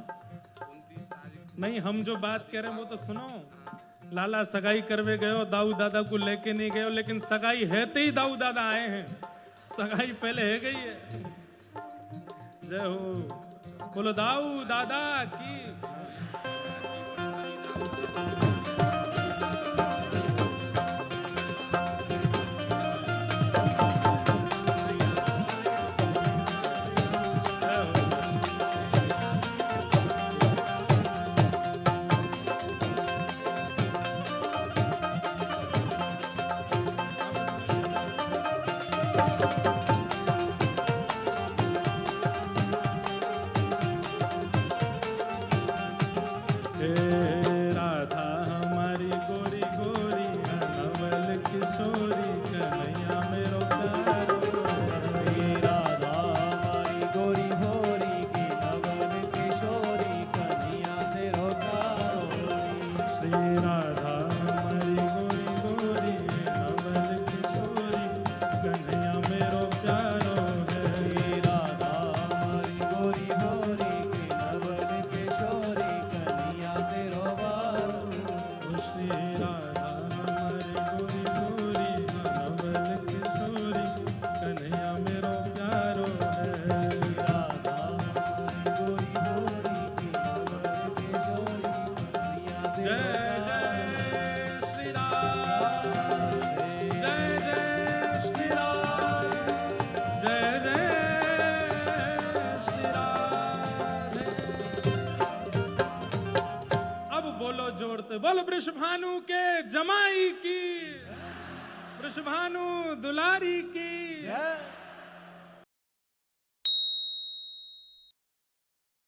A: नहीं हम जो बात कह रहे हैं वो तो सुनो। लाला सगाई करवे गयो, दाऊ दादा को लेके नहीं गयो, लेकिन सगाई हैते ही दाऊ दादा आए हैं। सगाई पहले है गई है। जय हो, बोलो दाऊ दादा की। राधा हमारी गोरी गोरी, नवल किशोरी कन्हैया मेरो प्यारो है।
B: राधा हमारी गोरी होरी की नवल किशोरी कन्हैया तेरो प्यारो है।
A: श्री राधा हमारी गोरी गोरी, नवल किशोरी कन्हैया मेरो प्यारो है।
B: राधा हमारी गोरी होरी की नवल किशोरी कन्हैया तेरो वारो है।
A: श्री राधा हमारी गोरी गोरी, नवल किशोरी कन्हैया मेरो प्यारो है।
B: राधा हमारी गोरी होरी की नवल किशोरी कन्हैया तेरो
A: जय जय श्री राम, जय जय श्री राम, जय जय श्री राम। अब बोलो जोड़ते, बोल वृषभानु के जमाई की, वृषभानु दुलारी की।
B: जय।